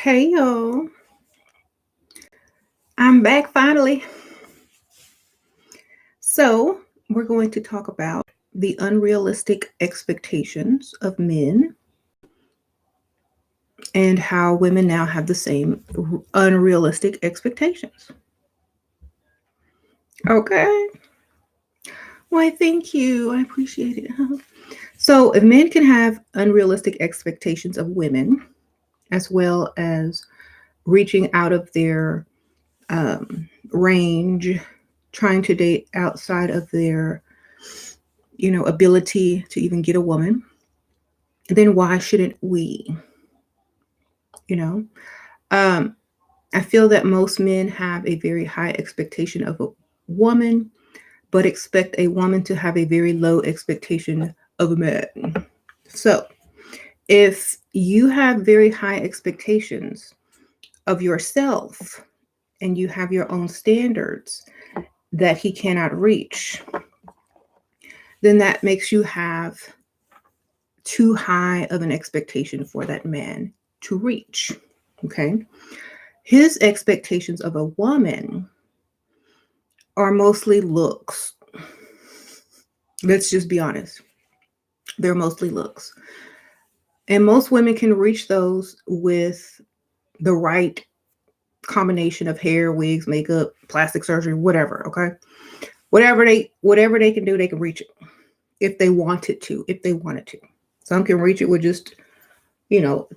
Hey y'all, I'm back finally. So, we're going to talk about the unrealistic expectations of men and how women now have the same unrealistic expectations. Okay. Why, thank you. I appreciate it. So, if men can have unrealistic expectations of women, as well as reaching out of their range, trying to date outside of their ability to even get a woman, then why shouldn't we? You know, um, I feel that most men have a very high expectation of a woman, but expect a woman to have a very low expectation of a man. So, if you have very high expectations of yourself and you have your own standards that he cannot reach, then that makes you have too high of an expectation for that man to reach. Okay. His expectations of a woman are mostly looks. Let's just be honest. They're mostly looks. And most women can reach those with the right combination of hair, wigs, makeup, plastic surgery, whatever. Okay. Whatever they can do, they can reach it if they wanted to, Some can reach it with just, you know,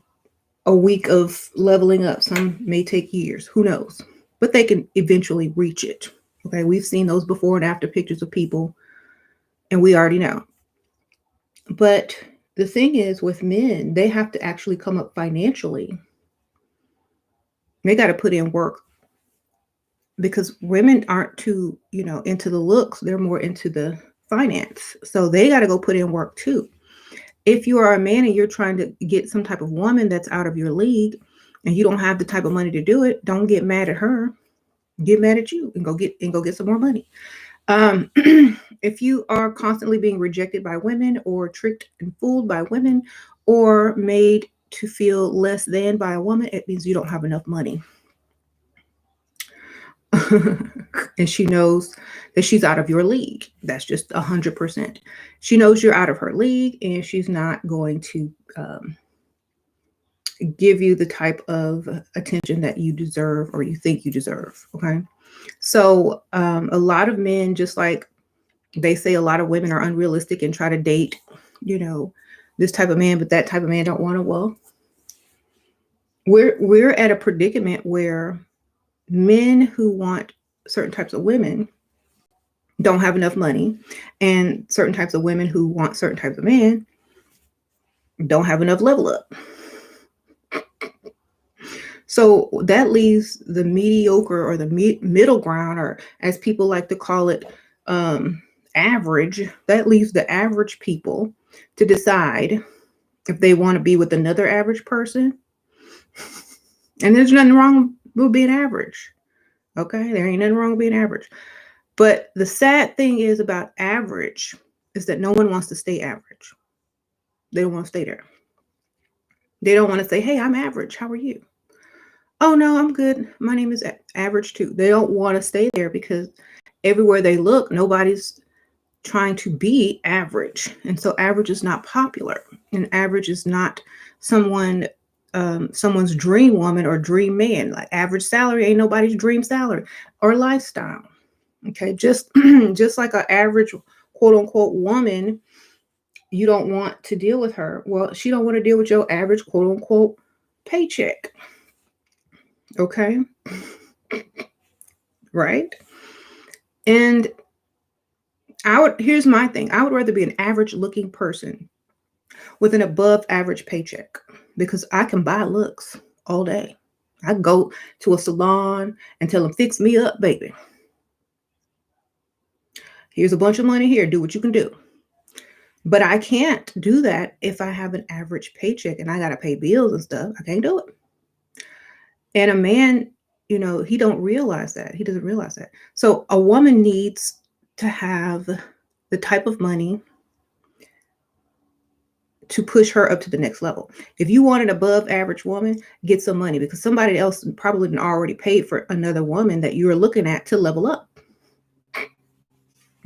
a week of leveling up. Some may take years. Who knows? But they can eventually reach it. Okay. We've seen those before and after pictures of people, and we already know. But the thing is, with men, they have to actually come up financially. They got to put in work because women aren't too, into the looks. They're more into the finance. So they got to go put in work too. If you are a man and you're trying to get some type of woman that's out of your league and you don't have the type of money to do it, don't get mad at her. Get mad at you and go get some more money. Um, if you are constantly being rejected by women or tricked and fooled by women or made to feel less than by a woman, it means you don't have enough money. And she knows that she's out of your league. That's just 100%. She knows you're out of her league and she's not going to give you the type of attention that you deserve or you think you deserve. Okay. So a lot of men, just like they say a lot of women are unrealistic and try to date, you know, this type of man, but that type of man don't want to. Well, we're at a predicament where men who want certain types of women don't have enough money, and certain types of women who want certain types of men don't have enough level up. So that leaves the mediocre or the middle ground, or as people like to call it, average. That leaves the average people to decide if they want to be with another average person. And there's nothing wrong with being average. Okay. There ain't nothing wrong with being average. But the sad thing is about average is that no one wants to stay average. They don't want to stay there. They don't want to say, hey, I'm average. How are you? Oh, no, I'm good. My name is average too. They don't want to stay there because everywhere they look, nobody's trying to be average. And so average is not popular. And average is not someone someone's dream woman or dream man. Like average salary ain't nobody's dream salary or lifestyle. Okay, just just like an average quote unquote woman, you don't want to deal with her. Well, she don't want to deal with your average quote unquote paycheck. Okay, right? And here's my thing. I would rather be an average looking person with an above average paycheck because I can buy looks all day. I can go to a salon and tell them, fix me up, baby. Here's a bunch of money here. Do what you can do. But I can't do that if I have an average paycheck and I got to pay bills and stuff. I can't do it. And a man, he don't realize that. He doesn't realize that. So a woman needs to have the type of money to push her up to the next level. If you want an above average woman, get some money, because somebody else probably already paid for another woman that you're looking at to level up.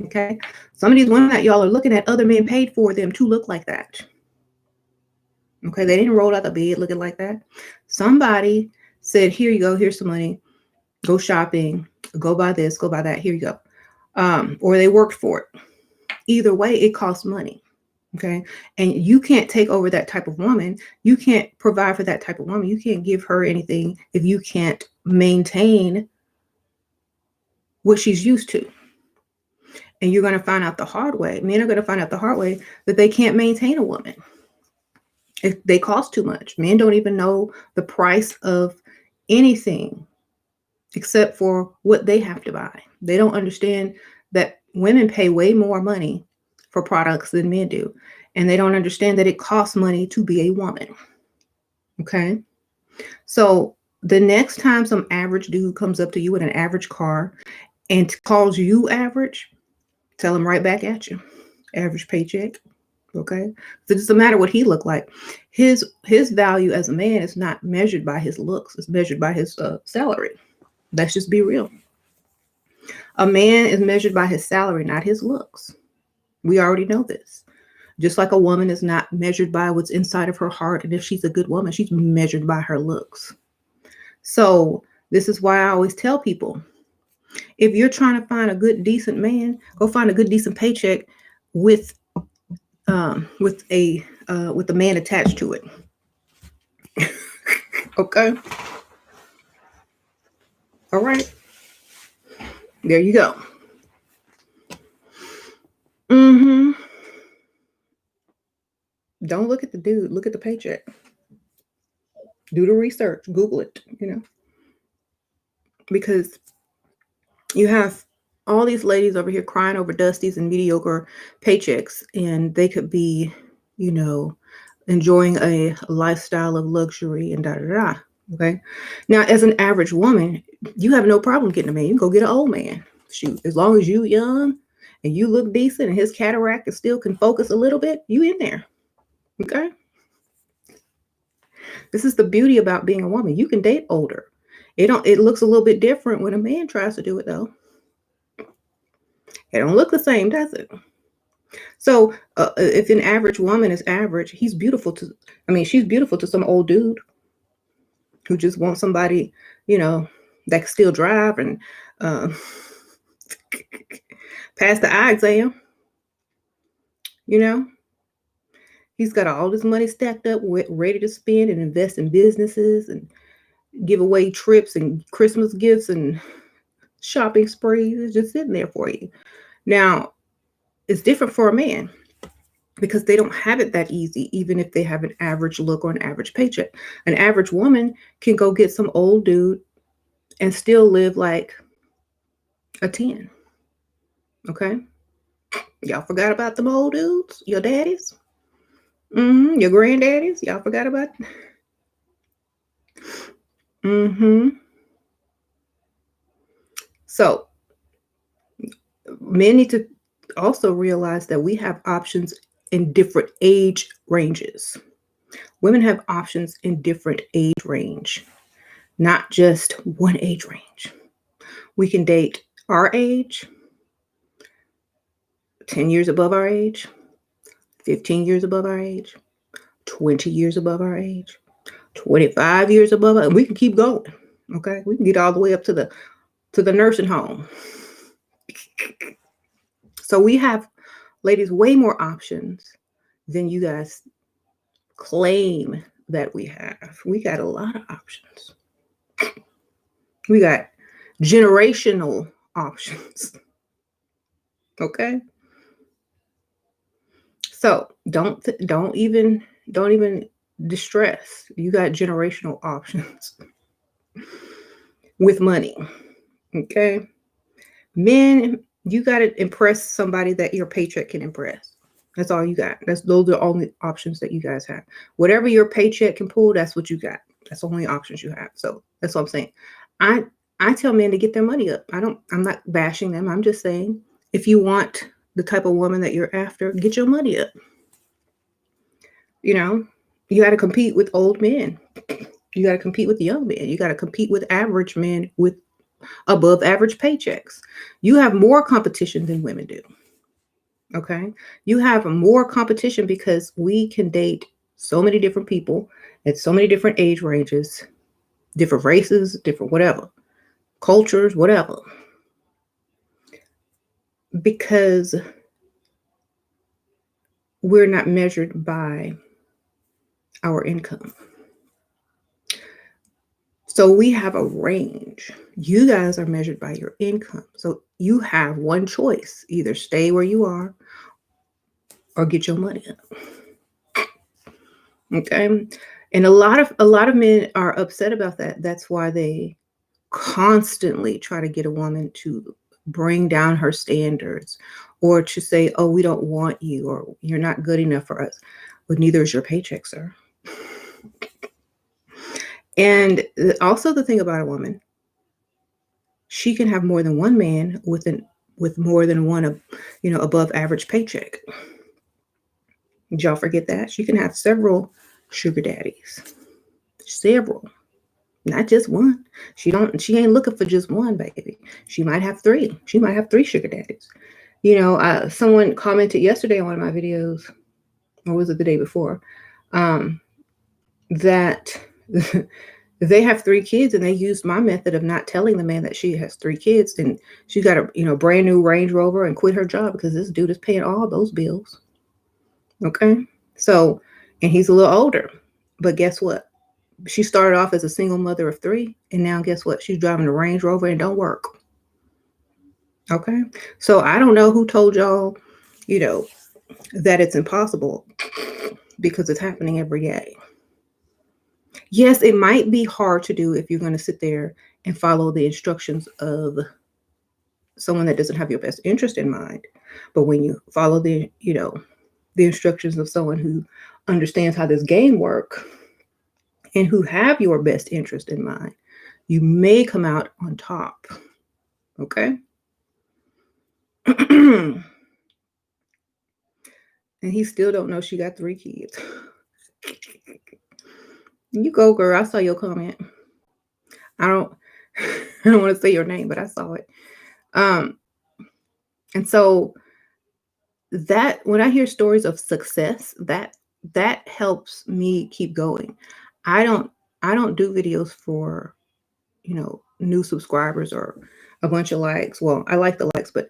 Okay. Some of these women that y'all are looking at, other men paid for them to look like that. Okay. They didn't roll out the bed looking like that. Somebody said, here you go. Here's some money. Go shopping. Go buy this. Go buy that. Here you go. Or they worked for it. Either way, it costs money. Okay. And you can't take over that type of woman. You can't provide for that type of woman. You can't give her anything if you can't maintain what she's used to. And you're going to find out the hard way. Men are going to find out the hard way that they can't maintain a woman. If they cost too much. Men don't even know the price of anything except for what they have to buy. They don't understand that women pay way more money for products than men do. And they don't understand that it costs money to be a woman. Okay. So the next time some average dude comes up to you with an average car and calls you average, tell him right back at you. Average paycheck. Okay. So it doesn't matter what he looked like. His value as a man is not measured by his looks. It's measured by his salary. Let's just be real. A man is measured by his salary, not his looks. We already know this. Just like a woman is not measured by what's inside of her heart. And if she's a good woman, she's measured by her looks. So this is why I always tell people, if you're trying to find a good, decent man, go find a good, decent paycheck with a man attached to it. Okay. All right. There you go. Don't look at the dude. Look at the paycheck. Do the research. Google it, because you have all these ladies over here crying over dusties and mediocre paychecks, and they could be, enjoying a lifestyle of luxury and da da da. Okay. Now, as an average woman, you have no problem getting a man. You can go get an old man. Shoot, as long as you young and you look decent and his cataract is still can focus a little bit, you in there. Okay. This is the beauty about being a woman. You can date older. It looks a little bit different when a man tries to do it, though. It don't look the same, does it? So if an average woman is average, she's beautiful to some old dude who just wants somebody, that can still drive and pass the eye exam. He's got all this money stacked up, ready to spend and invest in businesses and give away trips and Christmas gifts and shopping sprees. It's just sitting there for you. Now, it's different for a man because they don't have it that easy, even if they have an average look or an average paycheck. An average woman can go get some old dude and still live like a 10. Okay? Y'all forgot about them old dudes? Your daddies? Your granddaddies? Y'all forgot about? So men need to also realize that we have options in different age ranges. Women have options in different age range, not just one age range. We can date our age, 10 years above our age, 15 years above our age, 20 years above our age, 25 years above our age. We can keep going. Okay. We can get all the way up to the nursing home. So we have, ladies, way more options than you guys claim that we have. We got a lot of options. We got generational options. Okay. So don't even distress. You got generational options with money. Okay. Men, you got to impress somebody that your paycheck can impress. That's all you got. Those are the only options that you guys have. Whatever your paycheck can pull, that's what you got. That's the only options you have. So that's what I'm saying. I tell men to get their money up. I'm not bashing them. I'm just saying, if you want the type of woman that you're after, get your money up. You know, you got to compete with old men. You got to compete with young men. You got to compete with average men with above average paychecks. You have more competition than women do. Okay. You have more competition because we can date so many different people at so many different age ranges, different races, different whatever, cultures, whatever. Because we're not measured by our income. So we have a range. You guys are measured by your income. So you have one choice: either stay where you are or get your money up. Okay. And a lot of men are upset about that. That's why they constantly try to get a woman to bring down her standards or to say, oh, we don't want you or you're not good enough for us. But neither is your paycheck, sir. And also the thing about a woman, she can have more than one man with more than one of above average paycheck. Did y'all forget that? She can have several sugar daddies. Several. Not just one. She ain't looking for just one, baby. She might have three. She might have three sugar daddies. Someone commented yesterday on one of my videos, or was it the day before, um, that they have three kids and they used my method of not telling the man that she has three kids, and she got a brand new Range Rover and quit her job because this dude is paying all those bills. Okay. So, and he's a little older, but guess what? She started off as a single mother of three, and now guess what? She's driving a Range Rover and don't work. Okay. So I don't know who told y'all, you know, that it's impossible, because it's happening every day. Yes, it might be hard to do if you're going to sit there and follow the instructions of someone that doesn't have your best interest in mind. But when you follow the instructions of someone who understands how this game works and who have your best interest in mind, you may come out on top. Okay? And he still don't know she got three kids. You go, girl. I saw your comment. I don't I don't want to say your name, but I saw it. Um, and so that when I hear stories of success, that helps me keep going. I don't I don't do videos for, new subscribers or a bunch of likes. Well, I like the likes, but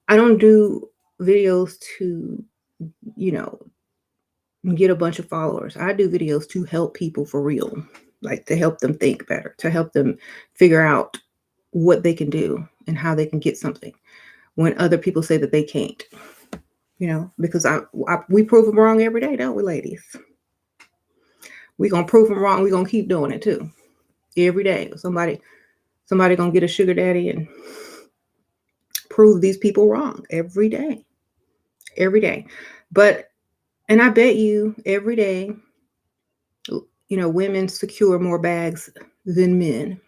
I don't do videos to, you know, get a bunch of followers. I do videos to help people for real, like to help them think better, to help them figure out what they can do and how they can get something when other people say that they can't. Because we prove them wrong every day, don't we, ladies? We gonna prove them wrong. We gonna keep doing it too, every day. Somebody gonna get a sugar daddy and prove these people wrong every day. But and I bet you every day, women secure more bags than men,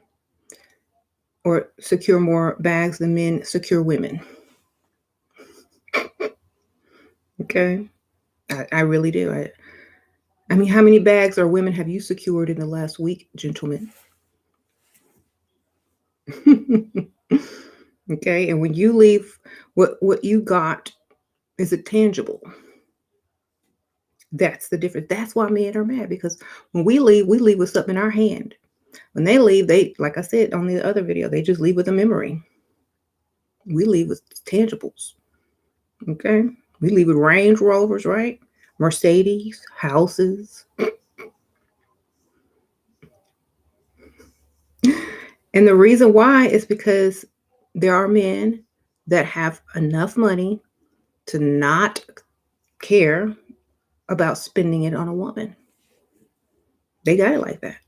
or secure more bags than men secure women. Okay, I really do. I mean, how many bags or women have you secured in the last week, gentlemen? Okay, and when you leave, what you got, is it tangible? That's the difference. That's why men are mad, because when we leave with something in our hand. When they leave, they, like I said on the other video, they just leave with a memory. We leave with tangibles. Okay, we leave with Range Rovers, right? Mercedes, houses. And the reason why is because there are men that have enough money to not care about spending it on a woman. They got it like that.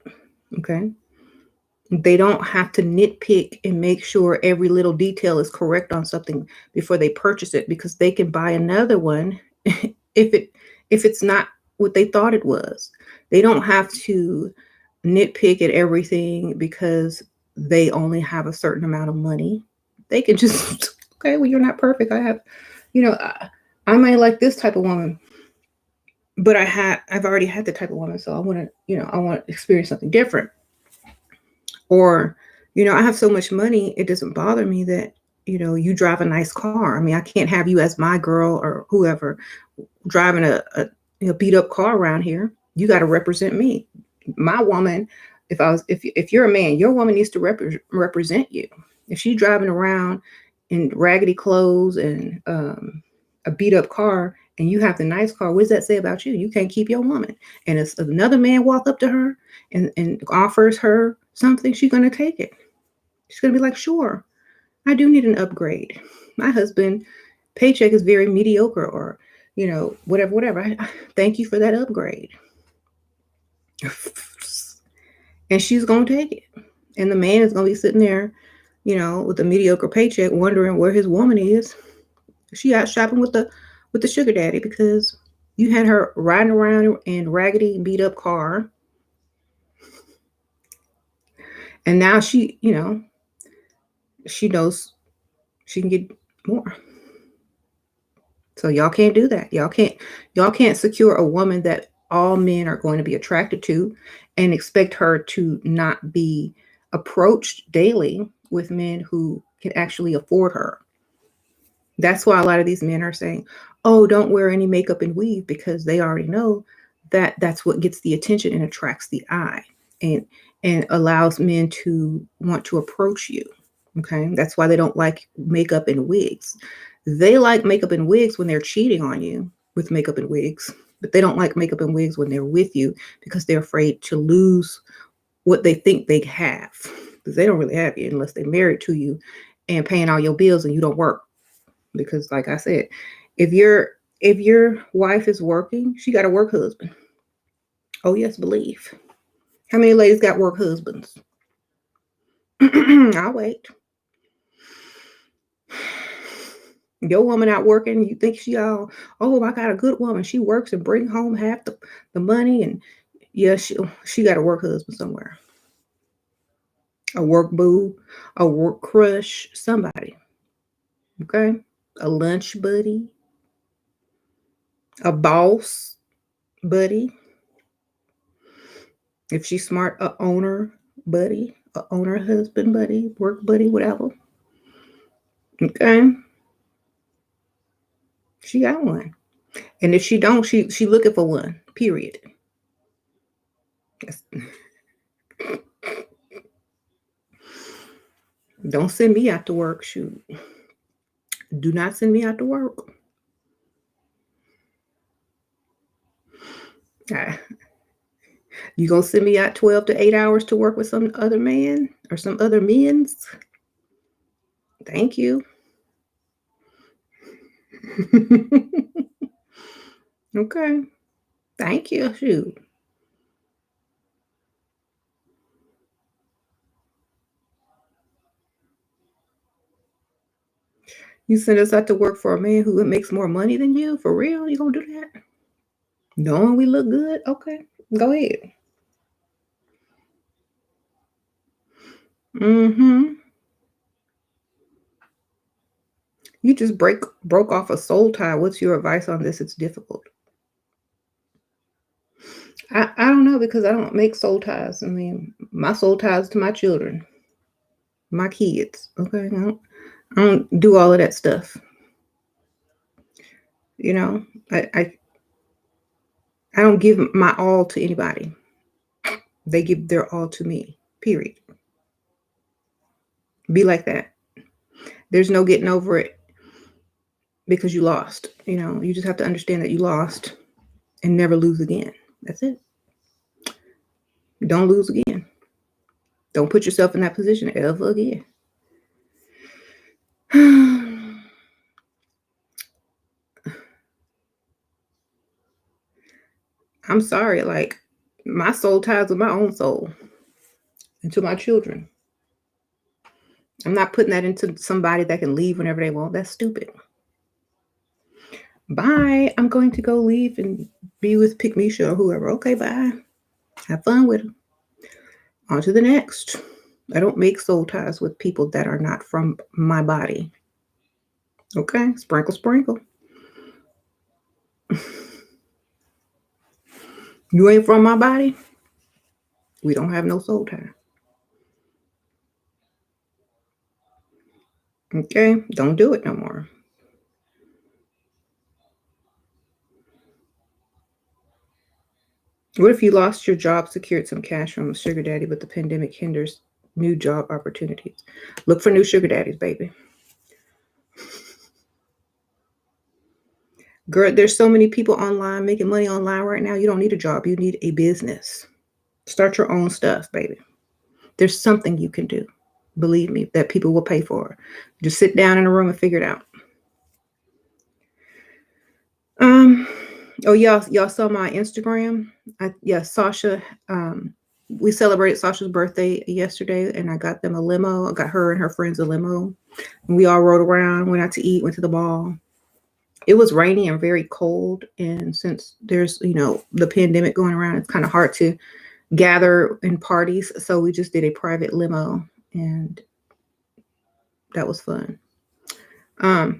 Okay. They don't have to nitpick and make sure every little detail is correct on something before they purchase it, because they can buy another one if it's not what they thought it was. They don't have to nitpick at everything because they only have a certain amount of money. They can just okay, well, you're not perfect. I have, I may like this type of woman, But I've already had the type of woman, so I want to experience something different. Or, I have so much money, it doesn't bother me that, you drive a nice car. I mean, I can't have you as my girl or whoever driving a beat up car around here. You got to represent me. My woman, if you're a man, your woman needs to represent you. If she's driving around in raggedy clothes and a beat up car, and you have the nice car, what does that say about you? You can't keep your woman. And if another man walk up to her and offers her something, she's gonna take it. She's gonna be like, sure, I do need an upgrade. My husband paycheck is very mediocre, or whatever. Thank you for that upgrade. And she's gonna take it. And the man is gonna be sitting there, with a mediocre paycheck, wondering where his woman is. She out shopping with the sugar daddy because you had her riding around in raggedy beat up car, and now she knows she can get more. So y'all can't do that. Y'all can't secure a woman that all men are going to be attracted to and expect her to not be approached daily with men who can actually afford her. That's why a lot of these men are saying, "Oh, don't wear any makeup and weave," because they already know that that's what gets the attention and attracts the eye, and allows men to want to approach you. Okay? That's why they don't like makeup and wigs. They like makeup and wigs when they're cheating on you with makeup and wigs, but they don't like makeup and wigs when they're with you because they're afraid to lose what they think they have. Because they don't really have you unless they're married to you and paying all your bills and you don't work. Because like I said, if your wife is working, she got a work husband. Oh yes, believe. How many ladies got work husbands? I'll wait. Your woman out working, you think she all, oh, I got a good woman. She works and bring home half the money, and yeah, she got a work husband somewhere. A work boo, a work crush, somebody. Okay? A lunch buddy, a boss buddy. If she's smart, a owner husband buddy, work buddy, whatever. Okay? She got one. And if she don't, she looking for one. Period. That's, don't send me out to work. Shoot. Do not send me out to work. Ah, you gonna send me out 12 to 8 hours to work with some other man or some other men's? Thank you. Okay. Thank you. Shoot. You send us out to work for a man who makes more money than you? For real? You gonna do that? Knowing we look good? Okay. Go ahead. Mm-hmm. You just broke off a soul tie. What's your advice on this? It's difficult. I don't know because I don't make soul ties. I mean, my soul ties to my children, my kids. Okay. I don't do all of that stuff. You know, I, I, I don't give my all to anybody. They give their all to me. Period. Be like that. There's no getting over it because you lost. You just have to understand that you lost and never lose again. That's it. Don't lose again. Don't put yourself in that position ever again. I'm sorry. Like, my soul ties with my own soul and to my children. I'm not putting that into somebody that can leave whenever they want. That's stupid. Bye. I'm going to go leave and be with Pick Misha or whoever. Okay, bye. Have fun with them. On to the next. I don't make soul ties with people that are not from my body. Okay, sprinkle, sprinkle. You ain't from my body, we don't have no soul time. Okay? Don't do it no more. What if you lost your job, secured some cash from a sugar daddy, but the pandemic hinders new job opportunities? Look for new sugar daddies, baby. Girl, there's so many people online making money online right now. You don't need a job. You need a business. Start your own stuff, baby. There's something you can do. Believe me, that people will pay for. Just sit down in a room and figure it out. Um, oh y'all saw my Instagram. Sasha. We celebrated Sasha's birthday yesterday, and I got them a limo. I got her and her friends a limo, and we all rode around. Went out to eat. Went to the mall. It was rainy and very cold, and since there's the pandemic going around, it's kind of hard to gather in parties. So we just did a private limo, and that was fun. Hmm.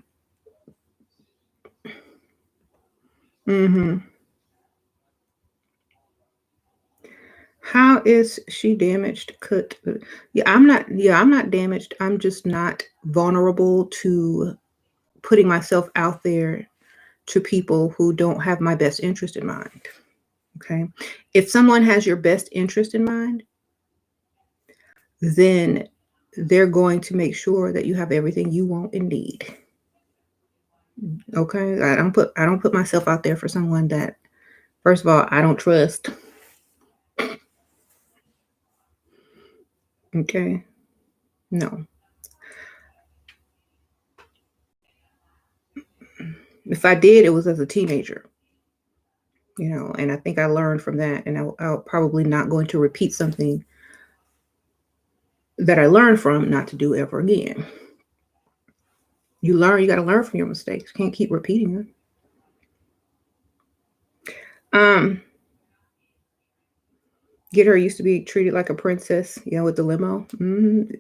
How is she damaged? Could Yeah, I'm not. Yeah, I'm not damaged. I'm just not vulnerable to putting myself out there to people who don't have my best interest in mind. Okay, if someone has your best interest in mind, then they're going to make sure that you have everything you want and need. Okay, I don't put myself out there for someone that, first of all, I don't trust. Okay, no. If I did, it was as a teenager, and I think I learned from that, and I'll probably not going to repeat something that I learned from not to do ever again. You got to learn from your mistakes. Can't keep repeating them. Um, Get her used to be treated like a princess, with the limo.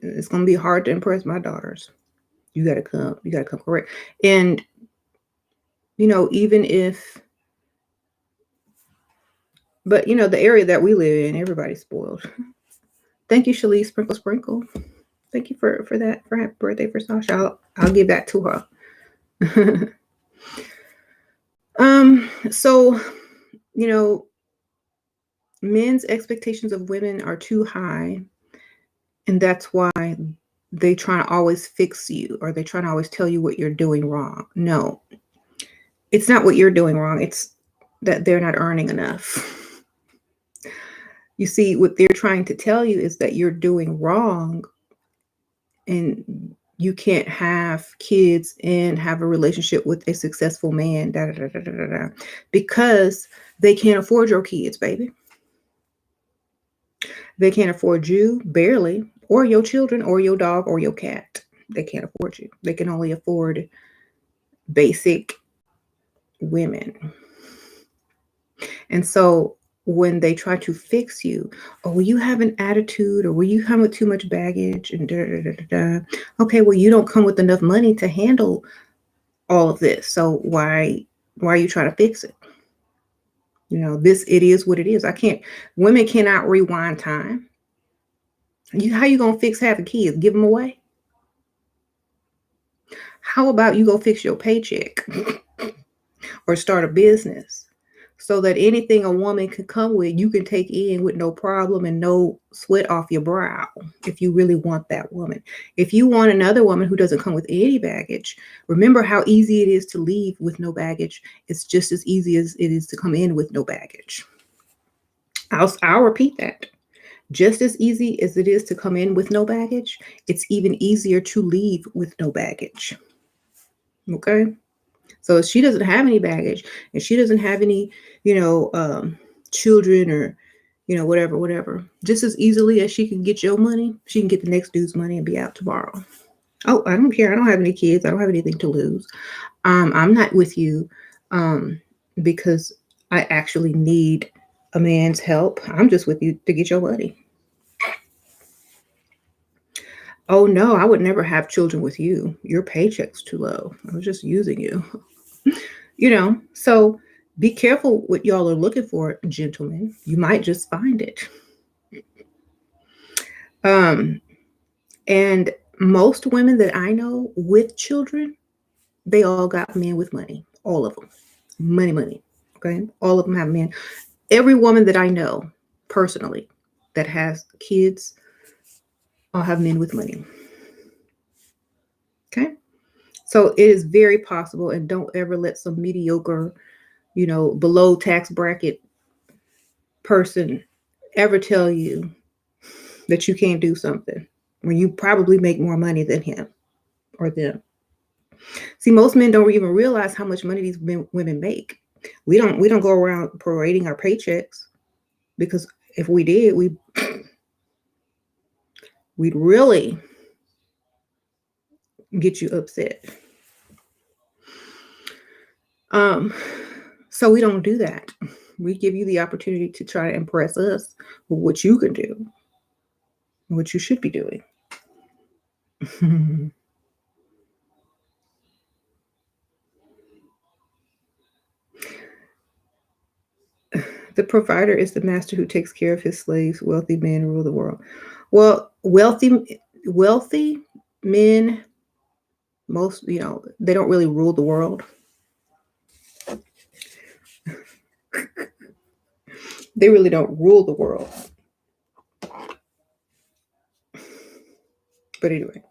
It's gonna be hard to impress my daughters. You gotta come. You gotta come correct. And even if, but the area that we live in, everybody's spoiled. Thank you, Shalice Sprinkle Sprinkle. Thank you for that, for happy birthday for Sasha. I'll give that to her. So men's expectations of women are too high, and that's why they try to always fix you, or they try to always tell you what you're doing wrong. No, it's not what you're doing wrong. It's that they're not earning enough. You see, what they're trying to tell you is that you're doing wrong, and you can't have kids and have a relationship with a successful man, because they can't afford your kids, baby. They can't afford you, barely, or your children, or your dog, or your cat. They can't afford you. They can only afford basic women. And so when they try to fix you, oh, well, you have an attitude, or will you come with too much baggage, and okay, well, you don't come with enough money to handle all of this. So why are you trying to fix it? It is what it is. Women cannot rewind time. How you gonna fix having kids? Give them away? How about you go fix your paycheck or start a business, so that anything a woman can come with, you can take in with no problem and no sweat off your brow, if you really want that woman. If you want another woman who doesn't come with any baggage, remember how easy it is to leave with no baggage. It's just as easy as it is to come in with no baggage. I'll repeat that. Just as easy as it is to come in with no baggage, it's even easier to leave with no baggage. Okay? So if she doesn't have any baggage, and she doesn't have any, children, or, whatever, just as easily as she can get your money, she can get the next dude's money and be out tomorrow. Oh, I don't care. I don't have any kids. I don't have anything to lose. I'm not with you because I actually need a man's help. I'm just with you to get your money. Oh no, I would never have children with you. Your paycheck's too low. I was just using you. So Be careful what y'all are looking for, gentlemen. You might just find it. And most women that I know with children, they all got men with money. All of them. Money, money. Okay. All of them have men. Every woman that I know personally that has kids all have men with money. Okay. So it is very possible, and don't ever let some mediocre, below tax bracket person ever tell you that you can't do something when you probably make more money than him or them. See, most men don't even realize how much money these women make. We don't go around parading our paychecks, because if we did, we'd really get you upset. So we don't do that. We give you the opportunity to try to impress us with what you can do, what you should be doing. The provider is the master who takes care of his slaves. Wealthy men rule the world. Well, wealthy men, most, they don't really rule the world. They really don't rule the world. But anyway,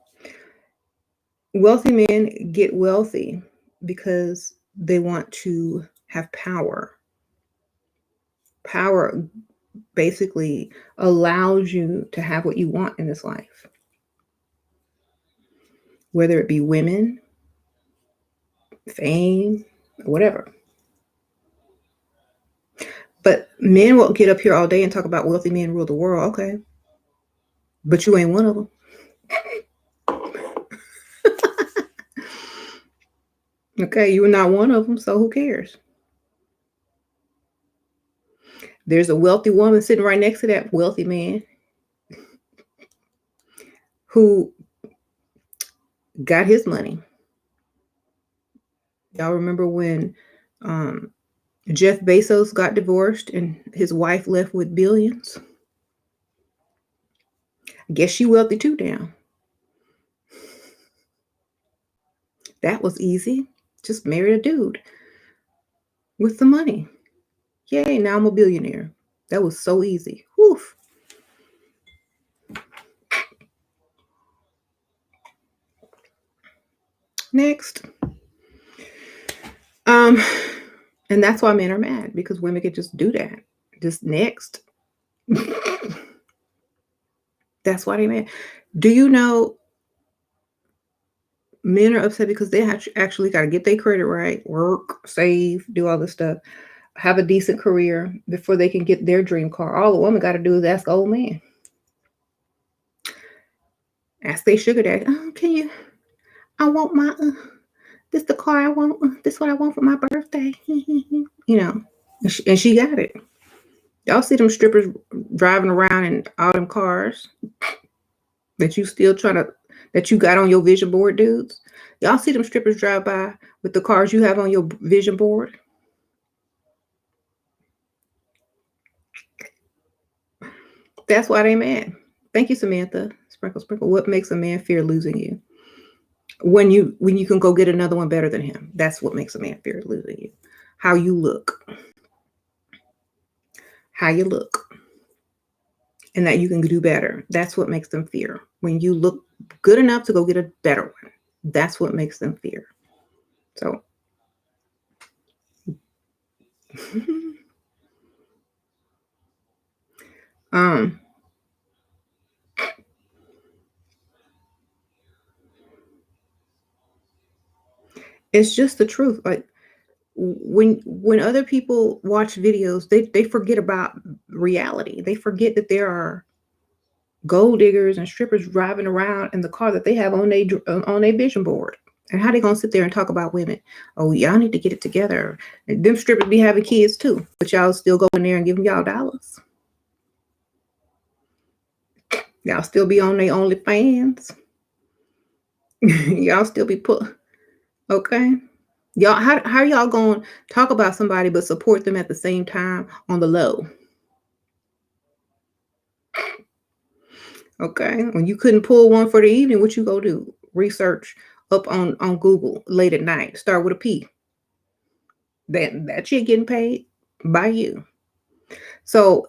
wealthy men get wealthy because they want to have power. Power basically allows you to have what you want in this life, whether it be women, fame, whatever. But men will get up here all day and talk about wealthy men rule the world. Okay. But you ain't one of them. Okay, you are not one of them, so who cares? There's a wealthy woman sitting right next to that wealthy man who got his money. Y'all remember when Jeff Bezos got divorced and his wife left with billions? I guess she wealthy too now. That was easy. Just marry a dude with the money. Yay, now I'm a billionaire. That was so easy. Woof. Next. And that's why men are mad, because women could just do that. Just next. That's why they're mad. Do you know men are upset because they actually got to get their credit right, work, save, do all this stuff, have a decent career before they can get their dream car. All the woman got to do is ask old man. Ask their sugar daddy, I want my, this the car I want, this what I want for my birthday. And she got it. Y'all see them strippers driving around in all them cars that you got on your vision board, dudes? Y'all see them strippers drive by with the cars you have on your vision board? That's why they mad. Thank you, Samantha. Sprinkle, sprinkle. What makes a man fear losing you? When you can go get another one better than him. That's what makes a man fear losing you. How you look. How you look. And that you can do better. That's what makes them fear. When you look good enough to go get a better one. That's what makes them fear. So it's just the truth. Like when other people watch videos, they forget about reality. They forget that there are gold diggers and strippers driving around in the car that they have on their vision board. And how they gonna sit there and talk about women? Oh, y'all need to get it together. And them strippers be having kids too, but y'all still go in there and give them y'all dollars. Y'all still be on their OnlyFans. Y'all still be okay. Y'all, how y'all going to talk about somebody but support them at the same time on the low? Okay, when you couldn't pull one for the evening, what you go do? Research up on Google late at night. Start with a P. That shit getting paid by you. So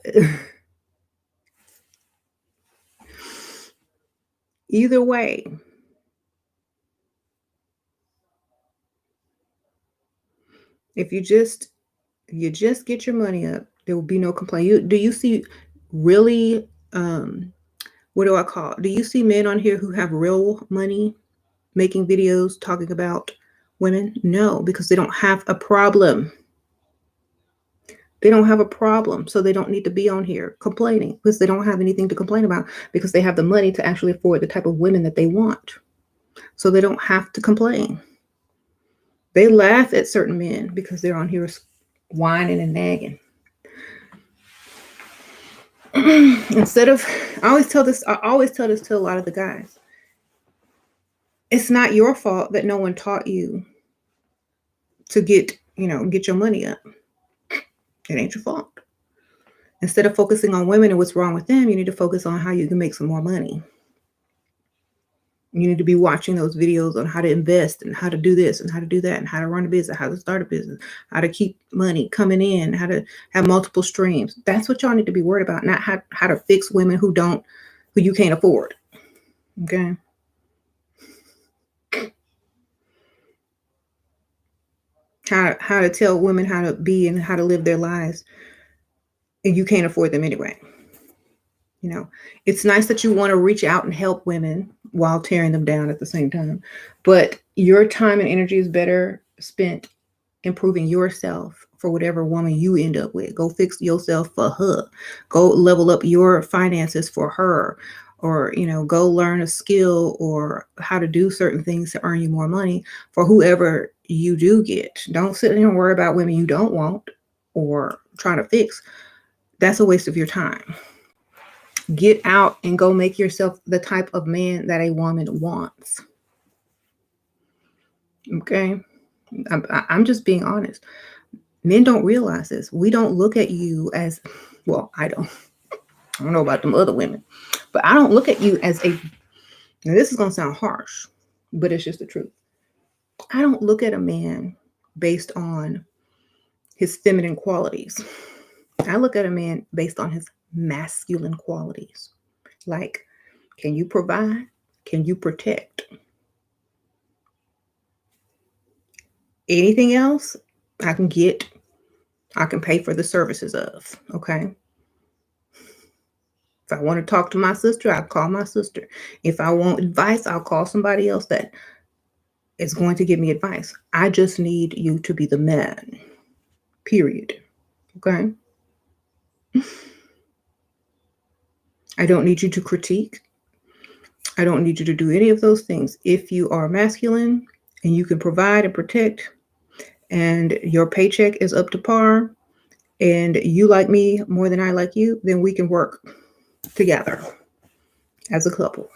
either way, if you just get your money up, there will be no complaint. Do you see really what do I call? Do you see men on here who have real money making videos talking about women? No, because they don't have a problem. They don't have a problem, so they don't need to be on here complaining because they don't have anything to complain about because they have the money to actually afford the type of women that they want. So they don't have to complain. They laugh at certain men because they're on here whining and nagging. Instead of, I always tell this to a lot of the guys. It's not your fault that no one taught you to get your money up. It ain't your fault. Instead of focusing on women and what's wrong with them, you need to focus on how you can make some more money. You need to be watching those videos on how to invest and how to do this and how to do that and how to run a business, how to start a business, how to keep money coming in, how to have multiple streams. That's what y'all need to be worried about, not how to fix women who you can't afford. Okay. How to tell women how to be and how to live their lives, and you can't afford them anyway. It's nice that you want to reach out and help women while tearing them down at the same time. But your time and energy is better spent improving yourself for whatever woman you end up with. Go fix yourself for her. Go level up your finances for her. Or, go learn a skill or how to do certain things to earn you more money for whoever you do get. Don't sit there and worry about women you don't want or try to fix. That's a waste of your time. Get out and go make yourself the type of man that a woman wants. Okay? I'm just being honest. Men don't realize this. We don't look at you as, well, I don't know about them other women, but I don't look at you as now this is going to sound harsh, but it's just the truth. I don't look at a man based on his feminine qualities. I look at a man based on his masculine qualities. Like, can you provide? Can you protect? Anything else I can pay for the services of, okay? If I want to talk to my sister, I'll call my sister. If I want advice, I'll call somebody else that is going to give me advice. I just need you to be the man, period, okay? I don't need you to critique. I don't need you to do any of those things. If you are masculine and you can provide and protect and your paycheck is up to par and you like me more than I like you, then we can work together as a couple.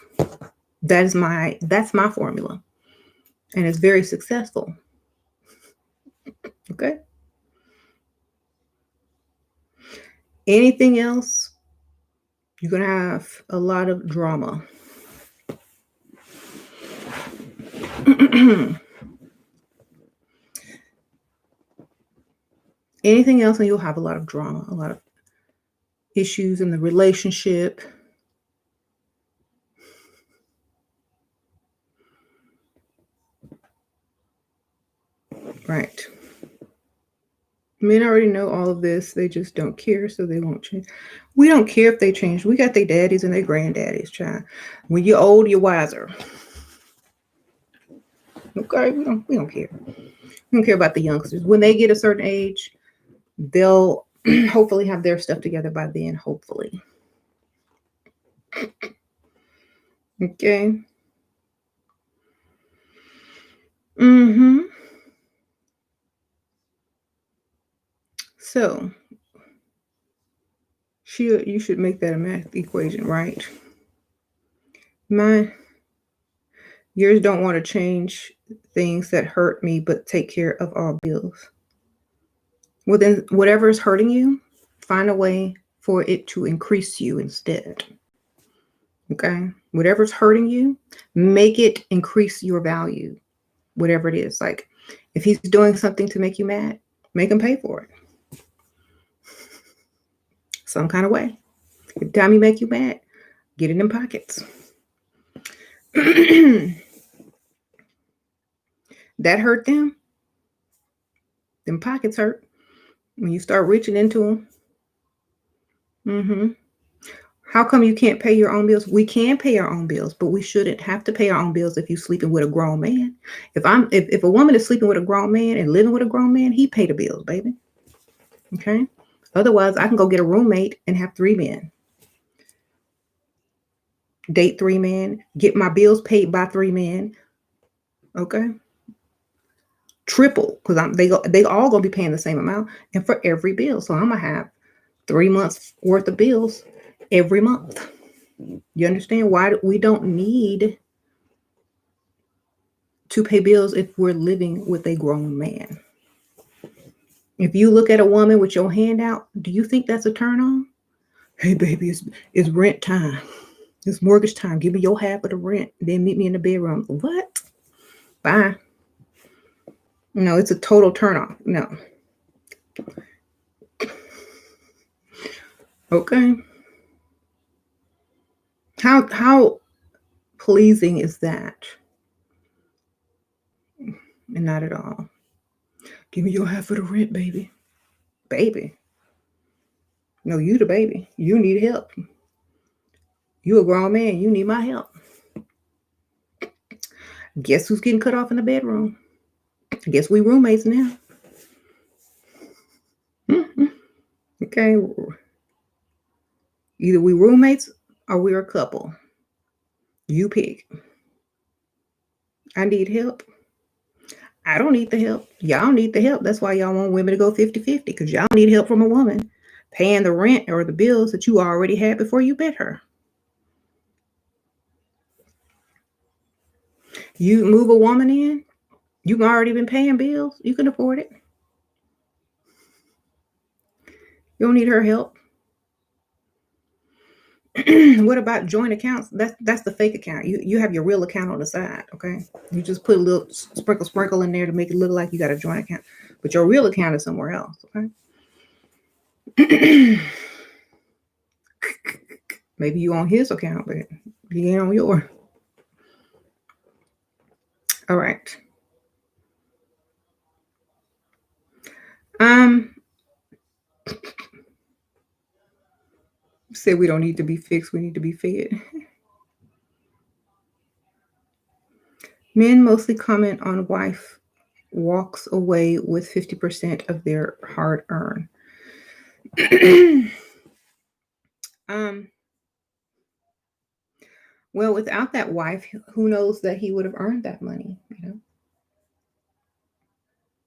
That's my formula. And it's very successful. Okay? Anything else, you're going to have a lot of drama. Anything else, and you'll have a lot of drama, a lot of issues in the relationship. Right. Men already know all of this. They just don't care, so they won't change. We don't care if they change. We got their daddies and their granddaddies, child. When you're old, you're wiser. Okay, we don't care. We don't care about the youngsters. When they get a certain age, they'll hopefully have their stuff together by then, hopefully. Okay. Mm-hmm. So, you should make that a math equation, right? Yours don't want to change things that hurt me, but take care of all bills. Well, then whatever is hurting you, find a way for it to increase you instead. Okay? Whatever's hurting you, make it increase your value, whatever it is. Like if he's doing something to make you mad, make him pay for it. Some kind of way. Every time he make you mad, get it in pockets. That hurt them. Them pockets hurt when you start reaching into them. How come you can't pay your own bills? We can pay our own bills, but we shouldn't have to pay our own bills if you're sleeping with a grown man. If a woman is sleeping with a grown man and living with a grown man, he pay the bills, baby. Okay. Otherwise, I can go get a roommate and have 3 men. Date 3 men, get my bills paid by 3 men. Okay. Triple, because they all gonna be paying the same amount, and for every bill. So I'm gonna have 3 months worth of bills every month. You understand why we don't need to pay bills if we're living with a grown man? If you look at a woman with your hand out, do you think that's a turn on? Hey baby, it's rent time. It's mortgage time. Give me your half of the rent. Then meet me in the bedroom. What? Bye. No, it's a total turn off. No. Okay. How pleasing is that? And not at all. Give me your half of the rent, baby. Baby. No, you the baby. You need help. You a grown man. You need my help. Guess who's getting cut off in the bedroom? Guess we roommates now. Okay. Either we roommates or we're a couple. You pick. I need help. I don't need the help. Y'all need the help. That's why y'all want women to go 50-50, because y'all need help from a woman paying the rent or the bills that you already had before you met her. You move a woman in, you've already been paying bills. You can afford it. You don't need her help. What about joint accounts? That's the fake account. You have your real account on the side, okay? You just put a little sprinkle in there to make it look like you got a joint account, but your real account is somewhere else, okay? Maybe you on his account, but he ain't on yours. All right. Say we don't need to be fixed, we need to be fed. Men mostly comment on wife walks away with 50% of their hard earned. Well, without that wife, who knows that he would have earned that money, you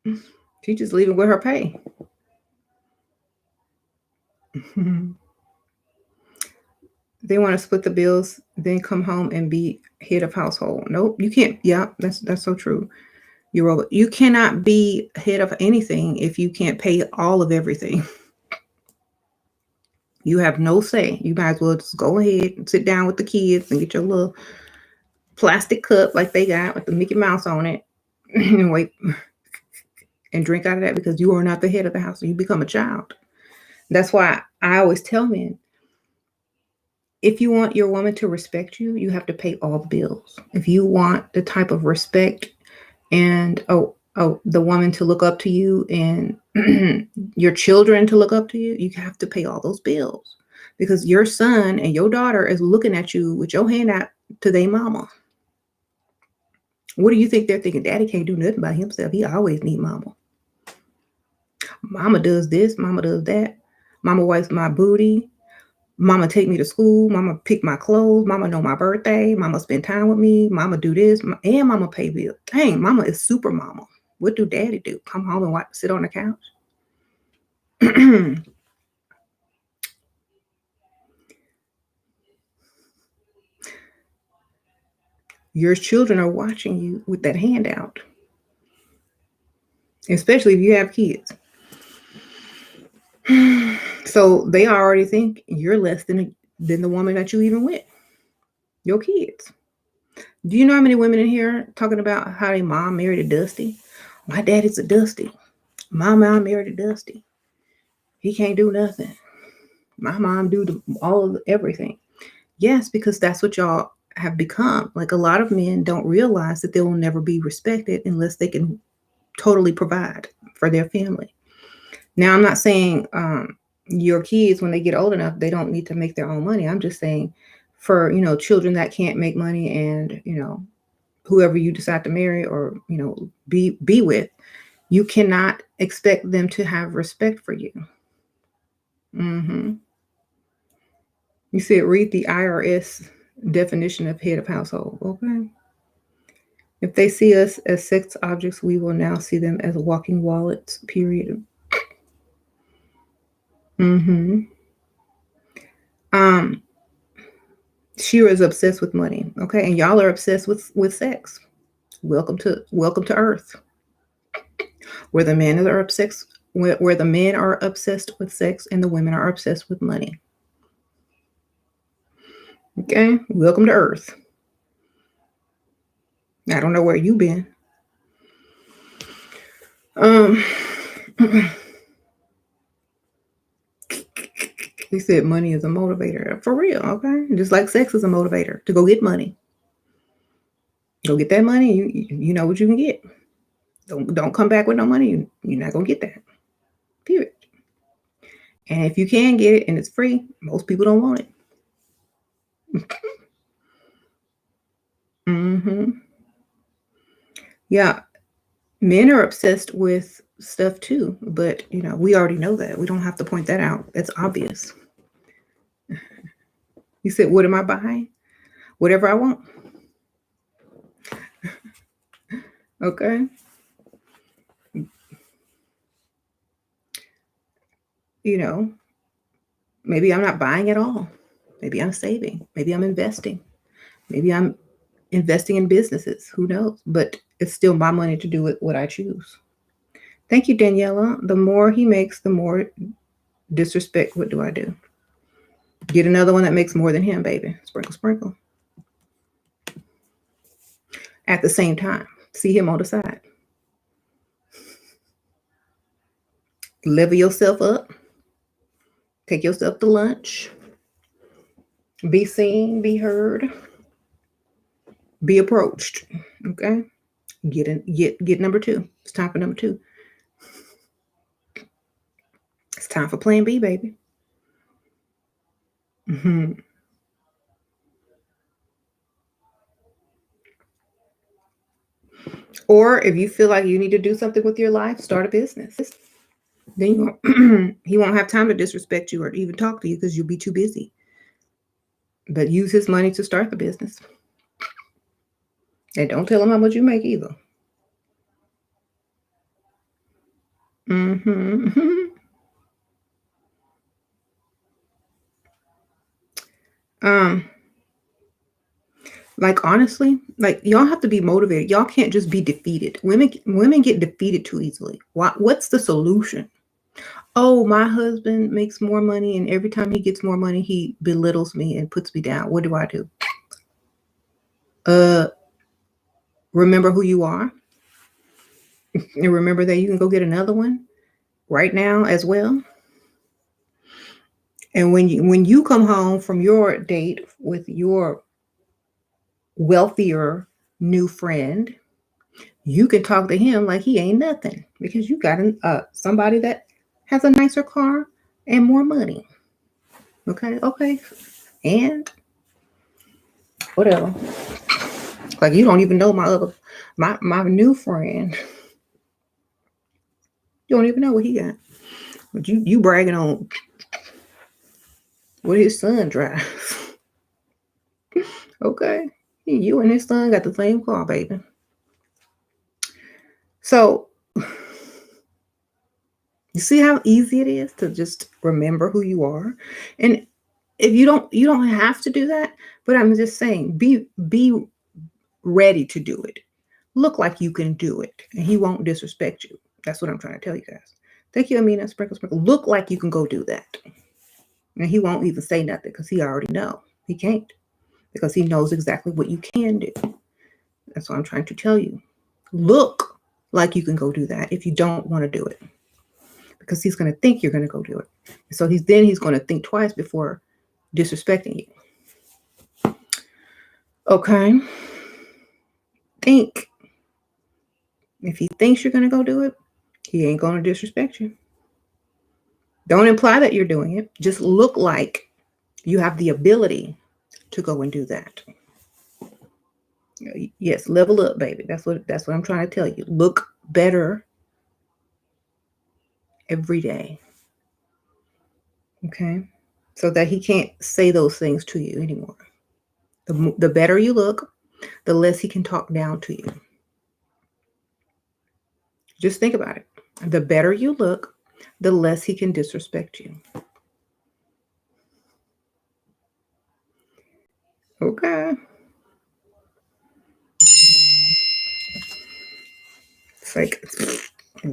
know? She just leaving with her pay. They want to split the bills, then come home and be head of household. Nope, you can't. Yeah, that's so true. You cannot be head of anything if you can't pay all of everything. You have no say. You might as well just go ahead and sit down with the kids and get your little plastic cup like they got with the Mickey Mouse on it and wait and drink out of that, because you are not the head of the house. You become a child. That's why I always tell men, if you want your woman to respect you, you have to pay all the bills. If you want the type of respect and the woman to look up to you and your children to look up to you, you have to pay all those bills, because your son and your daughter is looking at you with your hand out to their mama. What do you think they're thinking? Daddy can't do nothing by himself. He always need mama. Mama does this, mama does that. Mama wipes my booty. Mama take me to school. Mama pick my clothes. Mama know my birthday. Mama spend time with me. Mama do this. And mama pay bills. Dang, mama is super mama. What do daddy do? Come home and sit on the couch? Your children are watching you with that hand out, especially if you have kids. So they already think you're less than the woman that you even with. Your kids. Do you know how many women in here talking about how their mom married a Dusty? My daddy's a Dusty. My mom married a Dusty. He can't do nothing. My mom do all of everything. Yes, because that's what y'all have become. Like, a lot of men don't realize that they will never be respected unless they can totally provide for their family. Now, I'm not saying your kids, when they get old enough, they don't need to make their own money. I'm just saying for, children that can't make money, and, whoever you decide to marry or, be with, you cannot expect them to have respect for you. You said read the IRS definition of head of household. Okay. If they see us as sex objects, we will now see them as walking wallets, period. Shira is obsessed with money. Okay. And y'all are obsessed with sex. Welcome to Earth, where the men are obsessed where the men are obsessed with sex and the women are obsessed with money. Okay, welcome to Earth. I don't know where you've been. He said money is a motivator. For real, okay? Just like sex is a motivator to go get money. Go get that money, you know what you can get. Don't come back with no money, you're not gonna get that. Period. And if you can get it and it's free, most people don't want it. Yeah, men are obsessed with stuff too, but we already know that. We don't have to point that out. That's obvious. You said, what am I buying? Whatever I want. Okay. Maybe I'm not buying at all. Maybe I'm saving. Maybe I'm investing. Maybe I'm investing in businesses. Who knows? But it's still my money to do with what I choose. Thank you, Daniela. The more he makes, the more disrespect. What do I do? Get another one that makes more than him, baby. Sprinkle, sprinkle. At the same time, see him on the side. Level yourself up. Take yourself to lunch. Be seen, be heard, be approached. Okay? Get number 2. It's time for number 2. It's time for plan B, baby. Or if you feel like you need to do something with your life, start a business. Then he won't have time to disrespect you or even talk to you because you'll be too busy. But use his money to start the business. And don't tell him how much you make either. Like, honestly, like, y'all have to be motivated. Y'all can't just be defeated. Women get defeated too easily. What's the solution? Oh, my husband makes more money, and every time he gets more money, he belittles me and puts me down. What do I do? Remember who you are, and remember that you can go get another one right now as well. And when you come home from your date with your wealthier new friend, you can talk to him like he ain't nothing because you got somebody that has a nicer car and more money. Okay, and whatever. Like, you don't even know my new friend. You don't even know what he got, but you bragging on what his son drives. Okay, you and his son got the same car, baby. So, you see how easy it is to just remember who you are, and if you don't have to do that. But I'm just saying, be ready to do it. Look like you can do it, and he won't disrespect you. That's what I'm trying to tell you guys. Thank you, Amina. Sprinkle, sprinkle. Look like you can go do that. And he won't even say nothing because he already know. He can't because he knows exactly what you can do. That's what I'm trying to tell you. Look like you can go do that if you don't want to do it. Because he's going to think you're going to go do it. So he's going to think twice before disrespecting you. Okay. Think. If he thinks you're going to go do it, he ain't going to disrespect you. Don't imply that you're doing it. Just look like you have the ability to go and do that. Yes, level up, baby. That's what I'm trying to tell you. Look better every day. Okay? So that he can't say those things to you anymore. The better you look, the less he can talk down to you. Just think about it. The better you look, the less he can disrespect you. Okay. It's like,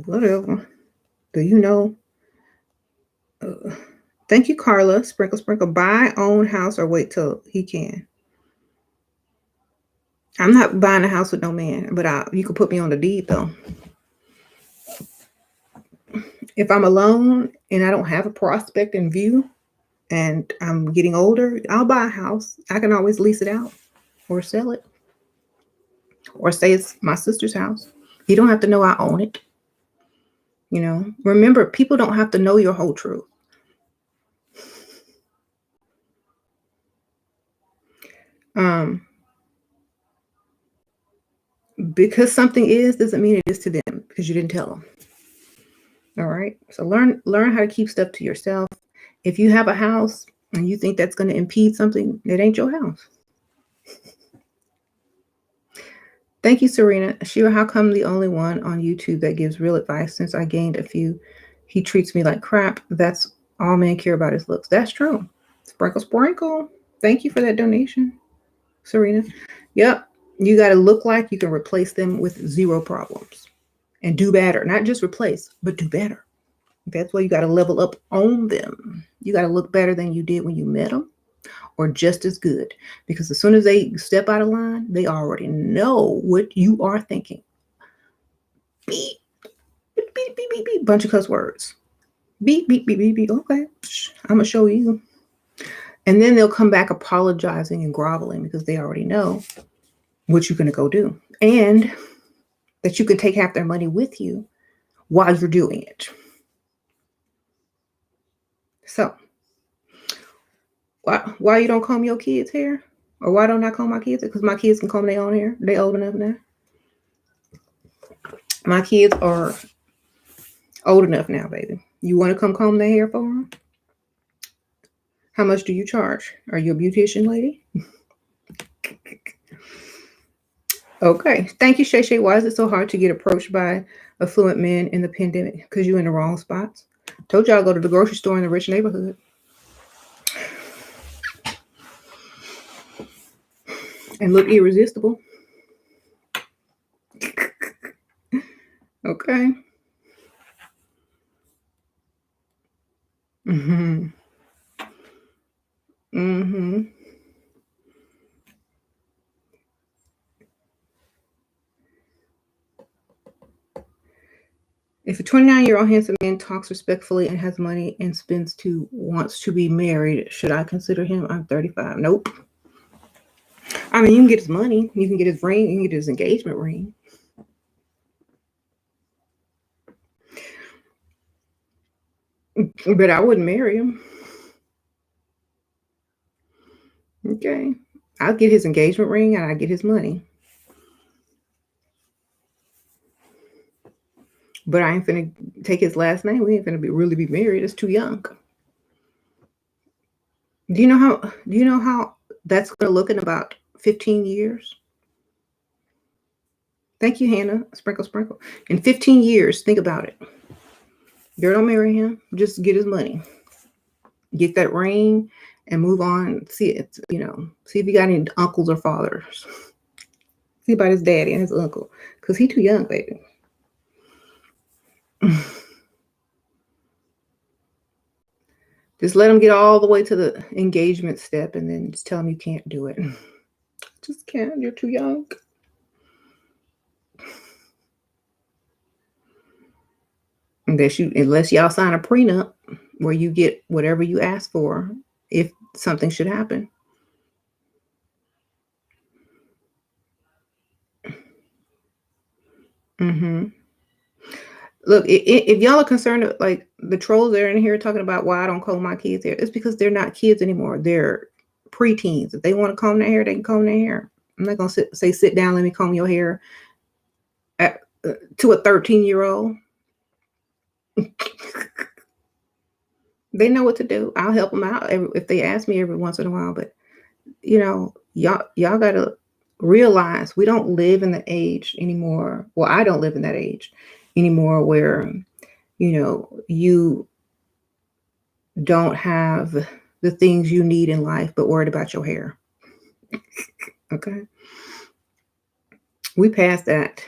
whatever. Do you know? Thank you, Carla. Sprinkle, sprinkle. Buy, own house, or wait till he can. I'm not buying a house with no man, but you can put me on the deed, though. If I'm alone and I don't have a prospect in view and I'm getting older, I'll buy a house. I can always lease it out or sell it or say it's my sister's house. You don't have to know I own it. You know, remember, people don't have to know your whole truth. Because something is doesn't mean it is to them because you didn't tell them. All right. So learn how to keep stuff to yourself. If you have a house and you think that's going to impede something, it ain't your house. Thank you, Serena. Shira, how come the only one on YouTube that gives real advice? Since I gained a few, he treats me like crap. That's all men care about is looks. That's true. Sprinkle, sprinkle. Thank you for that donation, Serena. Yep. You got to look like you can replace them with zero problems and do better. Not just replace, but do better. That's why you got to level up on them. You got to look better than you did when you met them, or just as good. Because as soon as they step out of line, they already know what you are thinking. Beep, beep, beep, beep, beep, beep. Bunch of cuss words. Beep, beep, beep, beep, beep. Okay, I'm going to show you. And then they'll come back apologizing and groveling because they already know what you're going to go do. And that you can take half their money with you while you're doing it. So, why you don't comb your kids' hair? Or why don't I comb my kids? Because my kids can comb their own hair. They old enough now. My kids are old enough now, baby. You want to come comb their hair for them? How much do you charge? Are you a beautician, lady? Okay. Thank you, Shay Shay. Why is it so hard to get approached by affluent men in the pandemic? Because you're in the wrong spots. Told y'all to go to the grocery store in the rich neighborhood. And look irresistible. Okay. Mm-hmm. Mm-hmm. If a 29-year-old handsome man talks respectfully and has money and wants to be married, should I consider him? I'm 35. Nope. I mean, you can get his money. You can get his ring. You can get his engagement ring. But I wouldn't marry him. Okay. I'll get his engagement ring and I'll get his money. But I ain't finna take his last name. We ain't finna really be married. It's too young. Do you know how that's gonna look in about 15 years? Thank you, Hannah. Sprinkle, sprinkle. In 15 years, think about it. Girl, don't marry him. Just get his money. Get that ring and move on. See it, see if you got any uncles or fathers. See about his daddy and his uncle. Because he too young, baby. Just let him get all the way to the engagement step and then just tell him you can't do it. Just can't. You're too young. Unless y'all sign a prenup where you get whatever you ask for if something should happen. Mm-hmm. Look, if y'all are concerned, like the trolls that are in here talking about why I don't comb my kids' hair, it's because they're not kids anymore. They're preteens. If they want to comb their hair, they can comb their hair. I'm not gonna say sit down, let me comb your hair to a 13-year-old. They know what to do. I'll help them out if they ask me every once in a while. But y'all gotta realize we don't live in the age anymore. Well, I don't live in that age anymore where you don't have the things you need in life, but worried about your hair. Okay, we passed that.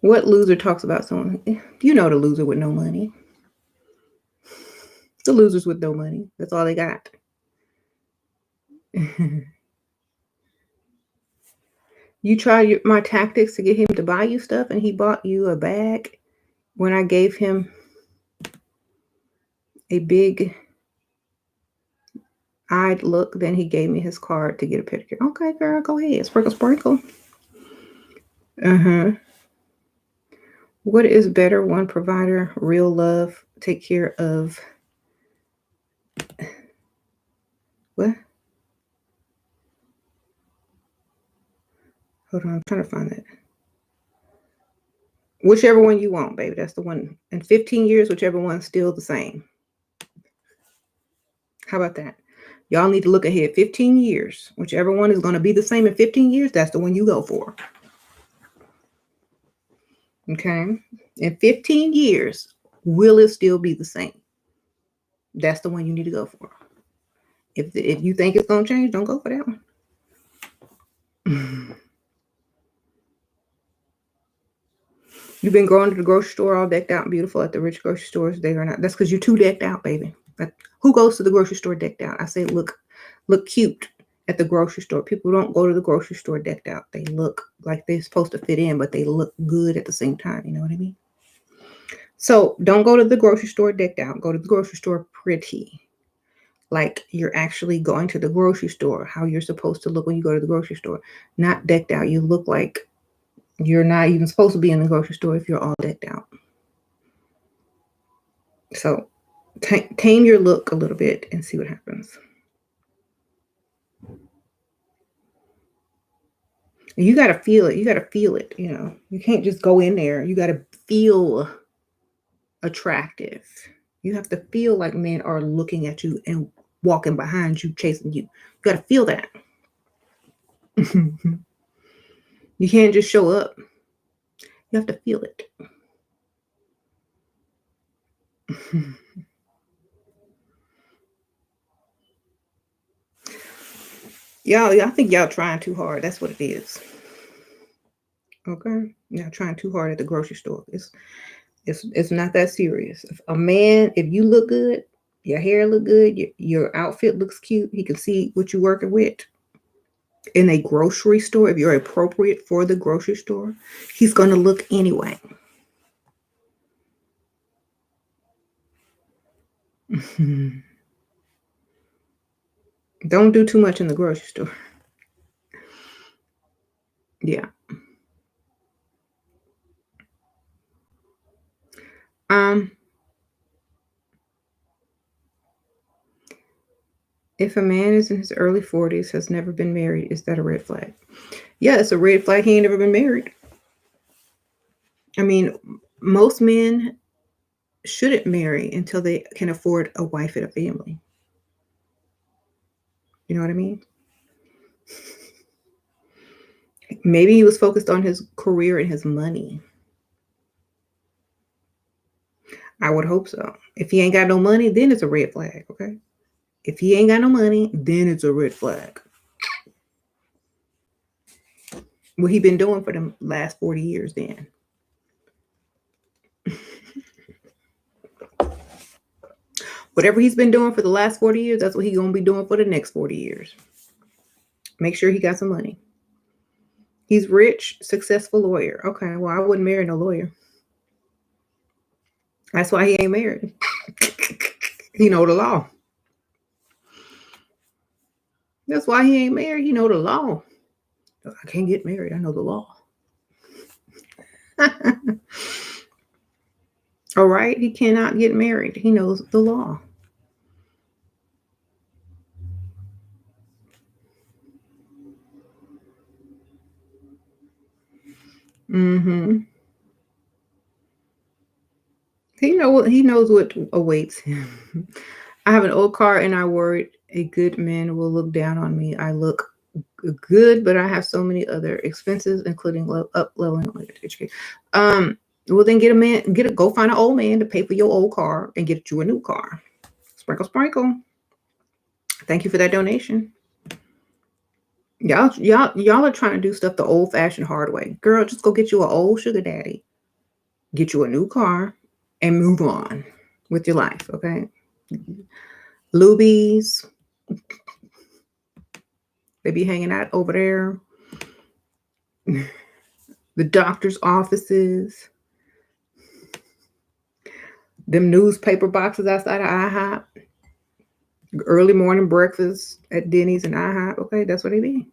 What loser talks about someone? You know the loser with no money. The losers with no money. That's all they got. You tried my tactics to get him to buy you stuff, and he bought you a bag when I gave him a big eyed look. Then he gave me his card to get a pedicure. Okay, girl, go ahead. Sprinkle, sprinkle. Uh-huh. What is better? One provider, real love, take care of. What? Hold on, I'm trying to find that. Whichever one you want, baby. That's the one. In 15 years, whichever one's still the same. How about that? Y'all need to look ahead 15 years. Whichever one is going to be the same in 15 years, that's the one you go for. Okay? In 15 years, will it still be the same? That's the one you need to go for. If you think it's going to change, don't go for that one. You've been going to the grocery store all decked out and beautiful at the rich grocery stores. They are not. That's because you're too decked out, baby. Who goes to the grocery store decked out? I say look cute at the grocery store. People don't go to the grocery store decked out. They look like they're supposed to fit in, but they look good at the same time. You know what I mean? So don't go to the grocery store decked out. Go to the grocery store pretty. Like you're actually going to the grocery store, how you're supposed to look when you go to the grocery store. Not decked out. You look like you're not even supposed to be in the grocery store if you're all decked out. So tame your look a little bit and see what happens. You got to feel it. You got to feel it. You can't just go in there. You got to feel attractive. You have to feel like men are looking at you and walking behind you, chasing you. You got to feel that. You can't just show up. You have to feel it. Y'all, I think y'all trying too hard. That's what it is. Okay? Y'all trying too hard at the grocery store. It's not that serious. If you look good, your hair look good, your outfit looks cute, he can see what you're working with. In a grocery store, if you're appropriate for the grocery store, he's going to look anyway. Don't do too much in the grocery store. Yeah. If a man is in his early 40s, has never been married, is that a red flag? Yeah, it's a red flag. He ain't never been married. I mean, most men shouldn't marry until they can afford a wife and a family. You know what I mean? Maybe he was focused on his career and his money. I would hope so. If he ain't got no money, then it's a red flag, okay? If he ain't got no money, then it's a red flag. What he been doing for the last 40 years then? Whatever he's been doing for the last 40 years, that's what he's going to be doing for the next 40 years. Make sure he got some money. He's rich, successful lawyer. Okay, well, I wouldn't marry no lawyer. That's why he ain't married. He know the law. That's why he ain't married. He know the law. I can't get married. I know the law. All right, he cannot get married. He knows the law. Mm-hmm. He knows what awaits him. I have an old car and I worried a good man will look down on me. I look good, but I have so many other expenses, including up leveling on education. Well then go find an old man to pay for your old car and get you a new car. Sprinkle, sprinkle. Thank you for that donation. Y'all are trying to do stuff the old fashioned hard way. Girl, just go get you an old sugar daddy, get you a new car, and move on with your life, okay? Lubies, they be hanging out over there. The doctor's offices, them newspaper boxes outside of IHOP, early morning breakfast at Denny's and IHOP. Okay, that's what they be.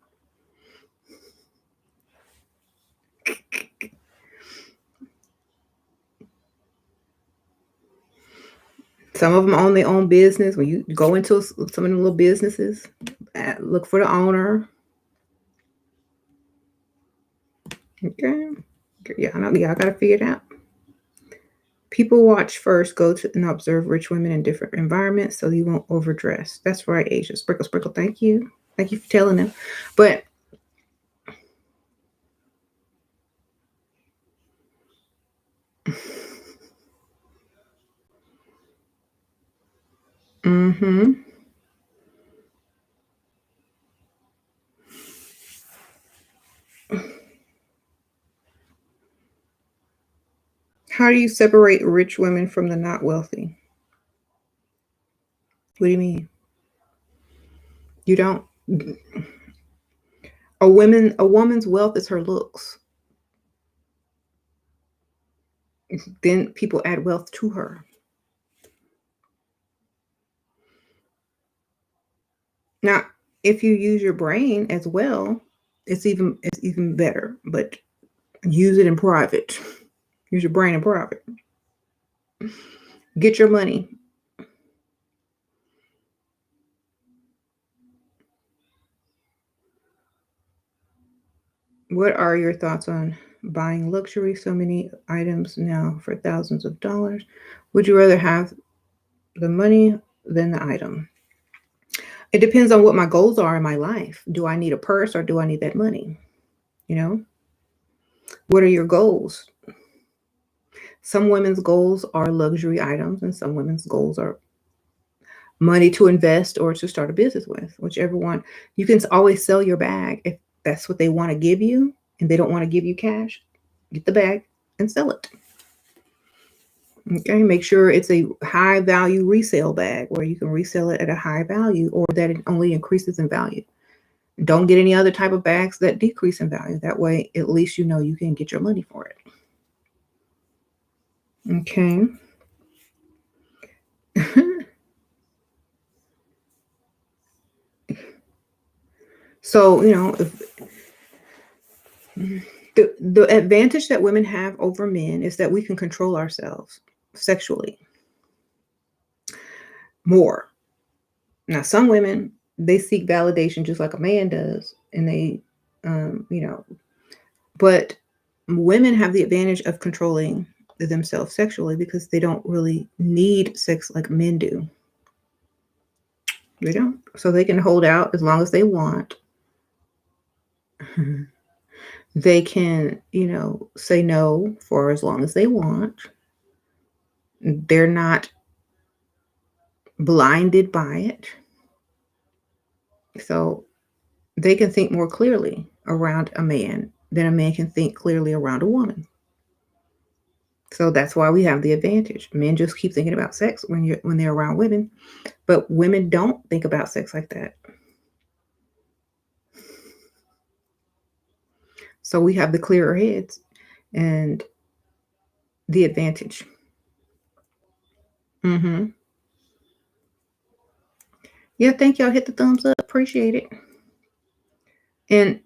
Some of them own their own business. When you go into some of them little businesses, look for the owner. Okay. Yeah, I know. Yeah, I gotta figure it out. People watch first, go to and observe rich women in different environments so you won't overdress. That's right, Asia. Sprinkle, sprinkle. Thank you. Thank you for telling them. But mm-hmm. How do you separate rich women from the not wealthy? What do you mean? You don't. A woman's wealth is her looks. Then people add wealth to her. Now, if you use your brain as well, it's even better. But use it in private. Use your brain in private. Get your money. What are your thoughts on buying luxury? So many items now for thousands of dollars. Would you rather have the money than the item? It depends on what my goals are in my life. Do I need a purse or do I need that money? You know, what are your goals? Some women's goals are luxury items, and some women's goals are money to invest or to start a business with, whichever one. You can always sell your bag if that's what they want to give you and they don't want to give you cash. Get the bag and sell it. Okay, make sure it's a high value resale bag where you can resell it at a high value or that it only increases in value. Don't get any other type of bags that decrease in value. That way, at least you know you can get your money for it. Okay. So, the advantage that women have over men is that we can control ourselves sexually more. Now, some women, they seek validation just like a man does, and they, you know, but women have the advantage of controlling themselves sexually because they don't really need sex like men do. They don't. So they can hold out as long as they want. They can, say no for as long as they want. They're not blinded by it. So they can think more clearly around a man than a man can think clearly around a woman. So that's why we have the advantage. Men just keep thinking about sex when they're around women, but women don't think about sex like that. So we have the clearer heads and the advantage. Mm-hmm. Yeah, thank y'all. Hit the thumbs up. Appreciate it. And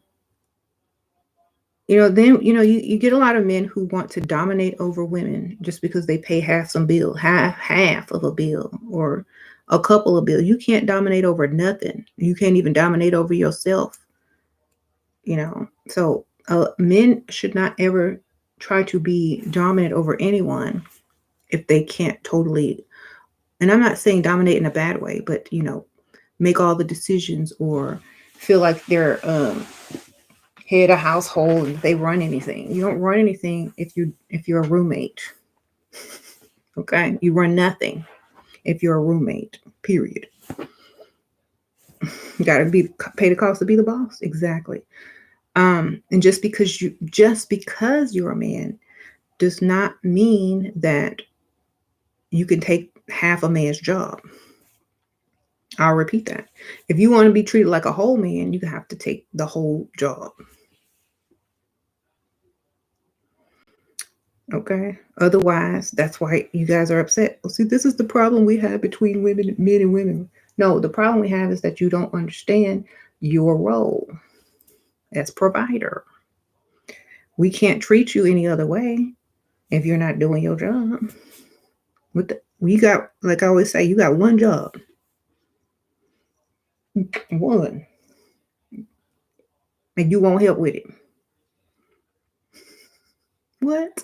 then you get a lot of men who want to dominate over women just because they pay half of a bill or a couple of bills. You can't dominate over nothing. You can't even dominate over yourself. So men should not ever try to be dominant over anyone if they can't totally. And I'm not saying dominate in a bad way, but make all the decisions or feel like they're head of household and they run anything. You don't run anything if you're a roommate. Okay, you run nothing if you're a roommate. Period. You got to pay the cost to be the boss. Exactly. And just because you're a man does not mean that you can take half a man's job. I'll repeat that. If you want to be treated like a whole man, you have to take the whole job. Okay. Otherwise, that's why you guys are upset. Well, see, this is the problem we have between men and women. No, the problem we have is that you don't understand your role as provider. We can't treat you any other way if you're not doing your job. You got, like I always say, you got one job. One. And you won't help with it. What?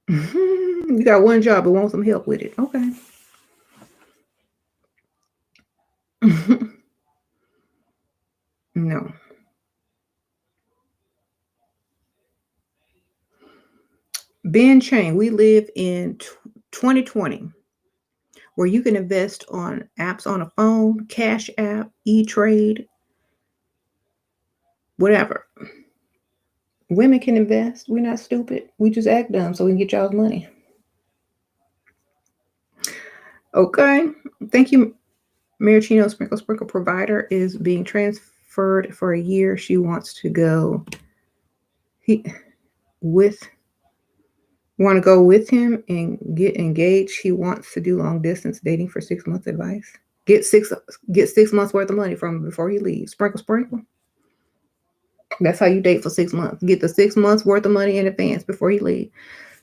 You got one job but want some help with it. Okay. No. Ben Chain, we live in 2020 where you can invest on apps on a phone, Cash App, E-Trade, whatever. Women can invest. We're not stupid. We just act dumb so we can get y'all's money. Okay. Thank you. Maricino Sprinkle provider is being transferred for a year. She wants to go want to go with him and get engaged. He wants to do long distance dating for 6 months advice. Get 6 months worth of money from him before he leaves. Sprinkle. That's how you date for 6 months. Get the 6 months worth of money in advance before he leaves.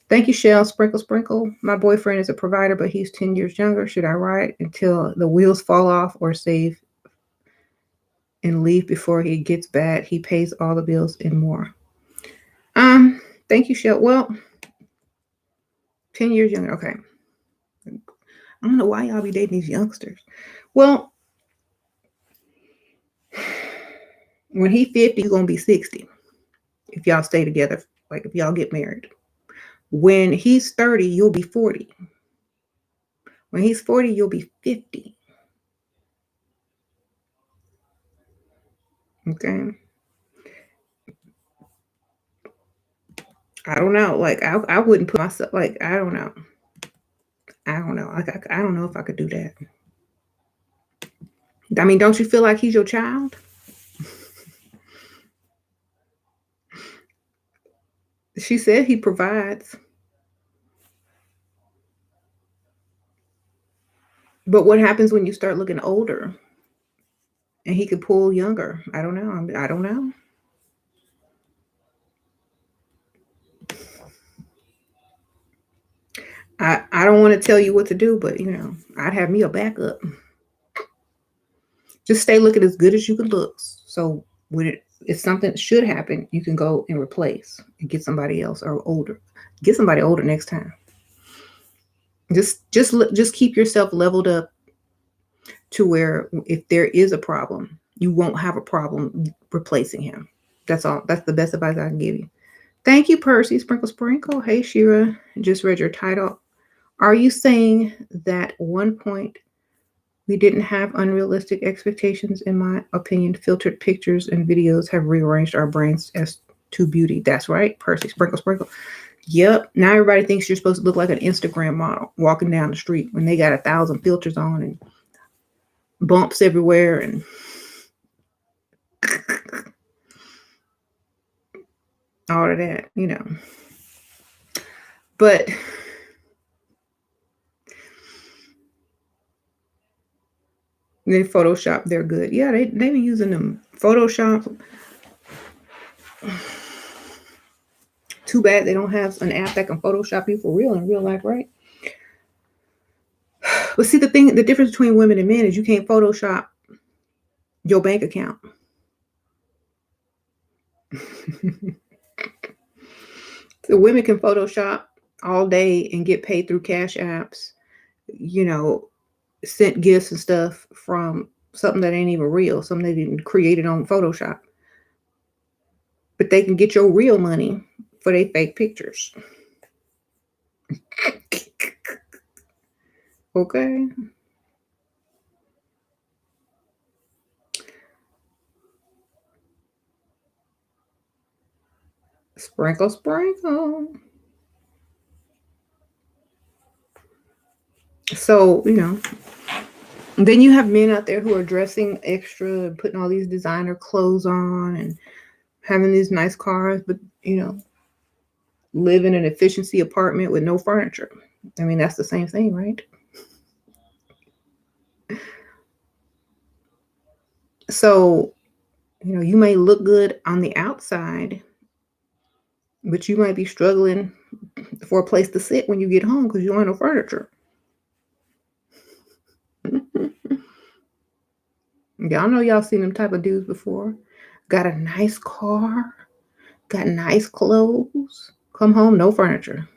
Thank you, Shell. Sprinkle. My boyfriend is a provider, but he's 10 years younger. Should I ride until the wheels fall off or save and leave before he gets bad? He pays all the bills and more. Thank you, Shell. Well, 10 years younger. Okay. I don't know why y'all be dating these youngsters. Well, when he's 50, he's going to be 60. If y'all stay together, like if y'all get married. When he's 30, you'll be 40. When he's 40, you'll be 50. Okay. I don't know. Like I wouldn't put myself like I don't know. Like I don't know if I could do that. I mean, don't you feel like he's your child? She said he provides. But what happens when you start looking older and he could pull younger? I don't know. I don't know. I don't want to tell you what to do, but I'd have me a backup. Just stay looking as good as you can look. So if something should happen, you can go and replace and get somebody else or older. Get somebody older next time. Just keep yourself leveled up to where if there is a problem, you won't have a problem replacing him. That's all. That's the best advice I can give you. Thank you, Percy. Sprinkle. Hey, Shira. Just read your title. Are you saying that one point We didn't have unrealistic expectations, in my opinion. Filtered pictures and videos have rearranged our brains as to beauty. That's right, Percy. Sprinkle, sprinkle. Yep. Now everybody thinks you're supposed to look like an Instagram model walking down the street when they got 1,000 filters on and bumps everywhere and all of that, you know. But they Photoshop, they're good. Yeah, they be using them Photoshop. Too bad they don't have an app that can Photoshop you for real in real life, right? But see, the difference between women and men is you can't Photoshop your bank account. So women can Photoshop all day and get paid through cash apps, you know, sent gifts and stuff from something that ain't even real, something they didn't create it on Photoshop. But they can get your real money for their fake pictures. Okay. Sprinkle, sprinkle. So, you know, then you have men out there who are dressing extra and putting all these designer clothes on and having these nice cars, but, you know, live in an efficiency apartment with no furniture. I mean, that's the same thing, right? So, you know, you may look good on the outside, but you might be struggling for a place to sit when you get home because you don't have no furniture. Y'all know y'all seen them type of dudes before. Got a nice car, got nice clothes, come home, no furniture.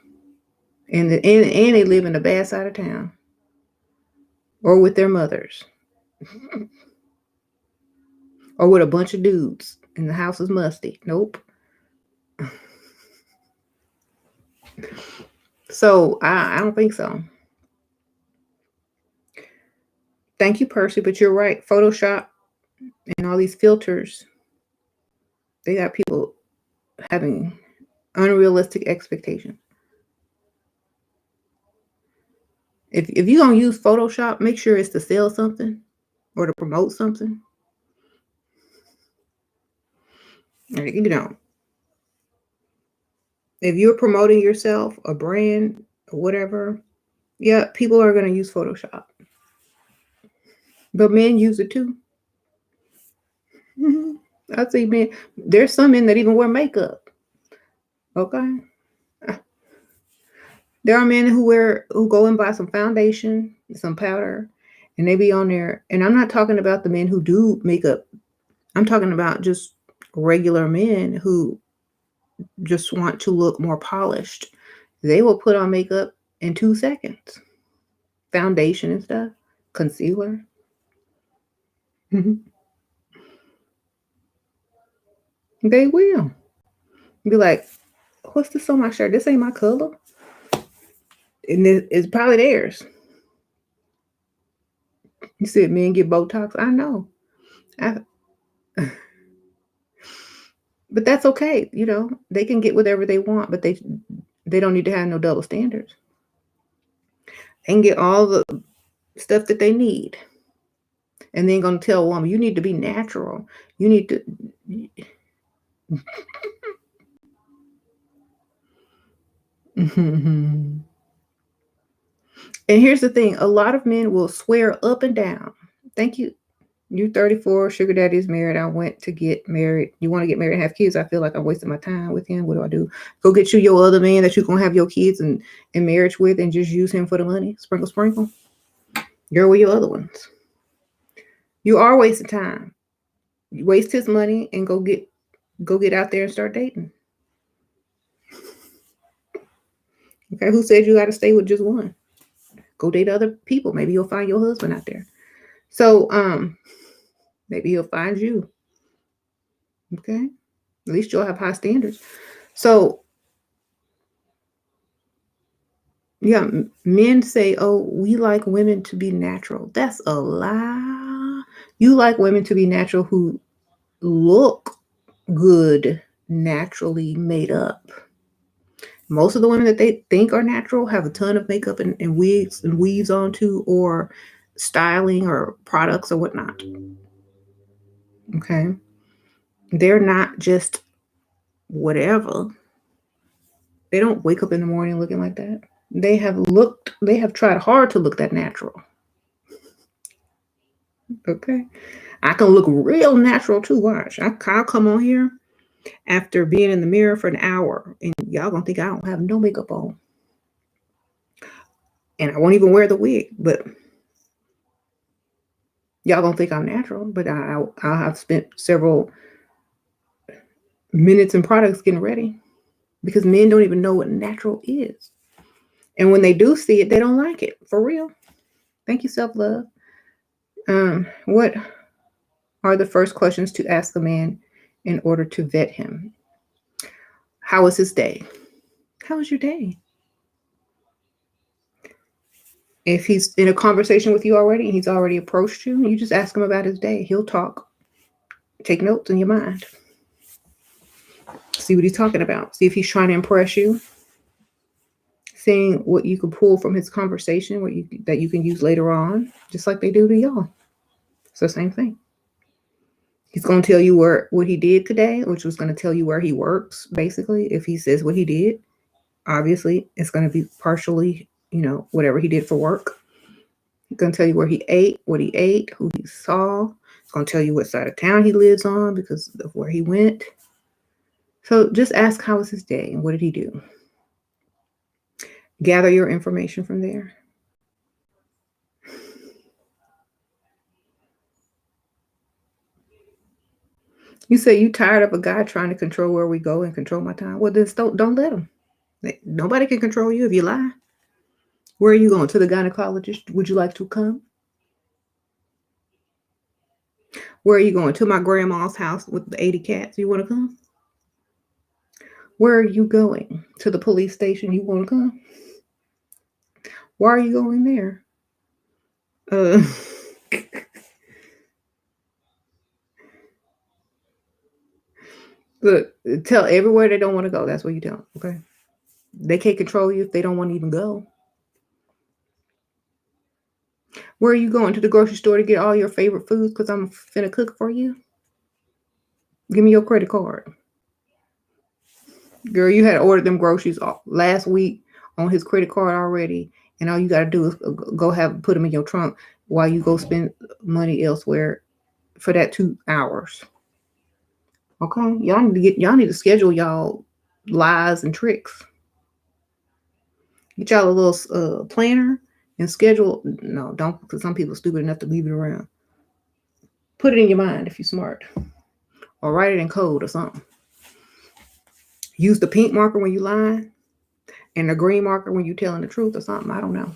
And they live in the bad side of town or with their mothers or with a bunch of dudes and the house is musty. Nope. So I don't think so. Thank you, Percy, but you're right. Photoshop and all these filters, they got people having unrealistic expectations. If you're gonna use Photoshop, make sure it's to sell something or to promote something. You know, if you're promoting yourself, a brand, or whatever, yeah, people are gonna use Photoshop. But men use it too. I see men. There's some men that even wear makeup. Okay. There are men who go and buy some foundation, some powder, and they be on there. And I'm not talking about the men who do makeup. I'm talking about just regular men who just want to look more polished. They will put on makeup in 2 seconds. Foundation and stuff, concealer. They will. Be like, what's this on my shirt? This ain't my color. And it's probably theirs. You said men get Botox. I know. But that's okay. You know, they can get whatever they want, but they don't need to have no double standards. They can get all the stuff that they need. And then gonna tell a woman, you need to be natural. You need to. And here's the thing, a lot of men will swear up and down. Thank you. You're 34, sugar daddy is married. I went to get married. You want to get married and have kids? I feel like I'm wasting my time with him. What do? Go get you your other man that you're going to have your kids and in marriage with and just use him for the money. Sprinkle, sprinkle. You're with your other ones. You are wasting time. You waste his money and go get out there and start dating. Okay, who said you got to stay with just one? Go date other people. Maybe you'll find your husband out there. So, maybe he'll find you. Okay, at least you'll have high standards. So, Yeah, men say, "Oh, we like women to be natural." That's a lie. You like women to be natural who look good, naturally made up. Most of the women that they think are natural have a ton of makeup and wigs and weaves on too, or styling or products or whatnot. Okay. They're not just whatever. They don't wake up in the morning looking like that. They have tried hard to look that natural. Okay. I can look real natural too. Watch. I'll come on here after being in the mirror for an hour and y'all gonna think I don't have no makeup on. And I won't even wear the wig, but y'all gonna think I'm natural. But I'll have spent several minutes and products getting ready because men don't even know what natural is. And when they do see it, they don't like it. For real. Thank you, self love. What are the first questions to ask a man in order to vet him? How was his day? How was your day? If he's in a conversation with you already and he's already approached you, you just ask him about his day. He'll talk. Take notes in your mind. See what he's talking about. See if he's trying to impress you. Seeing what you can pull from his conversation, that you can use later on, just like they do to y'all. It's the same thing. He's going to tell you what he did today, which was going to tell you where he works. Basically, if he says what he did, obviously it's going to be partially, whatever he did for work. He's going to tell you where he ate, what he ate, who he saw. It's going to tell you what side of town he lives on because of where he went. So just ask, how was his day and what did he do? Gather your information from there. You say you tired of a guy trying to control where we go and control my time. Well, then don't let him. Nobody can control you if you lie. Where are you going? To the gynecologist? Would you like to come? Where are you going? To my grandma's house with the 80 cats. You want to come? Where are you going? To the police station. You want to come? Why are you going there? Uh, look, tell everywhere they don't want to go. That's where you tell them, okay? They can't control you if they don't want to even go. Where are you going? To the grocery store to get all your favorite foods because I'm finna cook for you? Give me your credit card. Girl, you had ordered them groceries last week on his credit card already, and all you got to do is go put them in your trunk while you go spend money elsewhere for that 2 hours. Okay, y'all need to schedule y'all lies and tricks. Get y'all a little planner and schedule. No, don't, because some people are stupid enough to leave it around. Put it in your mind if you're smart, or write it in code or something. Use the pink marker when you lying, and the green marker when you telling the truth or something. I don't know.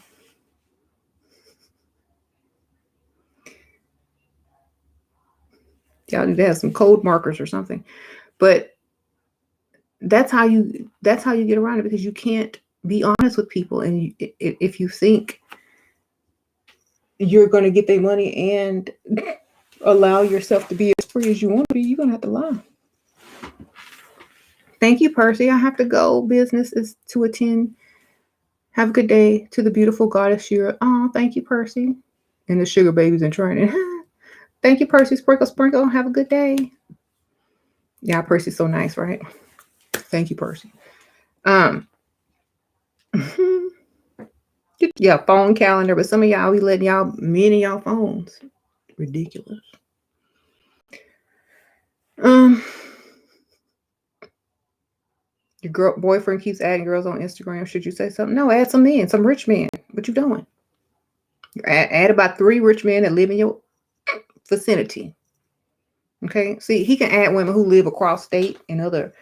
Y'all need to have some code markers or something. But that's how you get around it, because you can't be honest with people, and if you think you're going to get their money and allow yourself to be as free as you want to be, you're going to have to lie. Thank you, Percy. I have to go. Business is to attend. Have a good day. To the beautiful goddess Shira. Oh, thank you, Percy. And the sugar babies in training. Thank you, Percy. Sprinkle, sprinkle. Have a good day. Yeah, Percy's so nice, right? Thank you, Percy. Yeah, phone calendar, but some of y'all, we letting y'all men in y'all phones. Ridiculous. Um, your boyfriend keeps adding girls on Instagram. Should you say something? No, add some men, some rich men. What you doing? Add about 3 rich men that live in your vicinity. Okay. See, he can add women who live across state in other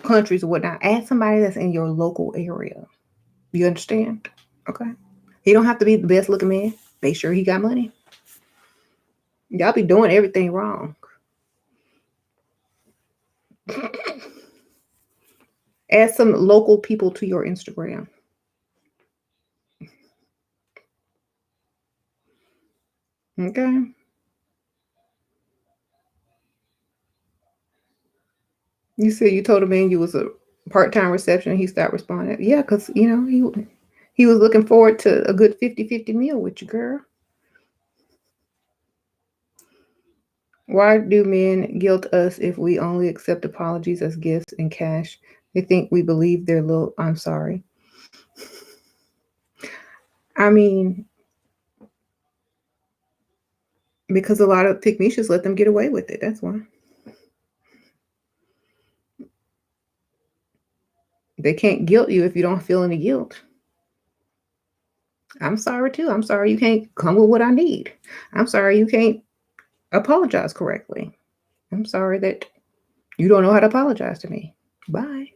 countries or whatnot. Add somebody that's in your local area. You understand? Okay. He don't have to be the best looking man. Make sure he got money. Y'all be doing everything wrong. Add some local people to your Instagram. Okay. You said you told a man you was a part-time reception, he stopped responding. Yeah, because he was looking forward to a good 50-50 meal with you, girl. Why do men guilt us if we only accept apologies as gifts and cash? They think we believe their little I'm sorry. I mean, because a lot of pygmies let them get away with it. That's why. They can't guilt you if you don't feel any guilt. I'm sorry too. I'm sorry you can't come with what I need. I'm sorry you can't apologize correctly. I'm sorry that you don't know how to apologize to me. Bye.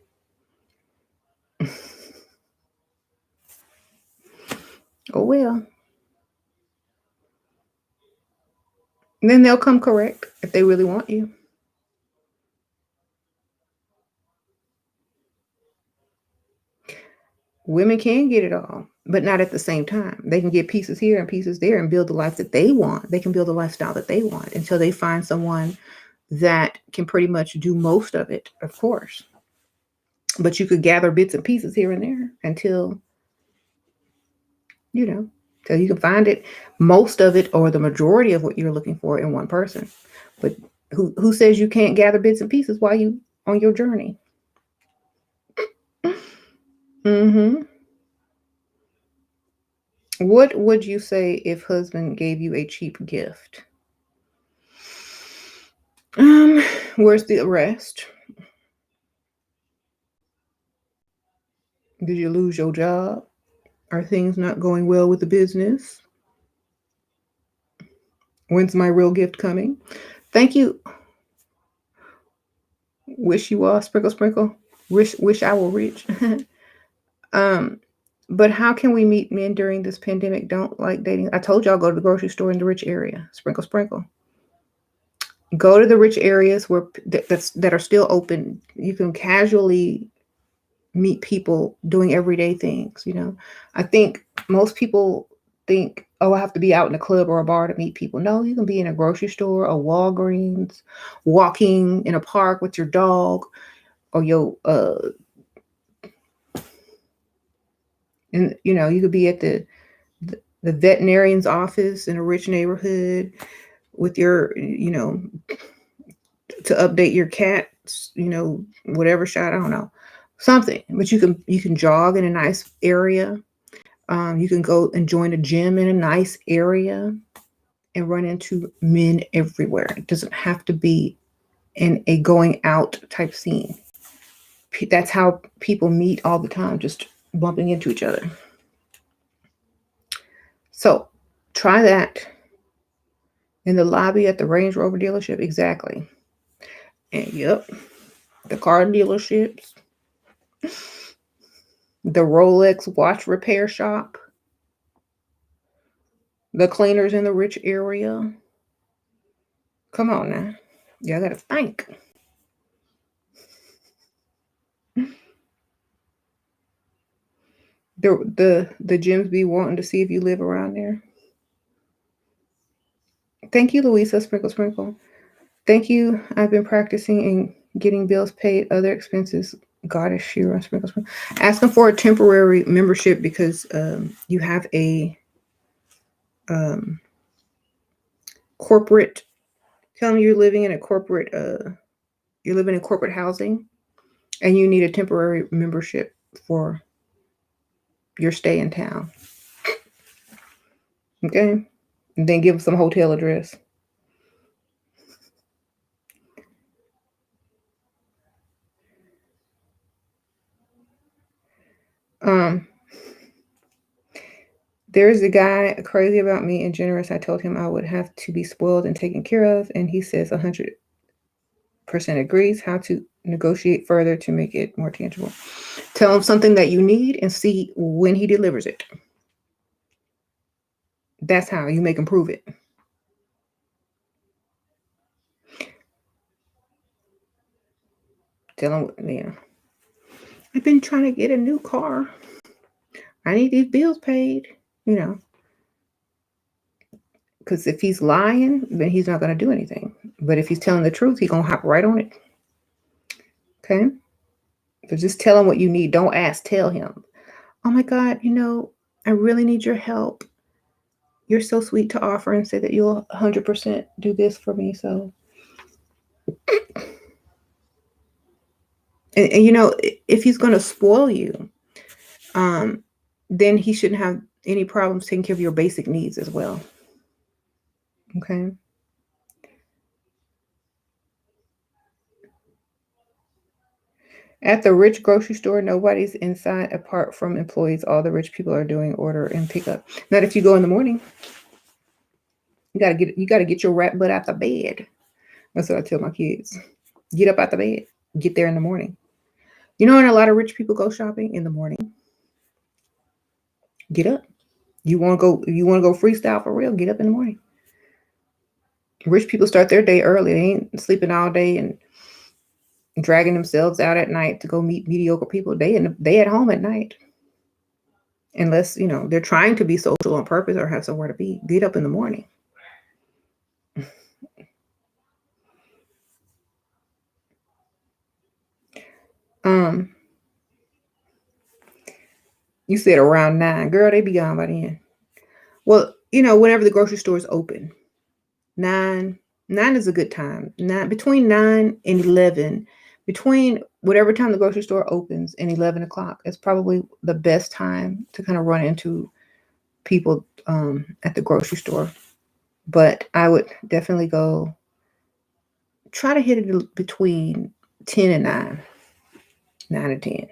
Oh well. And then they'll come correct if they really want you. Women can get it all, but not at the same time. They can get pieces here and pieces there and build the life that they want. They can build the lifestyle that they want until they find someone that can pretty much do most of it, of course. But you could gather bits and pieces here and there you know, until you can find it, most of it or the majority of what you're looking for in one person. But who says you can't gather bits and pieces while you on your journey? Mm-hmm. What would you say if husband gave you a cheap gift? Um, where's the rest? Did you lose your job? Are things not going well with the business? When's my real gift coming? Thank you. Wish you all sprinkle sprinkle. Wish I were rich. um, but how can we meet men during this pandemic? Don't like dating. I told y'all go to the grocery store in the rich area. Sprinkle sprinkle. Go to the rich areas where that are still open. You can casually meet people doing everyday things. I think most people think, oh, I have to be out in a club or a bar to meet people. No, you can be in a grocery store, a Walgreens, walking in a park with your dog, or your and you could be at the veterinarian's office in a rich neighborhood with your to update your cat's whatever shot, I don't know, something. But you can jog in a nice area. You can go and join a gym in a nice area and run into men everywhere. It doesn't have to be in a going out type scene. That's how people meet all the time, just bumping into each other. So try that in the lobby at the Range Rover dealership. Exactly. And yep, the car dealerships, the Rolex watch repair shop, the cleaners in the rich area. Come on now. Y'all gotta think. The gyms be wanting to see if you live around there. Thank you, Louisa. Sprinkle, sprinkle. Thank you. I've been practicing and getting bills paid, other expenses. Goddess Shira. Sprinkle, sprinkle. Asking for a temporary membership because you have a um, corporate. Tell them you're living in a corporate. You're living in corporate housing, and you need a temporary membership for your stay in town. Okay, and then give them some hotel address. Um, there's a guy crazy about me and generous. I told him I would have to be spoiled and taken care of, and he says 100% agrees. How to negotiate further to make it more tangible? Tell him something that you need and see when he delivers it. That's how you make him prove it. Tell him, I've been trying to get a new car. I need these bills paid. You know, Because if he's lying, then he's not going to do anything. But if he's telling the truth, he's going to hop right on it. Okay? So just tell him what you need. Don't ask, tell him. Oh my God, I really need your help. You're so sweet to offer and say that you'll 100% do this for me. So, and if he's going to spoil you, then he shouldn't have any problems taking care of your basic needs as well. Okay. At the rich grocery store, nobody's inside apart from employees. All the rich people are doing order and pick up. Not if you go in the morning. You gotta get your rat butt out the bed. That's what I tell my kids. Get up out the bed. Get there in the morning. And a lot of rich people go shopping in the morning. Get up. You want to go freestyle for real? Get up in the morning. Rich people start their day early. They ain't sleeping all day and dragging themselves out at night to go meet mediocre people. They at home at night. Unless, they're trying to be social on purpose or have somewhere to be. Get up in the morning. You said around 9. Girl, they be gone by then. Well, whenever the grocery store is open. 9 is a good time. Between 9 and 11. Between whatever time the grocery store opens and 11 o'clock. It's probably the best time to kind of run into people at the grocery store. But I would definitely try to hit it between 10 and 9. 9 and 10.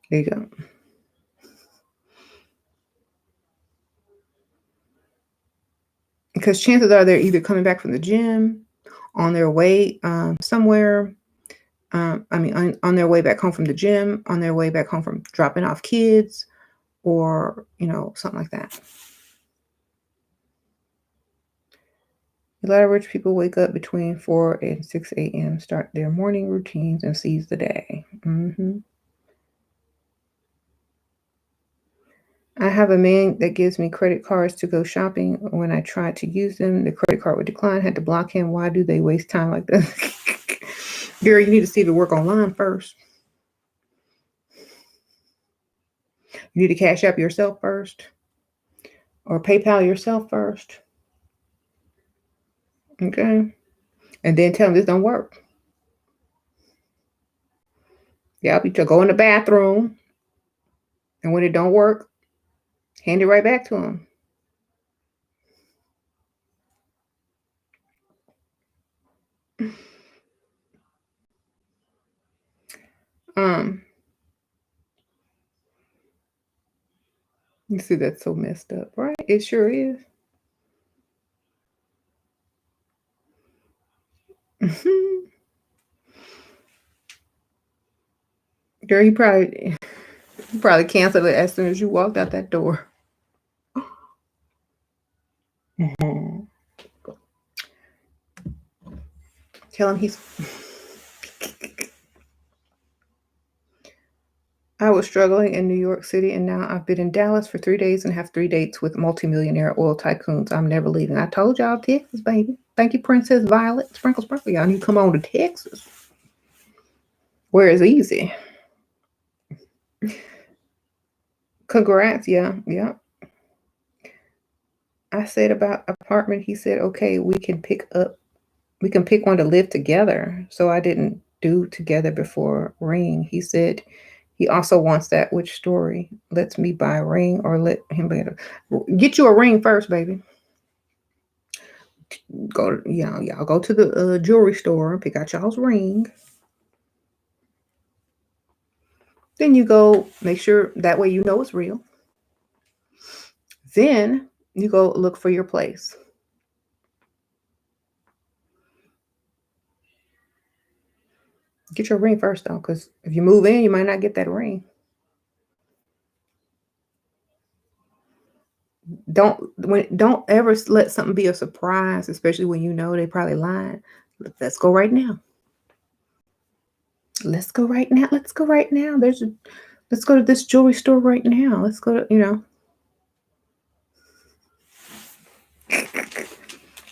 There you go. Because chances are they're either coming back from the gym, on their way somewhere. On their way back home from the gym, on their way back home from dropping off kids, or, something like that. A lot of rich people wake up between 4 and 6 a.m., start their morning routines, and seize the day. I have a man that gives me credit cards to go shopping. When I tried to use them, the credit card would decline. Had to block him. Why do they waste time like this? Girl, you need to see if it work online first. You need to Cash App yourself first. Or PayPal yourself first. Okay. And then tell them this don't work. Yeah, you to go in the bathroom. And when it don't work, hand it right back to them. You see, that's so messed up, right? It sure is. Girl, you probably canceled it as soon as you walked out that door. Tell him I was struggling in New York City, and now I've been in Dallas for 3 days and have 3 dates with multimillionaire oil tycoons. I'm never leaving. I told y'all Texas, baby. Thank you, Princess Violet. Sprinkle, sprinkle. Y'all need to come on to Texas, where it's easy. Congrats. Yeah. I said about apartment. He said, okay, we can pick one to live together. So I didn't do together before ring. He said he also wants that. Which story? Lets me buy a ring or let him buy it? Get you a ring first, baby. Y'all go to the jewelry store and pick out y'all's ring. Then you go make sure that way it's real. Then you go look for your place. Get your ring first, though, because if you move in, you might not get that ring. Don't ever let something be a surprise, especially when they probably lying. Let's go right now. Let's go right now. Let's go to this jewelry store right now. Let's go to,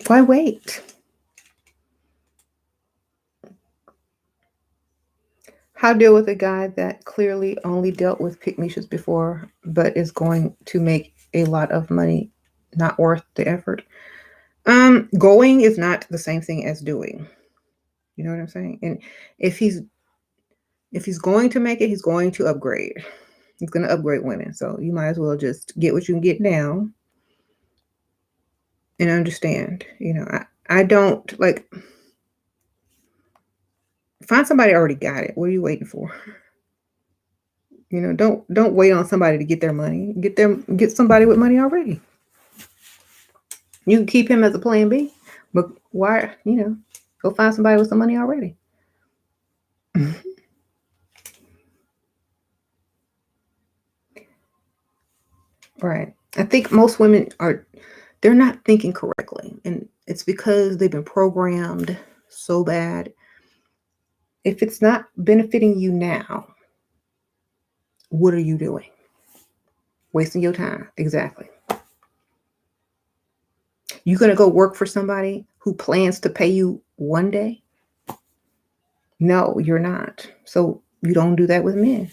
Why wait? How deal with a guy that clearly only dealt with pygmies before, but is going to make a lot of money, not worth the effort? Going is not the same thing as doing. You know what I'm saying? And if he's if he's going to make it, he's going to upgrade. He's going to upgrade women. So you might as well just get what you can get now and understand. I don't like find somebody already got it. What are you waiting for? Don't wait on somebody to get their money. Get somebody with money already. You can keep him as a plan B, but why? Go find somebody with some money already. Right. I think most women they're not thinking correctly, and it's because they've been programmed so bad. If it's not benefiting you now, what are you doing? Wasting your time. Exactly. You gonna go work for somebody who plans to pay you one day? No, you're not. So you don't do that with men.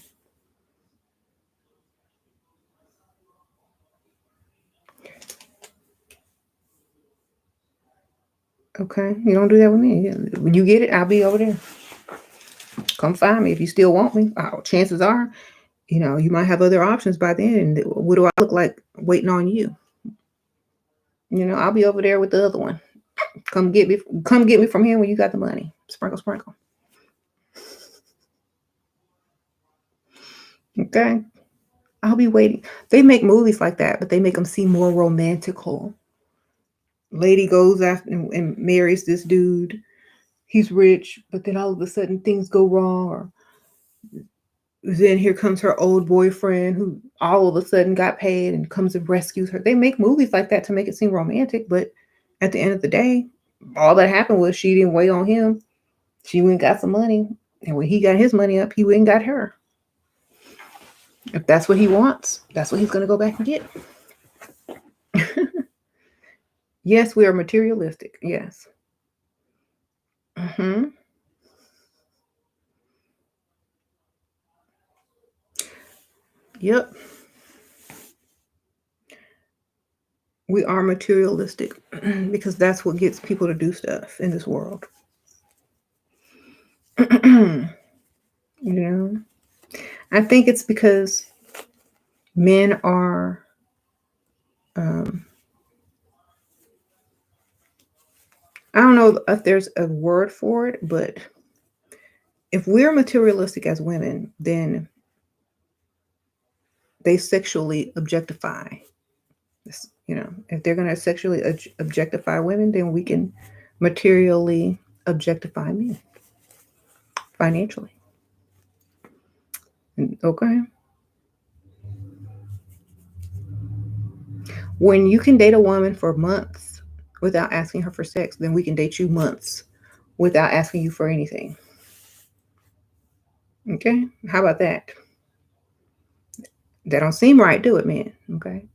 Okay? You don't do that with me. When you get it, I'll be over there. Come find me if you still want me. Chances are, you might have other options by then. What do I look like waiting on you? I'll be over there with the other one. Come get me. Come get me from here when you got the money. Sprinkle, sprinkle. Okay. I'll be waiting. They make movies like that, but they make them seem more romantical. Lady goes after and marries this dude. He's rich, but then all of a sudden things go wrong. Or then here comes her old boyfriend who all of a sudden got paid and comes and rescues her. They make movies like that to make it seem romantic, but at the end of the day, all that happened was she didn't wait on him. She went and got some money. And when he got his money up, he went and got her. If that's what he wants, that's what he's going to go back and get. Yes, we are materialistic. Yes. Mm-hmm. Yep. We are materialistic because that's what gets people to do stuff in this world. I think it's because men are I don't know if there's a word for it, but if we're materialistic as women, then they sexually objectify. If they're going to sexually objectify women, then we can materially objectify men financially. Okay. When you can date a woman for months without asking her for sex, then we can date you months without asking you for anything. Okay? How about that? That don't seem right, do it, man? Okay?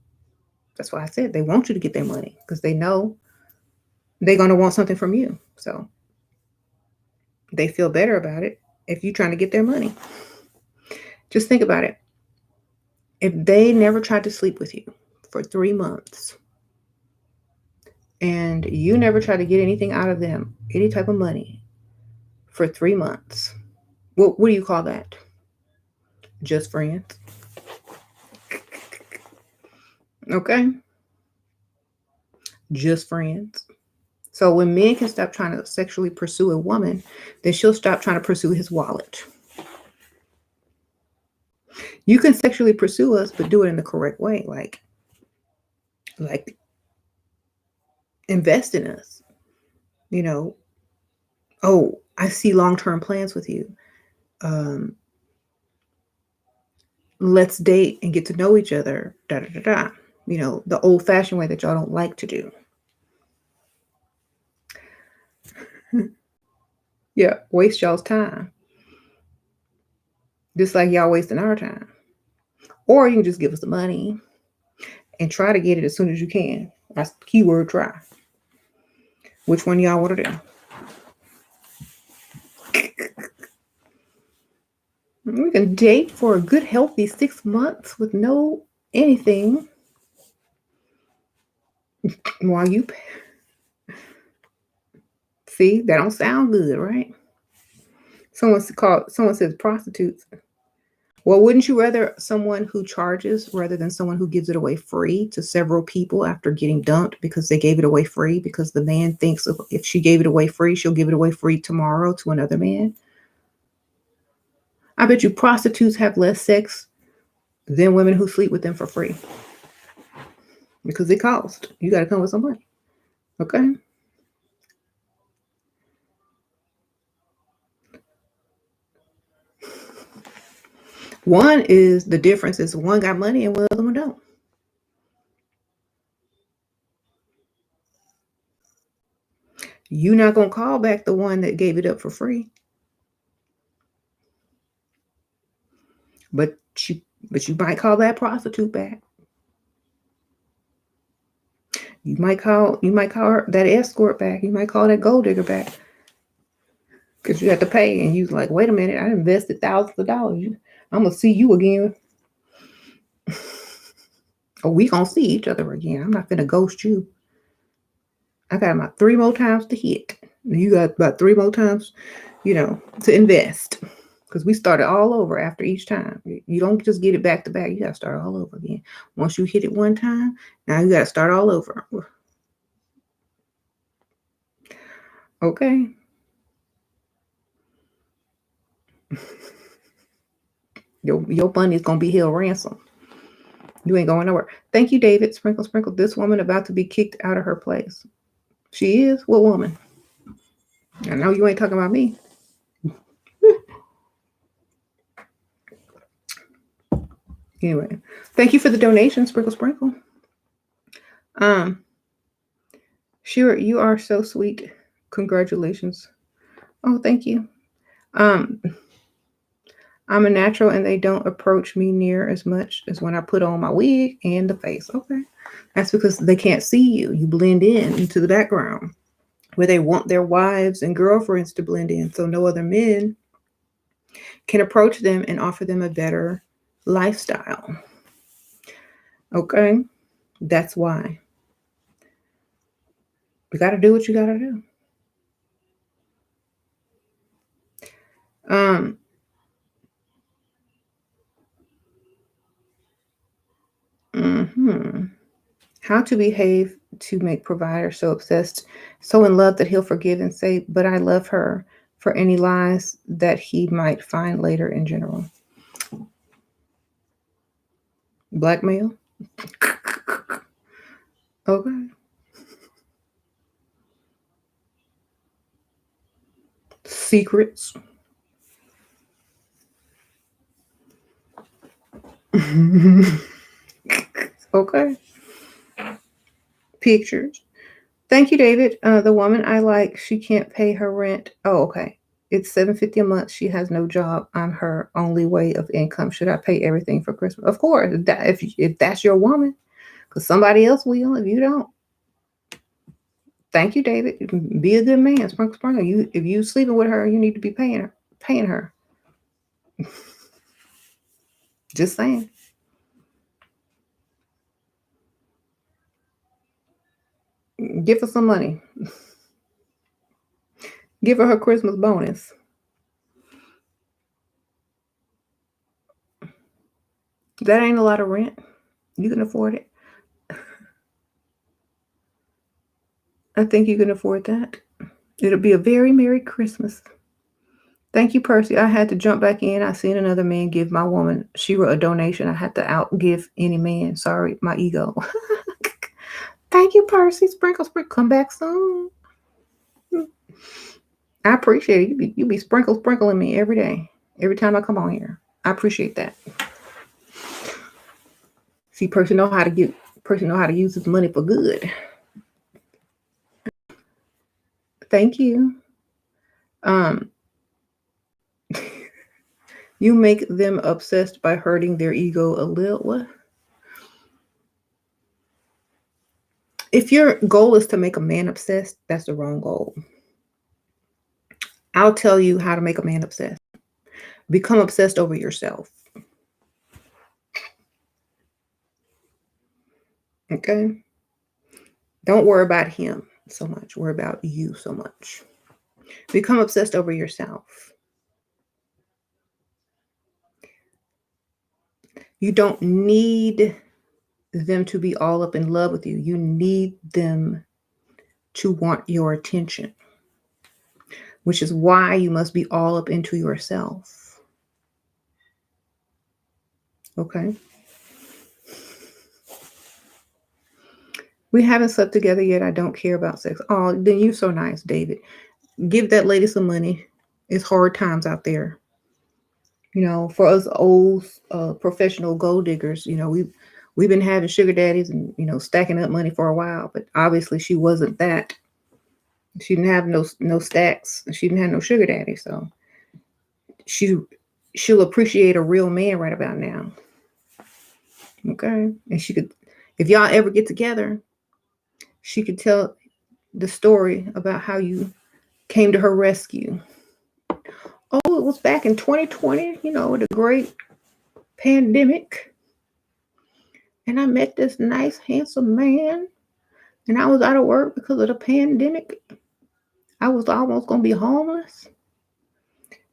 That's why I said they want you to get their money because they know they're going to want something from you. So they feel better about it if you're trying to get their money. Just think about it. If they never tried to sleep with you for 3 months and you never try to get anything out of them, any type of money for 3 months, what do you call that? Just friends. Okay? Just friends. So when men can stop trying to sexually pursue a woman, then she'll stop trying to pursue his wallet. You can sexually pursue us, but do it in the correct way. Like invest in us. Oh, I see long-term plans with you. Um, let's date and get to know each other. Da da da da. The old-fashioned way that y'all don't like to do. Yeah, waste y'all's time. Just like y'all wasting our time. Or you can just give us the money and try to get it as soon as you can. That's the keyword, try. Which one y'all want to do? We can date for a good, healthy 6 months with no anything while you see that don't sound good, right? Someone says prostitutes. Well, wouldn't you rather someone who charges rather than someone who gives it away free to several people after getting dumped because they gave it away free because the man thinks if she gave it away free, she'll give it away free tomorrow to another man? I bet you prostitutes have less sex than women who sleep with them for free because it costs. You got to come with some money. Okay. One is the difference is one got money and one other one don't. You're not gonna call back the one that gave it up for free, but you might call that prostitute back. You might call her that escort back. You might call that gold digger back because you have to pay, and you like, wait a minute, I invested thousands of dollars. I'm gonna see you again. Or we gonna see each other again. I'm not gonna ghost you. I got about 3 more times to hit. You got about 3 more times, to invest. Because we started all over after each time. You don't just get it back to back. You got to start all over again. Once you hit it one time, now you got to start all over. Okay. Your money is going to be held ransom. You ain't going nowhere. Thank you, David. Sprinkle, sprinkle. This woman about to be kicked out of her place. She is? What woman? I know you ain't talking about me. Anyway, thank you for the donation, Sprinkle, sprinkle. Sure, you are so sweet. Congratulations. Oh, thank you. I'm a natural and they don't approach me near as much as when I put on my wig and the face. Okay. That's because they can't see you. You blend in into the background where they want their wives and girlfriends to blend in so no other men can approach them and offer them a better lifestyle. Okay. That's why. You got to do what you got to do. How to behave to make provider so obsessed, so in love that he'll forgive and say, but I love her for any lies that he might find later in general. Blackmail. Okay. Secrets. Okay. Pictures. Thank you, David. The woman I like, she can't pay her rent. Oh, okay. It's $750 a month. She has no job. I'm her only way of income. Should I pay everything for Christmas? Of course. If that's your woman, because somebody else will if you don't. Thank you, David. Be a good man. Sprinkle, sprinkle. If you sleeping with her, you need to be paying her. Just saying. Give her some money. Give her Christmas bonus. That ain't a lot of rent. You can afford it. I think you can afford that. It'll be a very Merry Christmas. Thank you, Percy. I had to jump back in. I seen another man give my woman Shira a donation. I had to outgive any man. Sorry, my ego. Thank you, Percy. Sprinkle, sprinkle. Come back soon. I appreciate it. You be sprinkling me every day. Every time I come on here. I appreciate that. See, person know how to use his money for good. Thank you. You make them obsessed by hurting their ego a little. What? If your goal is to make a man obsessed, that's the wrong goal. I'll tell you how to make a man obsessed. Become obsessed over yourself. Okay? Don't worry about him so much. Worry about you so much. Become obsessed over yourself. You don't need them to be all up in love with you. You need them to want your attention, which is why you must be all up into yourself. Okay? We haven't slept together yet. I don't care about sex. Oh, then you're so nice, David. Give that lady some money. It's hard times out there. For us old professional gold diggers, we've been having sugar daddies and stacking up money for a while, but obviously she wasn't that. She didn't have no stacks. She didn't have no sugar daddy, so she'll appreciate a real man right about now. Okay, and she could, if y'all ever get together, she could tell the story about how you came to her rescue. Oh, it was back in 2020, the great pandemic. And I met this nice, handsome man. And I was out of work because of the pandemic. I was almost going to be homeless.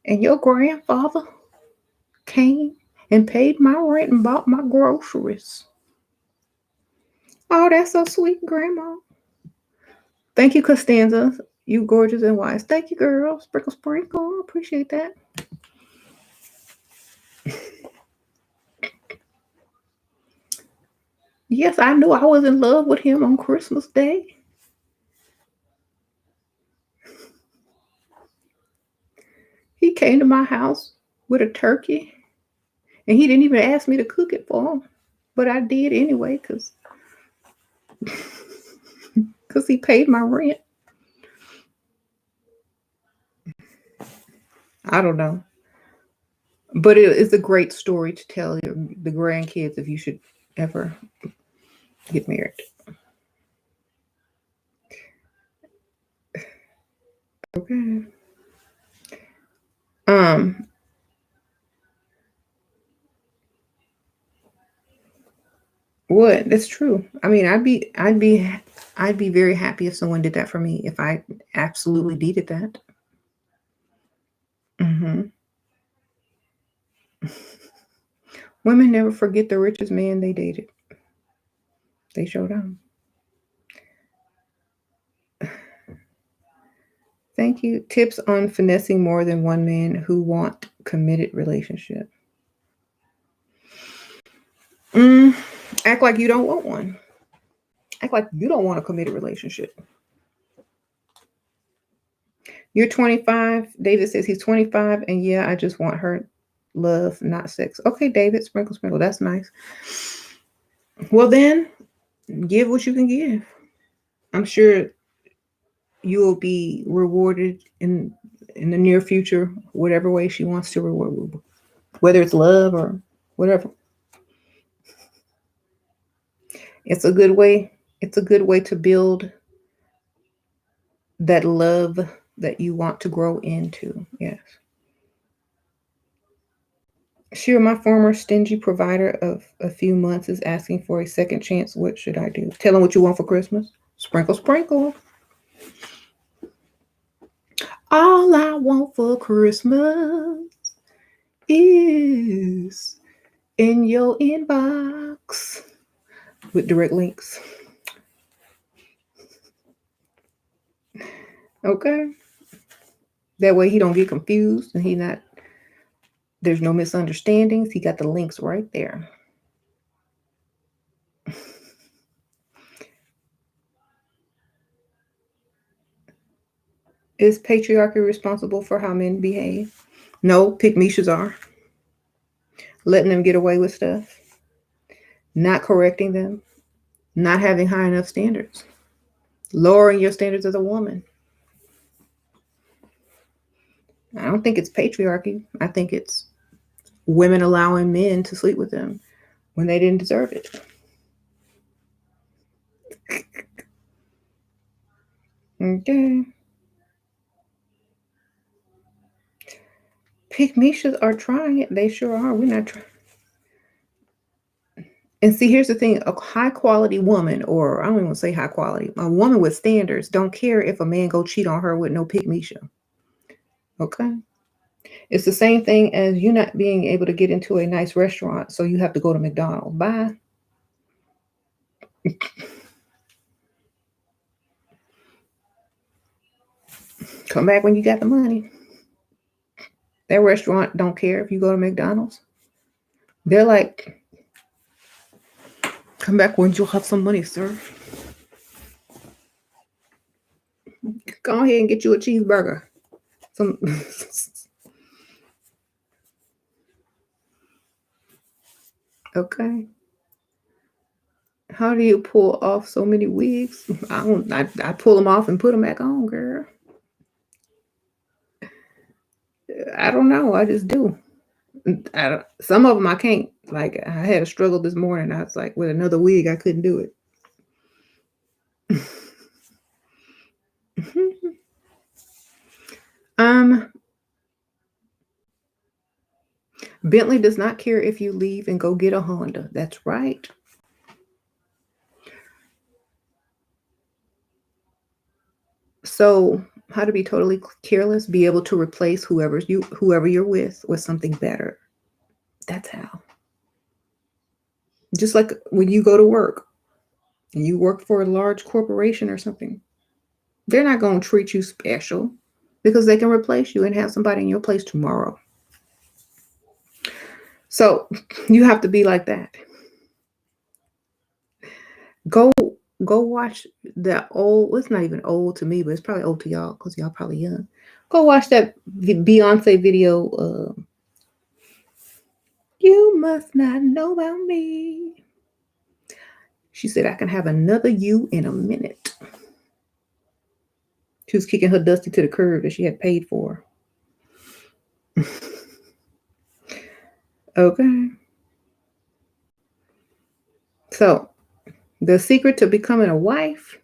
And your grandfather came and paid my rent and bought my groceries. Oh, that's so sweet, Grandma. Thank you, Costanza. You gorgeous and wise. Thank you, girl. Sprinkle, sprinkle. Appreciate that. Yes, I knew I was in love with him on Christmas Day. He came to my house with a turkey, and he didn't even ask me to cook it for him, but I did anyway because he paid my rent. I don't know, but it is a great story to tell the grandkids if you should ever get married. Okay. What? That's true. I mean, I'd be very happy if someone did that for me, if I absolutely needed that. Hmm. Women never forget the richest man they dated. They showed up. Thank you. Tips on finessing more than one man who want committed relationship. Act like you don't want one. Act like you don't want a committed relationship. You're 25. David says he's 25, and yeah, I just want her love, not sex. Okay, David, sprinkle, sprinkle. That's nice. Well, then, give what you can give. I'm sure you will be rewarded in the near future, whatever way she wants to reward, whether it's love or whatever. It's a good way. It's a good way to build that love that you want to grow into. Yes. Sure, my former stingy provider of a few months is asking for a second chance. What should I do? Tell him what you want for Christmas. Sprinkle, sprinkle. All I want for Christmas is in your inbox with direct links. Okay. That way he don't get confused and there's no misunderstandings. He got the links right there. Is patriarchy responsible for how men behave? No, pygmishas are. Letting them get away with stuff. Not correcting them. Not having high enough standards. Lowering your standards as a woman. I don't think it's patriarchy. I think it's women allowing men to sleep with them when they didn't deserve it. Okay. Pygmishas are trying it. They sure are. We're not trying. And see, here's the thing: a high quality woman, or I don't even want to say high quality, a woman with standards, don't care if a man go cheat on her with no pygmisha. Okay. It's the same thing as you not being able to get into a nice restaurant, so you have to go to McDonald's. Bye. Come back when you got the money. That restaurant don't care if you go to McDonald's. They're like, come back when you'll have some money, sir. Go ahead and get you a cheeseburger. Some okay. How do you pull off so many wigs? I don't. I pull them off and put them back on, girl. I don't know. I just do. Some of them I can't. Like I had a struggle this morning. I was like, with another wig, I couldn't do it. um, Bentley does not care if you leave and go get a Honda. That's right. So, how to be totally careless? Be able to replace whoever you're with something better. That's how. Just like when you go to work and you work for a large corporation or something, they're not going to treat you special because they can replace you and have somebody in your place tomorrow. So, you have to be like that. Go go watch that old, well, it's not even old to me, but it's probably old to y'all because y'all probably young. Go watch that Beyonce video. You must not know about me. She said, I can have another you in a minute. She was kicking her Dusty to the curb that she had paid for. Okay. So, the secret to becoming a wife,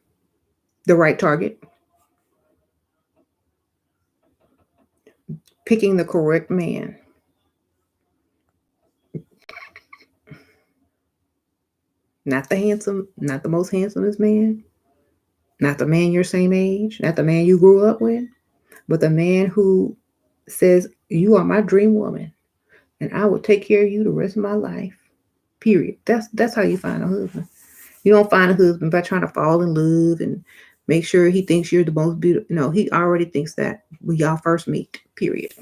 the right target, picking the correct man. Not not the most handsomest man, not the man your same age, not the man you grew up with, but the man who says, you are my dream woman and I will take care of you the rest of my life. Period. That's how you find a husband. You don't find a husband by trying to fall in love and make sure he thinks you're the most beautiful. No, he already thinks that when y'all first meet. Period.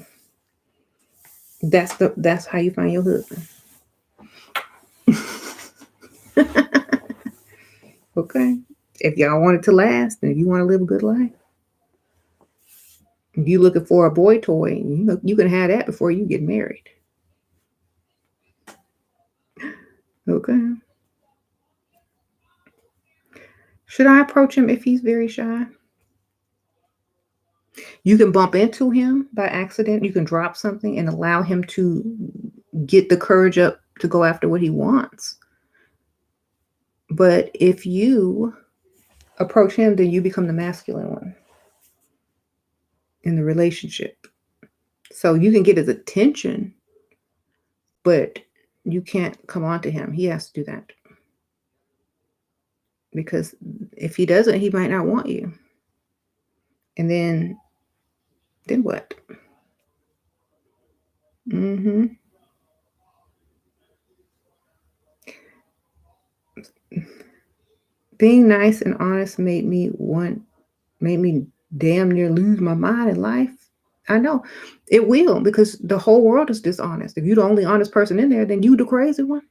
That's how you find your husband. Okay. If y'all want it to last and if you want to live a good life, if you looking for a boy toy, you can have that before you get married. Okay. Should I approach him if he's very shy? You can bump into him by accident. You can drop something and allow him to get the courage up to go after what he wants. But if you approach him, then you become the masculine one in the relationship. So you can get his attention, but you can't come on to him. He has to do that. Because if he doesn't, he might not want you. And then what? Mm-hmm. Being nice and honest made me damn near lose my mind in life. I know it will because the whole world is dishonest. If you're the only honest person in there, then you the crazy one,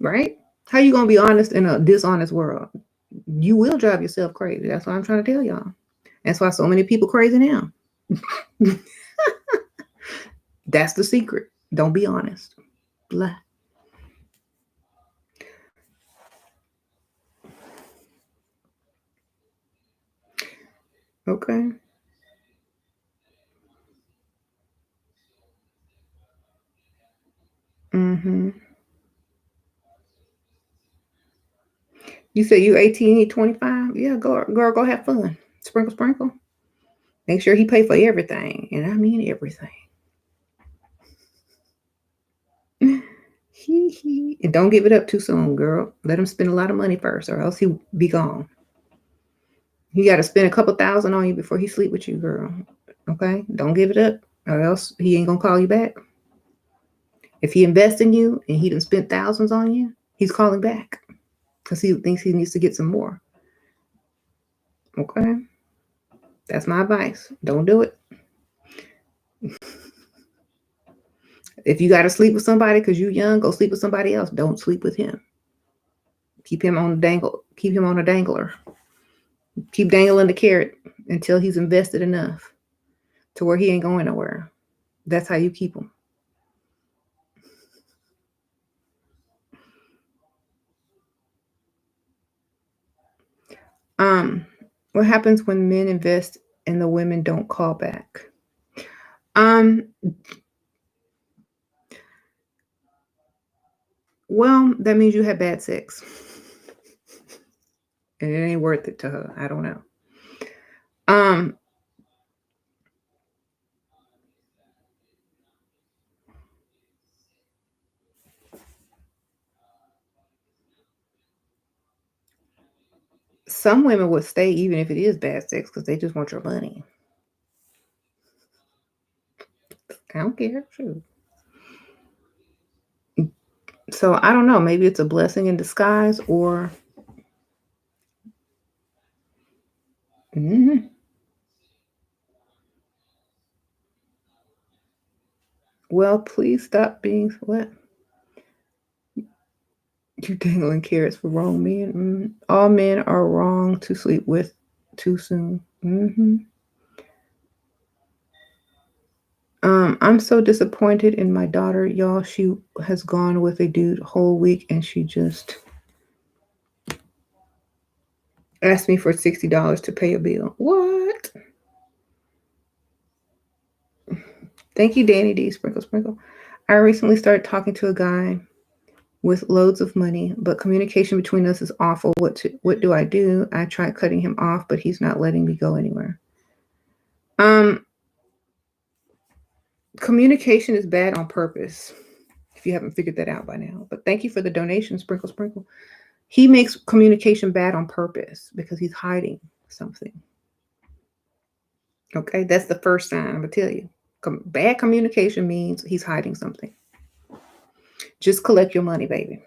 right? How you gonna be honest in a dishonest world? You will drive yourself crazy. That's what I'm trying to tell y'all. That's why so many people crazy now. That's the secret. Don't be honest. Blah. Okay. Mm-hmm. You say you 18, he 25? Yeah, girl, go have fun. Sprinkle, sprinkle. Make sure he pay for everything. And I mean everything. And don't give it up too soon, girl. Let him spend a lot of money first, or else he'll be gone. He got to spend a couple thousand on you before he sleep with you, girl. Okay? Don't give it up, or else he ain't gonna call you back. If he invests in you and he done spent thousands on you, he's calling back because he thinks he needs to get some more. Okay? That's my advice. Don't do it. If you got to sleep with somebody because you're young, go sleep with somebody else. Don't sleep with him. Keep him on the dangle. Keep him on a dangler. Keep dangling the carrot until he's invested enough to where he ain't going nowhere. That's how you keep him. Um, what happens when men invest and the women don't call back? Um, well, that means you had bad sex. And it ain't worth it to her. I don't know. Um, some women would stay even if it is bad sex because they just want your money. I don't care. Shoot. So I don't know. Maybe it's a blessing in disguise, or mhm. Well, please stop being what? You dangling carrots for wrong men. All men are wrong to sleep with too soon. I'm so disappointed in my daughter, y'all. She has gone with a dude whole week, and she just asked me for $60 to pay a bill. What? Thank you, Danny D. Sprinkle, sprinkle. I recently started talking to a guy with loads of money, but communication between us is awful. What do I do? I tried cutting him off, but he's not letting me go anywhere. Communication is bad on purpose, if you haven't figured that out by now. But thank you for the donation, Sprinkle Sprinkle. He makes communication bad on purpose because he's hiding something. Okay, that's the first sign. I'm gonna tell you. Bad communication means he's hiding something. Just collect your money, baby.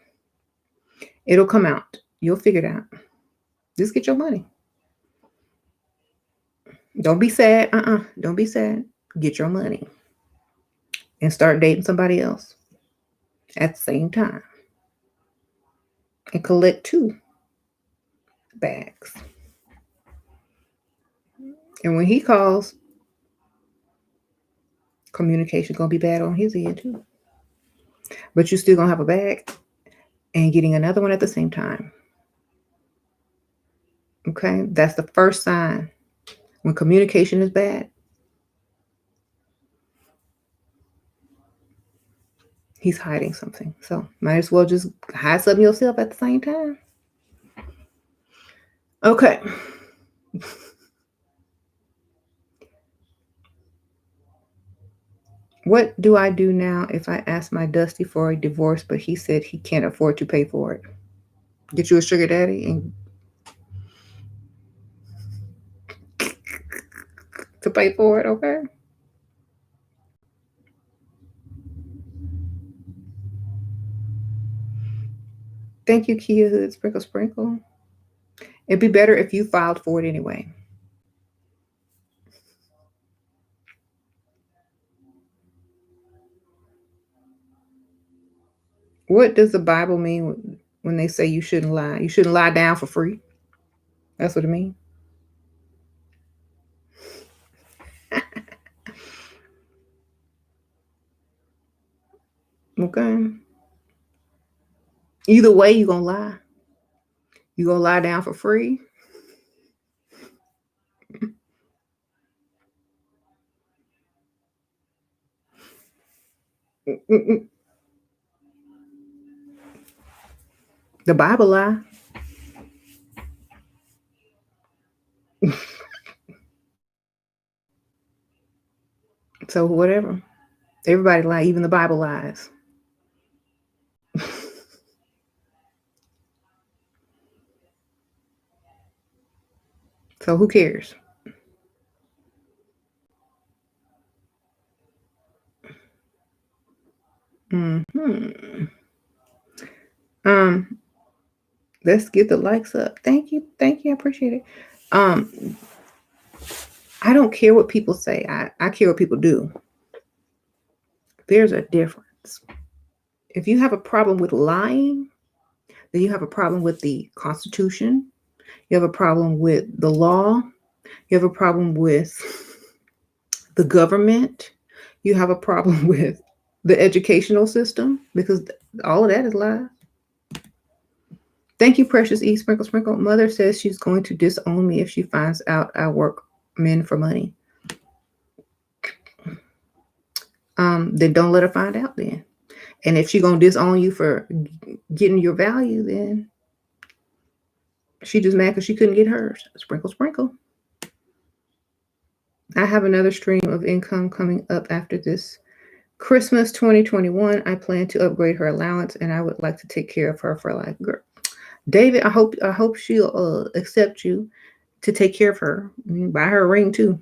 It'll come out. You'll figure it out. Just get your money. Don't be sad. Don't be sad. Get your money and start dating somebody else at the same time and collect 2 bags. And when he calls, communication gonna be bad on his end too. But you still gonna have a bag and getting another one at the same time. Okay, that's the first sign. When communication is bad, he's hiding something. So might as well just hide something yourself at the same time. Okay. What do I do now if I ask my Dusty for a divorce, but he said he can't afford to pay for it? Get you a sugar daddy and to pay for it, okay? Thank you, Kia Hood, Sprinkle Sprinkle. It'd be better if you filed for it anyway. What does the Bible mean when they say you shouldn't lie? You shouldn't lie down for free. That's what it means. Okay. Either way, you're gonna lie. You gonna lie down for free? Mm-mm. The Bible lie. So whatever. Everybody lie, even the Bible lies. So who cares? Hmm. Um, let's get the likes up. Thank you. Thank you. I appreciate it. Um, I don't care what people say. I care what people do. There's a difference. If you have a problem with lying, then you have a problem with the Constitution. You have a problem with the law. You have a problem with the government. You have a problem with the educational system because all of that is lies. Thank you, Precious E. Sprinkle Sprinkle. Mother says she's going to disown me if she finds out I work men for money. Then don't let her find out then. And if she's going to disown you for getting your value, then she just mad because she couldn't get hers. Sprinkle, sprinkle. I have another stream of income coming up after this Christmas 2021. I plan to upgrade her allowance, and I would like to take care of her for life. Girl, David, I hope she'll accept you to take care of her. Buy her a ring too.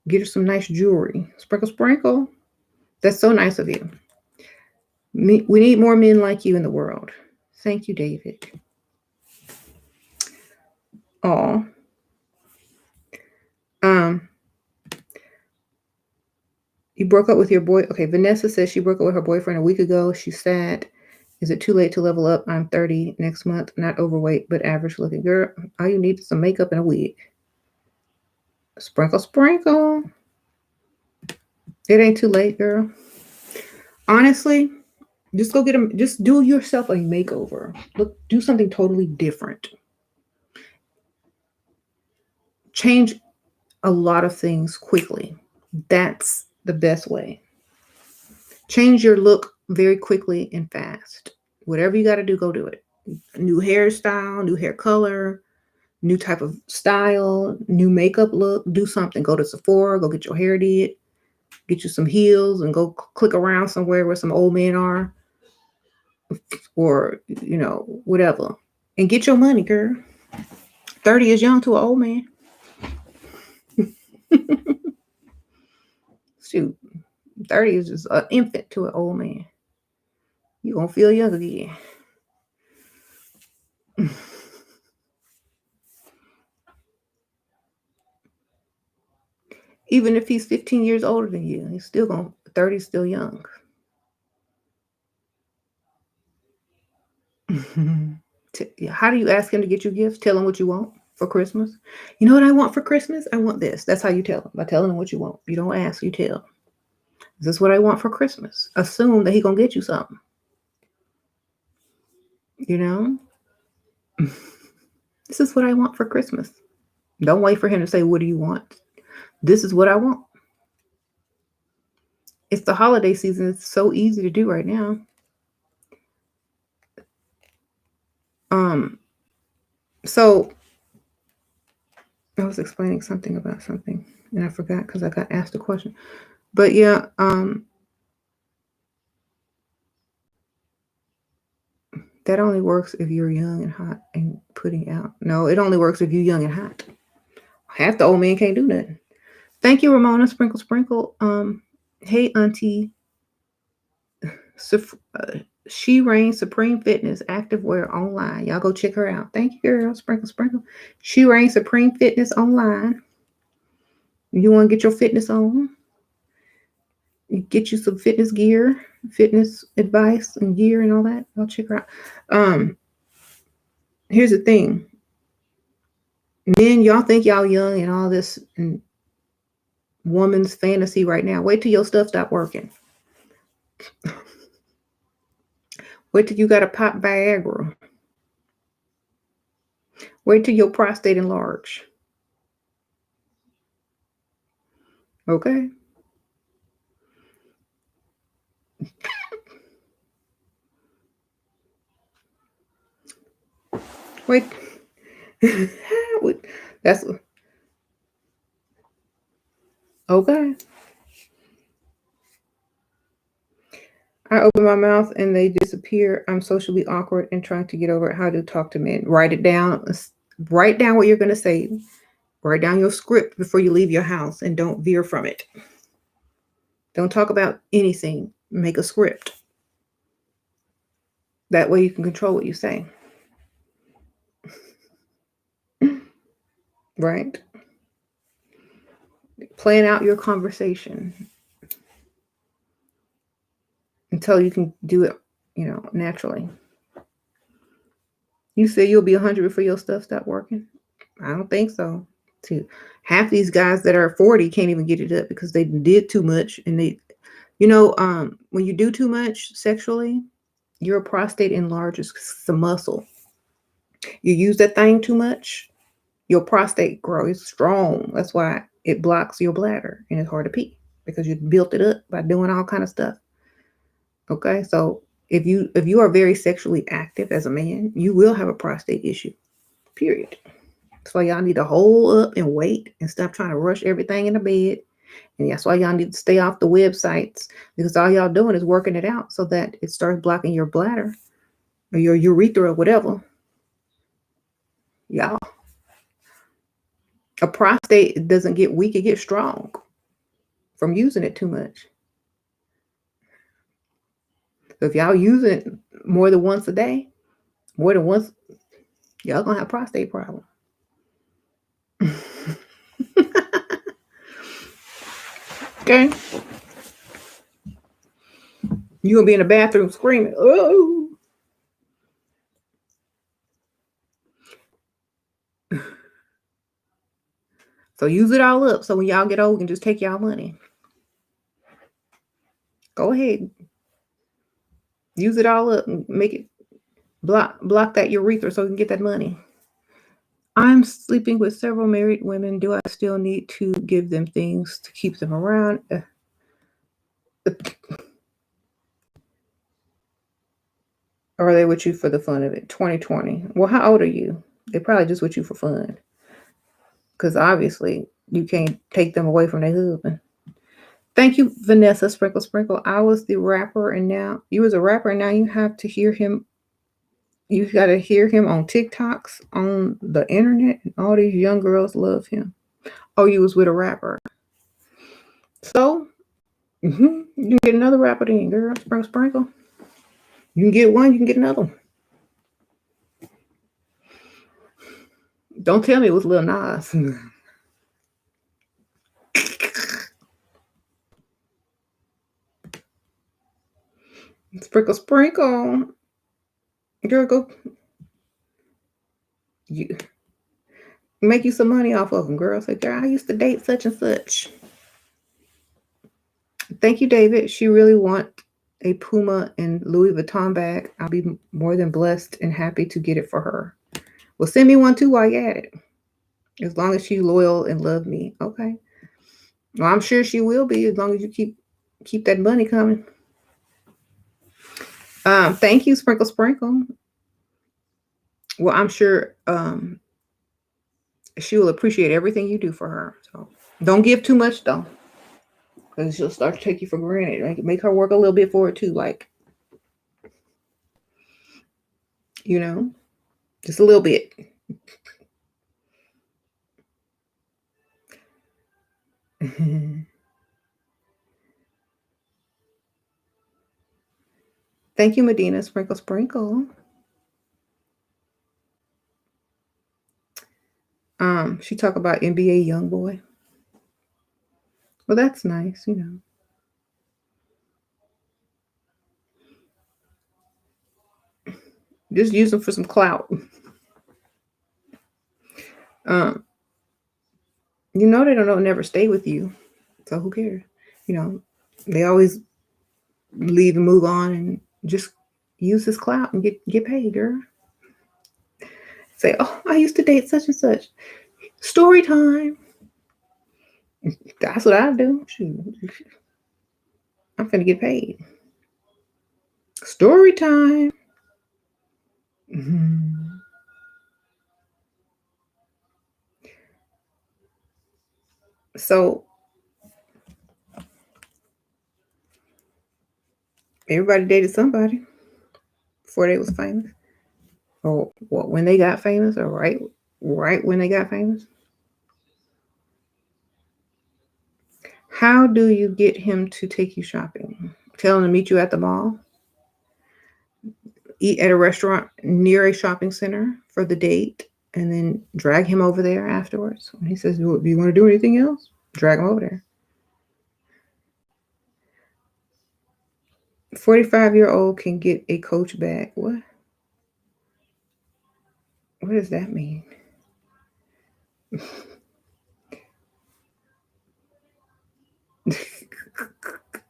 Get her some nice jewelry. Sprinkle, sprinkle. That's so nice of you. We need more men like you in the world. Thank you, David. Oh. You broke up with your boy. Okay, Vanessa says she broke up with her boyfriend a week ago. She's sad. Is it too late to level up? I'm 30 next month. Not overweight, but average looking. Girl, all you need is some makeup and a wig. Sprinkle, sprinkle. It ain't too late, girl. Honestly, just go get them. Just do yourself a makeover. Look, do something totally different. Change a lot of things quickly. That's the best way. Change your look very quickly and fast. Whatever you got to do, go do it. New hairstyle, new hair color, new type of style, new makeup look. Do something. Go to Sephora, go get your hair did, get you some heels, and go click around somewhere where some old men are, or whatever, and get your money, girl. 30 is young to an old man. Shoot, 30 is just an infant to an old man. You gonna feel young again. Even if he's 15 years older than you, he's still gonna 30 is still young. How do you ask him to get you gifts? Tell him what you want for Christmas. You know what I want for Christmas? I want this. That's how you tell him, by telling him what you want. You don't ask, you tell. Is this what I want for Christmas? Assume that he gonna get you something. You know? This is what I want for Christmas. Don't wait for him to say, what do you want? This is what I want. It's the holiday season. It's so easy to do right now. So I was explaining something about something and I forgot because I got asked a question. But yeah, that only works if you're young and hot and putting out. No, it only works if you're young and hot. Half the old men can't do nothing. Thank you, Ramona. Sprinkle, sprinkle. Hey, Auntie. SheRaseven Supreme Fitness Activewear online. Y'all go check her out. Thank you, girl. Sprinkle, sprinkle. SheRaseven Supreme Fitness online. You want to get your fitness on? Get you some fitness gear, fitness advice and gear and all that. I'll check her out. Here's the thing. Men, y'all think y'all young and all this and woman's fantasy right now. Wait till your stuff stop working. Wait till you got to pop Viagra. Wait till your prostate enlarge. Okay. Wait. That's okay. I open my mouth and they disappear. I'm socially awkward and trying to get over it. How to talk to men. Write it down. Write down what you're going to say. Write down your script before you leave your house and don't veer from it. Don't talk about anything. Make a script. That way you can control what you say. Right? Plan out your conversation until you can do it, naturally. You say you'll be 100 before your stuff stop working? I don't think so. Too. Half these guys that are 40 can't even get it up because they did too much, and when you do too much sexually, your prostate enlarges 'cause it's a muscle. You use that thing too much, your prostate grows strong. That's why it blocks your bladder and it's hard to pee because you built it up by doing all kind of stuff. Okay, so if you are very sexually active as a man, you will have a prostate issue. Period. That's why y'all need to hold up and wait and stop trying to rush everything in the bed. And that's why y'all need to stay off the websites because all y'all doing is working it out so that it starts blocking your bladder or your urethra or whatever. Y'all, a prostate doesn't get weak, it gets strong from using it too much. So if y'all use it more than once a day, more than once, y'all gonna have prostate problem. Okay? You gonna be in the bathroom screaming, oh. So use it all up. So when y'all get old, you can just take y'all money. Go ahead. Use it all up and make it block that urethra so you can get that money. I'm sleeping with several married women. Do I still need to give them things to keep them around? Or are they with you for the fun of it? 2020. Well, how old are you? They're probably just with you for fun. Because obviously you can't take them away from their husband. Thank you, Vanessa Sprinkle Sprinkle. I was the rapper and now you was a rapper and now you have to hear him. You got to hear him on TikToks, on the internet, and all these young girls love him. Oh, you was with a rapper. So, you can get another rapper then, girl. Sprinkle Sprinkle. You can get one, you can get another one. Don't tell me it was Lil Nas. Sprinkle Sprinkle. Girl, go. You make you some money off of them, girl. Say, girl, I used to date such and such. Thank you, David. She really want a Puma and Louis Vuitton bag. I'll be more than blessed and happy to get it for her. Well, send me one too while you're at it. As long as she's loyal and love me. Okay. Well, I'm sure she will be as long as you keep that money coming. Thank you, Sprinkle Sprinkle. Well, I'm sure she will appreciate everything you do for her. So don't give too much though. Because she'll start to take you for granted. Make her work a little bit for it too. Like, just a little bit. Thank you, Medina. Sprinkle, sprinkle. She talked about NBA YoungBoy. Well, that's nice, Just use them for some clout. They don't never stay with you. So who cares? They always leave and move on and just use this clout and get paid, girl. Say, oh, I used to date such and such. Story time. That's what I do. Shoot. I'm finna get paid. Story time. Mm-hmm. So everybody dated somebody before they was famous, or what, when they got famous, or right when they got famous. How do you get him to take you shopping? Tell him to meet you at the mall, eat at a restaurant near a shopping center for the date, and then drag him over there afterwards. When he says, "Do you want to do anything else?" Drag him over there. 45-year-old can get a Coach bag. What? What does that mean?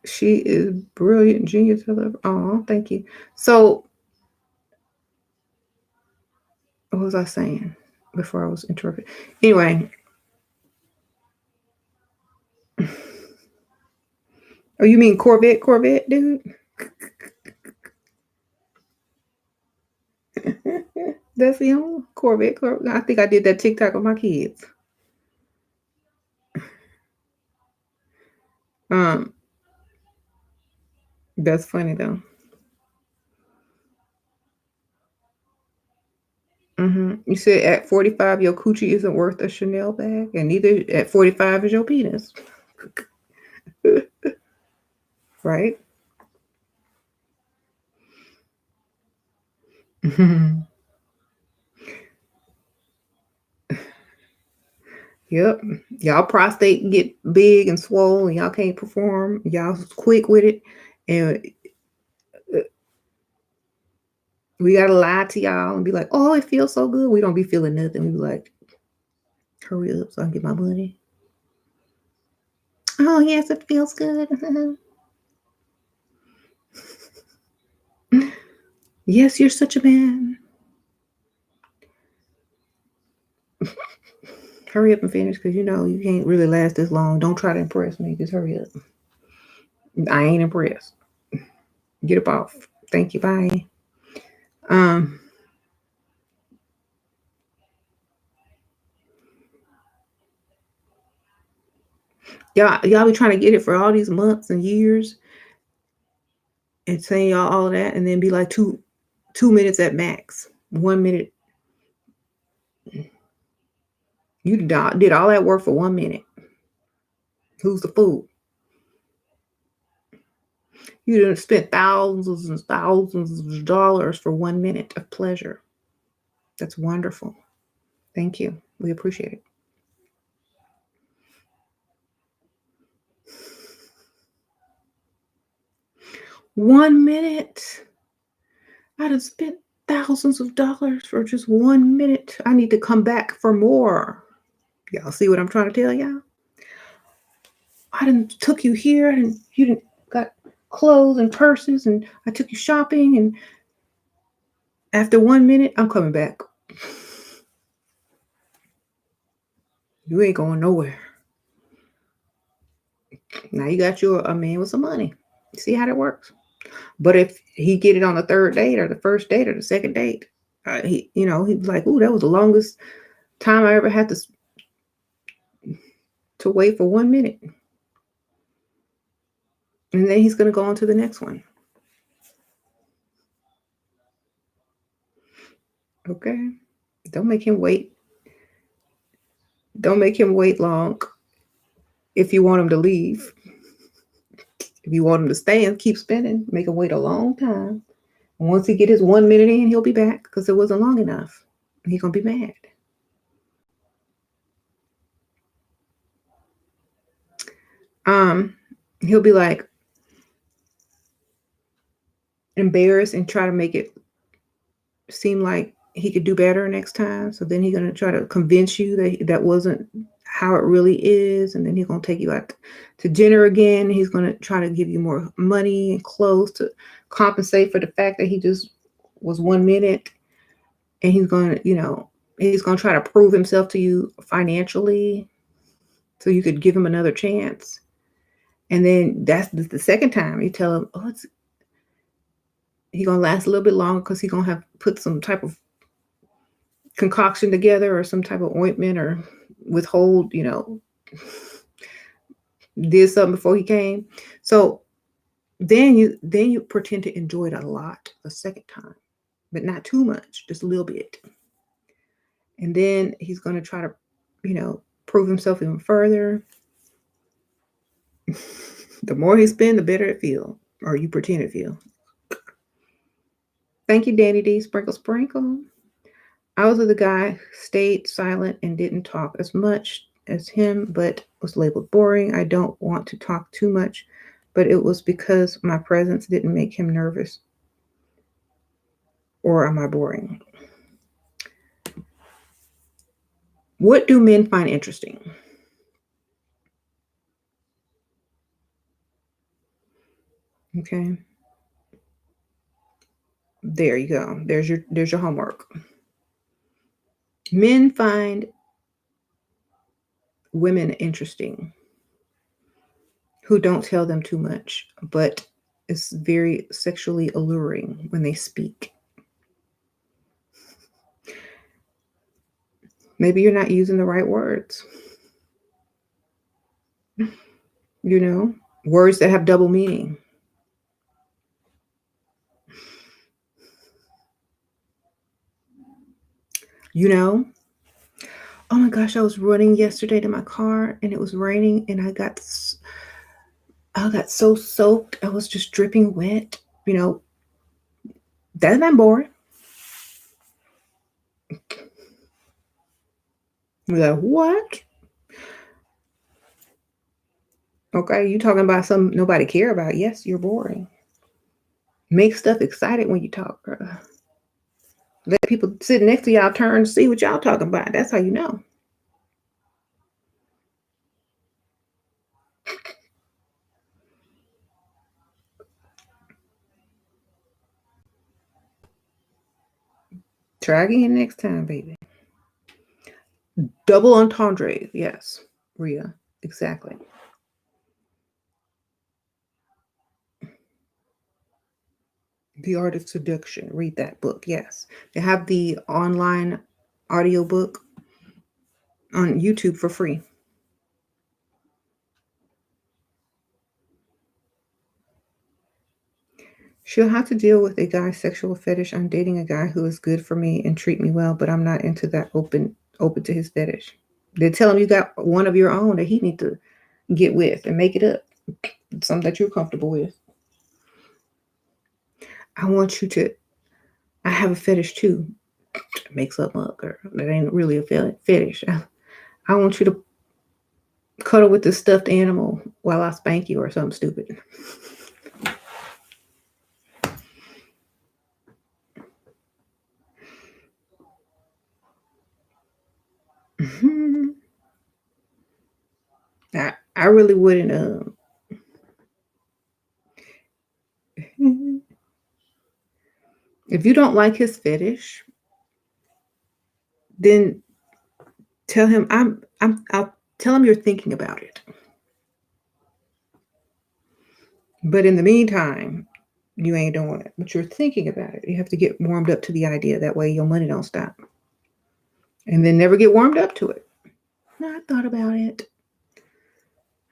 She is brilliant, genius. Oh, thank you. So, what was I saying before I was interrupted? Anyway, oh, you mean Corvette, dude? That's him, Corvette. I think I did that TikTok with my kids. Um, that's funny though. You said at 45 your coochie isn't worth a Chanel bag, and neither at 45 is your penis, right? Yep. Y'all prostate get big and swollen. Y'all can't perform. Y'all quick with it, and we gotta lie to y'all and be like, "Oh, it feels so good." We don't be feeling nothing. We be like, "Hurry up, so I can get my money." Oh yes, it feels good. Yes, you're such a man. Hurry up and finish, because you know you can't really last this long. Don't try to impress me. Just hurry up. I ain't impressed. Get up off. Thank you. Bye. Um, y'all be trying to get it for all these months and years, and saying y'all all that, and then be like 2 minutes at max. 1 minute. You did all that work for 1 minute. Who's the fool? You done spent thousands and thousands of dollars for 1 minute of pleasure. That's wonderful. Thank you. We appreciate it. 1 minute. I done spent thousands of dollars for just 1 minute. I need to come back for more. Y'all see what I'm trying to tell y'all? I done took you here, and you done got clothes and purses, and I took you shopping, and after 1 minute, I'm coming back. You ain't going nowhere. Now you got you a man with some money. You see how that works? But if he get it on the third date or the first date or the second date, he's like, "Ooh, that was the longest time I ever had to wait for 1 minute," and then he's gonna go on to the next one. Okay, don't make him wait. Don't make him wait long. If you want him to leave, if you want him to stay and keep spending, make him wait a long time. And once he get his 1 minute in, he'll be back because it wasn't long enough. He's gonna be mad. Um, he'll be like embarrassed and try to make it seem like he could do better next time. So then he's gonna try to convince you that that wasn't how it really is, and then he's gonna take you out to dinner again. He's gonna try to give you more money and clothes to compensate for the fact that he just was 1 minute, and he's gonna try to prove himself to you financially, so you could give him another chance. And then that's the second time you tell him, oh, he's gonna last a little bit longer because he's gonna have put some type of concoction together or some type of ointment or withhold, did something before he came. So then you pretend to enjoy it a lot the second time, but not too much, just a little bit. And then he's going to try to, prove himself even further. The more he spends, the better it feels, or you pretend it feels. Thank you, Danny D. Sprinkle, sprinkle. I was with a guy who stayed silent and didn't talk as much as him, but was labeled boring. I don't want to talk too much, but it was because my presence didn't make him nervous. Or am I boring? What do men find interesting? Okay. There you go. There's your homework. Men find women interesting who don't tell them too much, but it's very sexually alluring when they speak. Maybe you're not using the right words. Words that have double meaning. Oh my gosh, I was running yesterday to my car and it was raining and I got so soaked. I was just dripping wet. That's not boring. You're like, what? Okay, you talking about something nobody care about. Yes, you're boring. Make stuff excited when you talk, girl. Let people sitting next to y'all turn to see what y'all talking about. That's how you know. Try again next time, baby. Double entendre. Yes, Rhea. Exactly. The Art of Seduction. Read that book. Yes. They have the online audiobook on YouTube for free. She'll have to deal with a guy's sexual fetish. I'm dating a guy who is good for me and treat me well, but I'm not into that open to his fetish. They tell him you got one of your own that he need to get with and make it up. Something that you're comfortable with. I want you to. I have a fetish too. Make something up, girl. That ain't really a fetish. I want you to cuddle with this stuffed animal while I spank you or something stupid. I really wouldn't. If you don't like his fetish, then tell him I'll tell him you're thinking about it. But in the meantime, you ain't doing it. But you're thinking about it. You have to get warmed up to the idea. That way your money don't stop. And then never get warmed up to it. No, I thought about it.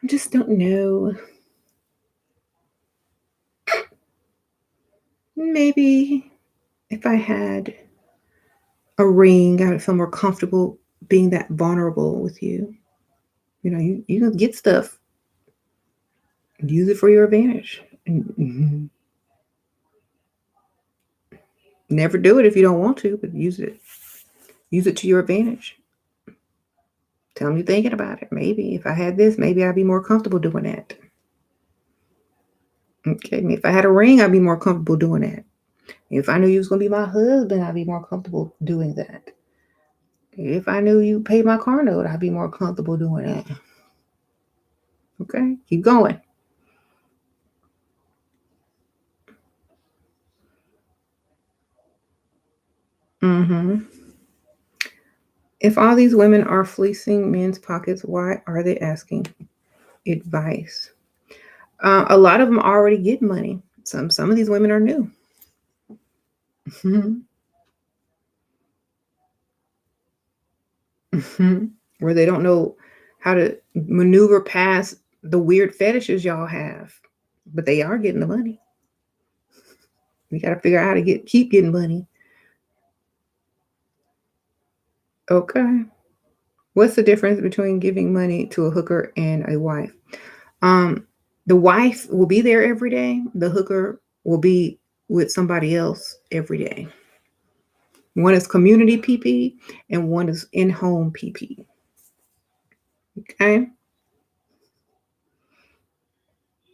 I just don't know. Maybe if I had a ring, I would feel more comfortable being that vulnerable with you. You can get stuff. Use it for your advantage. Never do it if you don't want to, but use it. Use it to your advantage. Tell them you're thinking about it. Maybe if I had this, maybe I'd be more comfortable doing that. Okay, if I had a ring, I'd be more comfortable doing that. If I knew you was gonna be my husband, I'd be more comfortable doing that. If I knew you paid my car note, I'd be more comfortable doing that. Okay, keep going. Mm-hmm. If all these women are fleecing men's pockets, why are they asking advice? A lot of them already get money. Some of these women are new. Mm-hmm. Mm-hmm. Where they don't know how to maneuver past the weird fetishes y'all have, but they are getting the money. We got to figure out how to keep getting money. Okay. What's the difference between giving money to a hooker and a wife? Um, the wife will be there every day. The hooker will be with somebody else every day. One is community PP and one is in-home PP. Okay?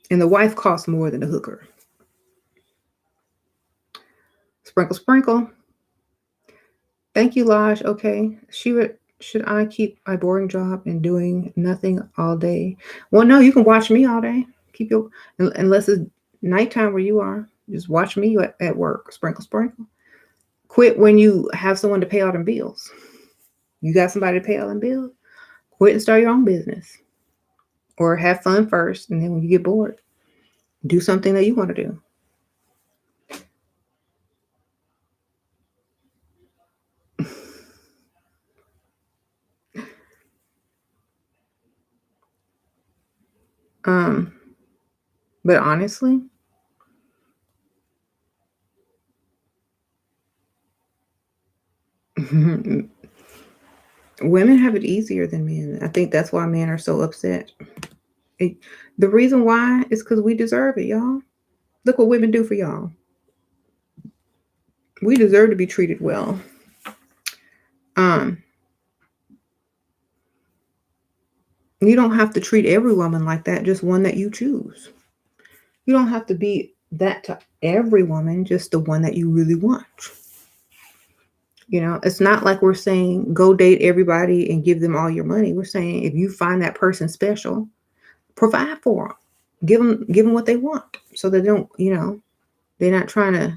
And the wife costs more than the hooker. Sprinkle, sprinkle. Thank you, Lodge. Okay. Should I keep my boring job and doing nothing all day? Well, no, you can watch me all day. Keep your unless it's nighttime where you are. Just watch me at work. Sprinkle, sprinkle. Quit when you have someone to pay all them bills. You got somebody to pay all them bills? Quit and start your own business. Or have fun first, and then when you get bored, do something that you want to do. Um, but honestly, women have it easier than men. I think that's why men are so upset. It, the reason why is because we deserve it, y'all. Look what women do for y'all. We deserve to be treated well. Um, you don't have to treat every woman like that, just one that you choose. You don't have to be that to every woman, just the one that you really want. You know, it's not like we're saying go date everybody and give them all your money. We're saying if you find that person special, provide for them. Give them what they want so they don't, they're not trying to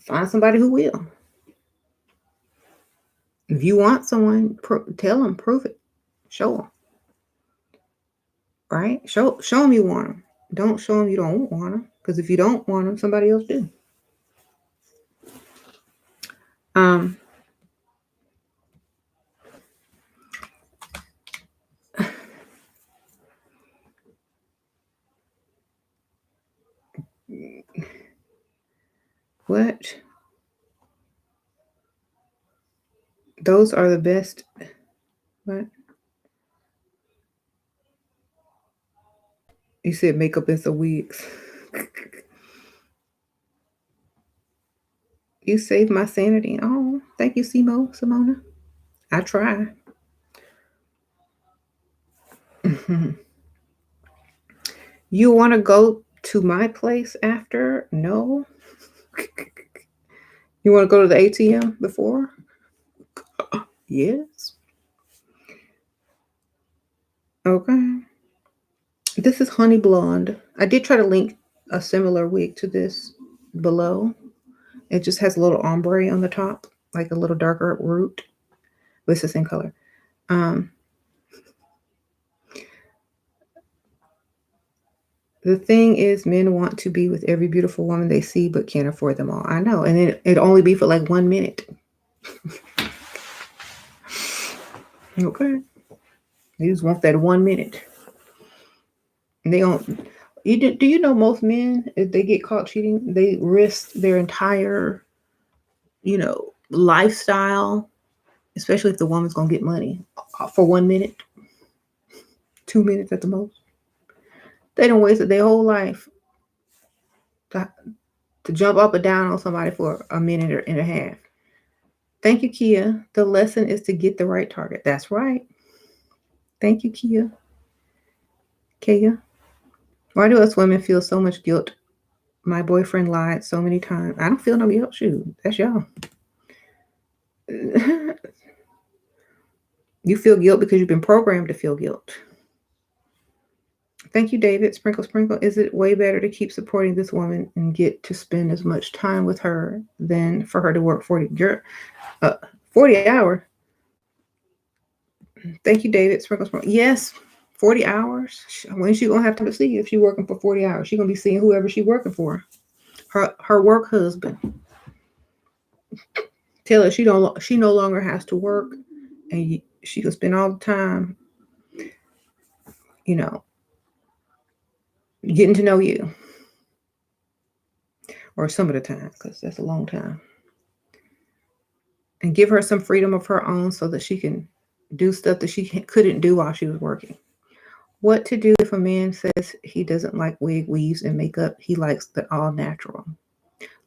find somebody who will. If you want someone, tell them, prove it, show them, right? Show them you want them. Don't show them you don't want them, because if you don't want them, somebody else do. Um, what? Those are the best. What? You said makeup is the wigs. You saved my sanity. Oh, thank you, Simona. I try. You want to go to my place after? No. You want to go to the ATM before? Yes. Okay. This is Honey Blonde. I did try to link a similar wig to this below. It just has a little ombre on the top, like a little darker root. But it's the same color. Um, the thing is, men want to be with every beautiful woman they see, but can't afford them all. I know. And then it'd only be for like 1 minute. Okay. They just want that 1 minute. And they don't. Do you know most men, if they get caught cheating, they risk their entire, lifestyle, especially if the woman's gonna get money for 1 minute, 2 minutes at the most. They don't waste their whole life to jump up and down on somebody for a minute and a half. Thank you, Kia. The lesson is to get the right target. That's right. Thank you, Kia. Kia. Why do us women feel so much guilt? My boyfriend lied so many times. I don't feel no guilt. Shoot, that's y'all. You feel guilt because you've been programmed to feel guilt. Thank you, David. Sprinkle, sprinkle. Is it way better to keep supporting this woman and get to spend as much time with her than for her to work 40 hours? Thank you, David. Sprinkle, sprinkle. Yes, 40 hours. When's she gonna have time to see you if she's working for 40 hours? She's gonna be seeing whoever she's working for. Her work husband. Tell her she no longer has to work, and she can spend all the time you know, getting to know you, or some of the time, because that's a long time, and give her some freedom of her own so that she can do stuff that she couldn't do while she was working. What to do if a man says he doesn't like wig, weaves, and makeup? He likes the all natural.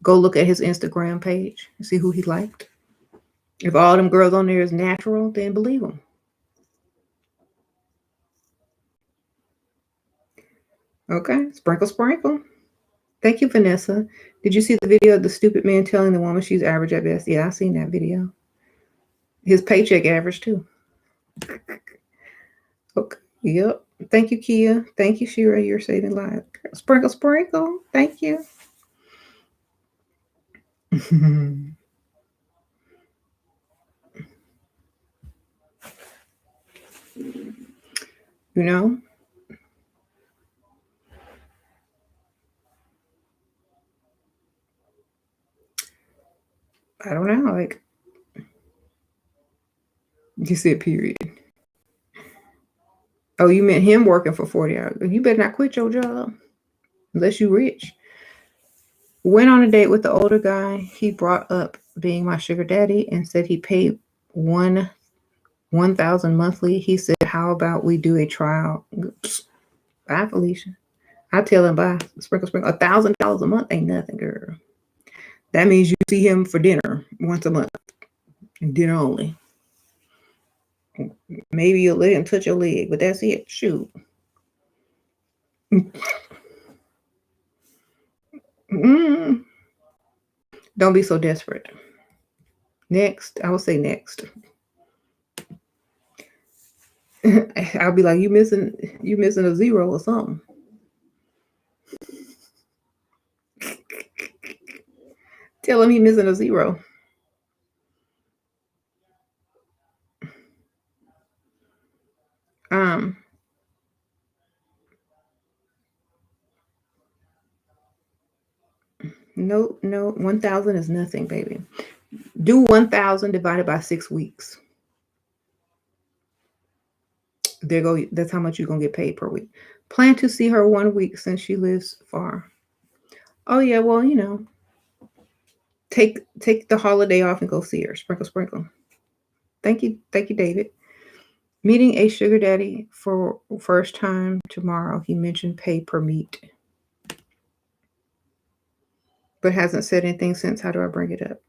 Go look at his Instagram page and see who he liked. If all them girls on there is natural, then believe them. Okay, sprinkle, sprinkle. Thank you, Vanessa. Did you see the video of the stupid man telling the woman she's average at best? Yeah, I seen that video. His paycheck average too. Okay. Yep. Thank you, Kia. Thank you, Shira. You're saving lives. Sprinkle, sprinkle. Thank you. You know, I don't know. Like, you said period. Oh, you meant him working for 40 hours. You better not quit your job unless you rich. Went on a date with the older guy. He brought up being my sugar daddy and said he paid 1,000 monthly. He said, "How about we do a trial?" Bye, Felicia. I tell him, bye. Sprinkle, sprinkle. $1,000 a month ain't nothing, girl. That means you see him for dinner once a month, and dinner only. Maybe you'll let him touch your leg, but that's it. Shoot. Mm. Don't be so desperate. Next, I would say next. I'll be like, you missing a zero or something. Tell him he missing a zero. Um, no, 1,000 is nothing, baby. Do 1,000 divided by 6 weeks. There go. That's how much you're gonna get paid per week. Plan to see her 1 week since she lives far. Oh yeah, well take the holiday off and go see her. Sprinkle, sprinkle. Thank you, David. Meeting a sugar daddy for first time tomorrow. He mentioned pay per meet, but hasn't said anything since. How do I bring it up?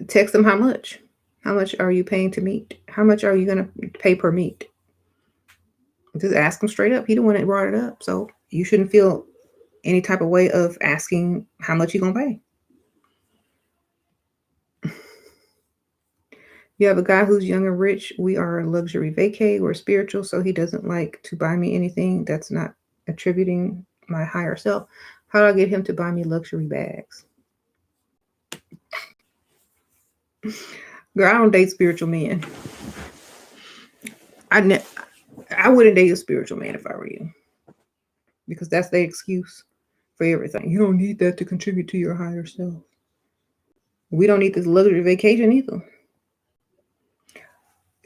Text them how much. How much are you paying to meet? How much are you gonna pay per meet? Just ask him straight up. He the one that brought it up, so you shouldn't feel any type of way of asking how much you gonna pay. You have a guy who's young and rich. We are luxury vacay. We're spiritual, so he doesn't like to buy me anything. That's not attributing my higher self. How do I get him to buy me luxury bags? Girl, I don't date spiritual men. I wouldn't date a spiritual man if I were you, because that's their excuse for everything. You don't need that to contribute to your higher self. We don't need this luxury vacation either.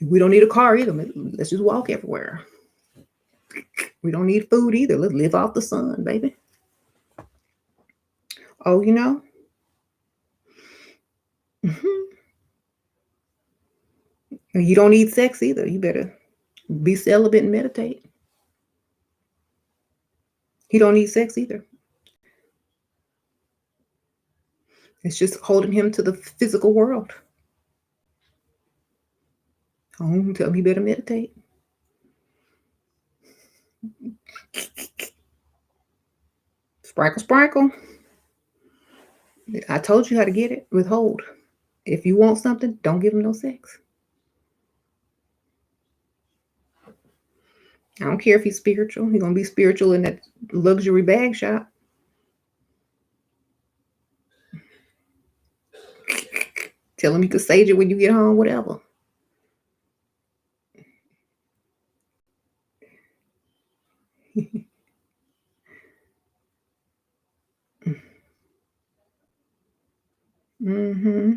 We don't need a car either. Let's just walk everywhere. We don't need food either. Let's live off the sun, baby. Oh, you don't need sex either. You better be celibate and meditate. He don't need sex either. It's just holding him to the physical world. Oh, tell him he better meditate. Sprinkle, sprinkle. I told you how to get it. Withhold. If you want something, don't give him no sex. I don't care if he's spiritual. He's gonna be spiritual in that luxury bag shop. Tell him you can sage it when you get home, whatever. Mm-hmm.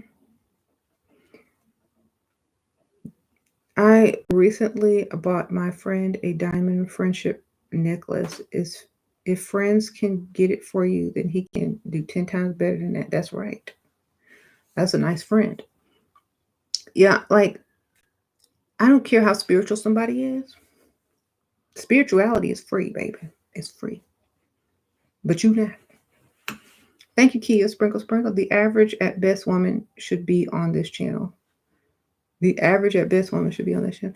I recently bought my friend a diamond friendship necklace. Is if friends can get it for you, then he can do 10 times better than that. That's right. That's a nice friend. Yeah, like I don't care how spiritual somebody is. Spirituality is free, baby. It's free. But you not. Thank you, Kia. Sprinkle, sprinkle. The average at best woman should be on this channel. The average at best woman should be on this channel.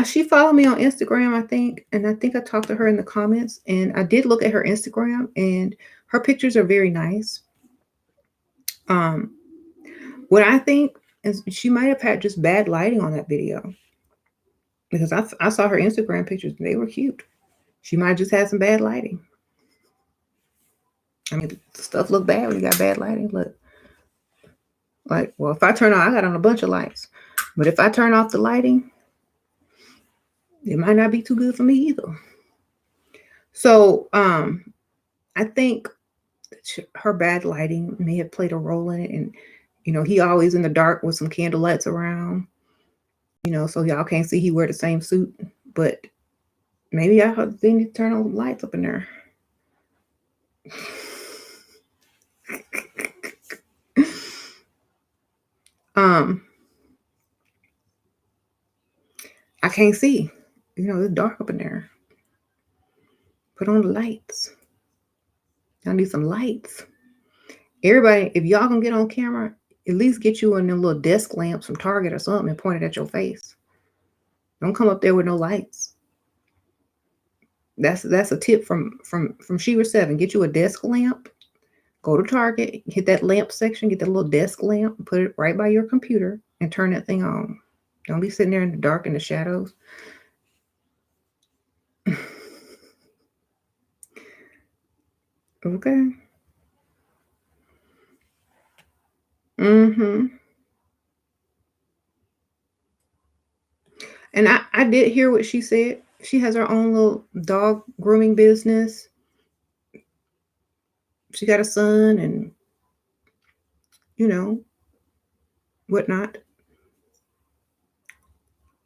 She followed me on Instagram, I think, and I think I talked to her in the comments. And I did look at her Instagram, and her pictures are very nice. Um, what I think is she might have had just bad lighting on that video because I saw her Instagram pictures and they were cute. She might have just had some bad lighting. I mean, stuff look bad when you got bad lighting. Look, like, well, if I turn on, I got on a bunch of lights, but if I turn off the lighting, it might not be too good for me either. So, I think her bad lighting may have played a role in it, and he always in the dark with some candle lights around, so y'all can't see he wear the same suit, but maybe they need to turn on the lights up in there. I can't see. It's dark up in there. Put on the lights. I need some lights. Everybody, if y'all gonna get on camera, at least get you in them little desk lamps from Target or something and point it at your face. Don't come up there with no lights. That's a tip from SheRaSeven. Get you a desk lamp. Go to Target, hit that lamp section, get that little desk lamp, put it right by your computer, and turn that thing on. Don't be sitting there in the dark in the shadows. Okay. Mm-hmm. And I did hear what she said. She has her own little dog grooming business. She got a son and whatnot.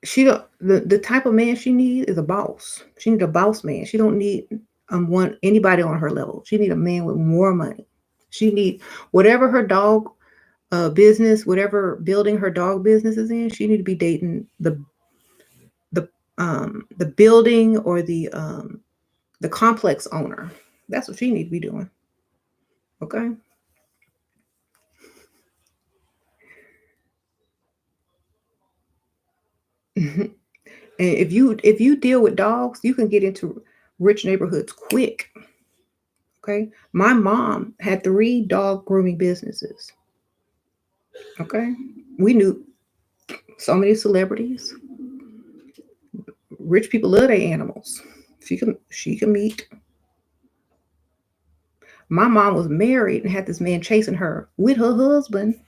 She don't the type of man she needs is a boss. She needs a boss man. She don't need one anybody on her level. She need a man with more money. She need whatever her dog business, whatever building her dog business is in. She need to be dating the building or the complex owner. That's what she need to be doing. Okay. And if you deal with dogs, you can get into rich neighborhoods quick. Okay. My mom had 3 dog grooming businesses. Okay. We knew so many celebrities. Rich people love their animals. She can meet. My mom was married and had this man chasing her with her husband,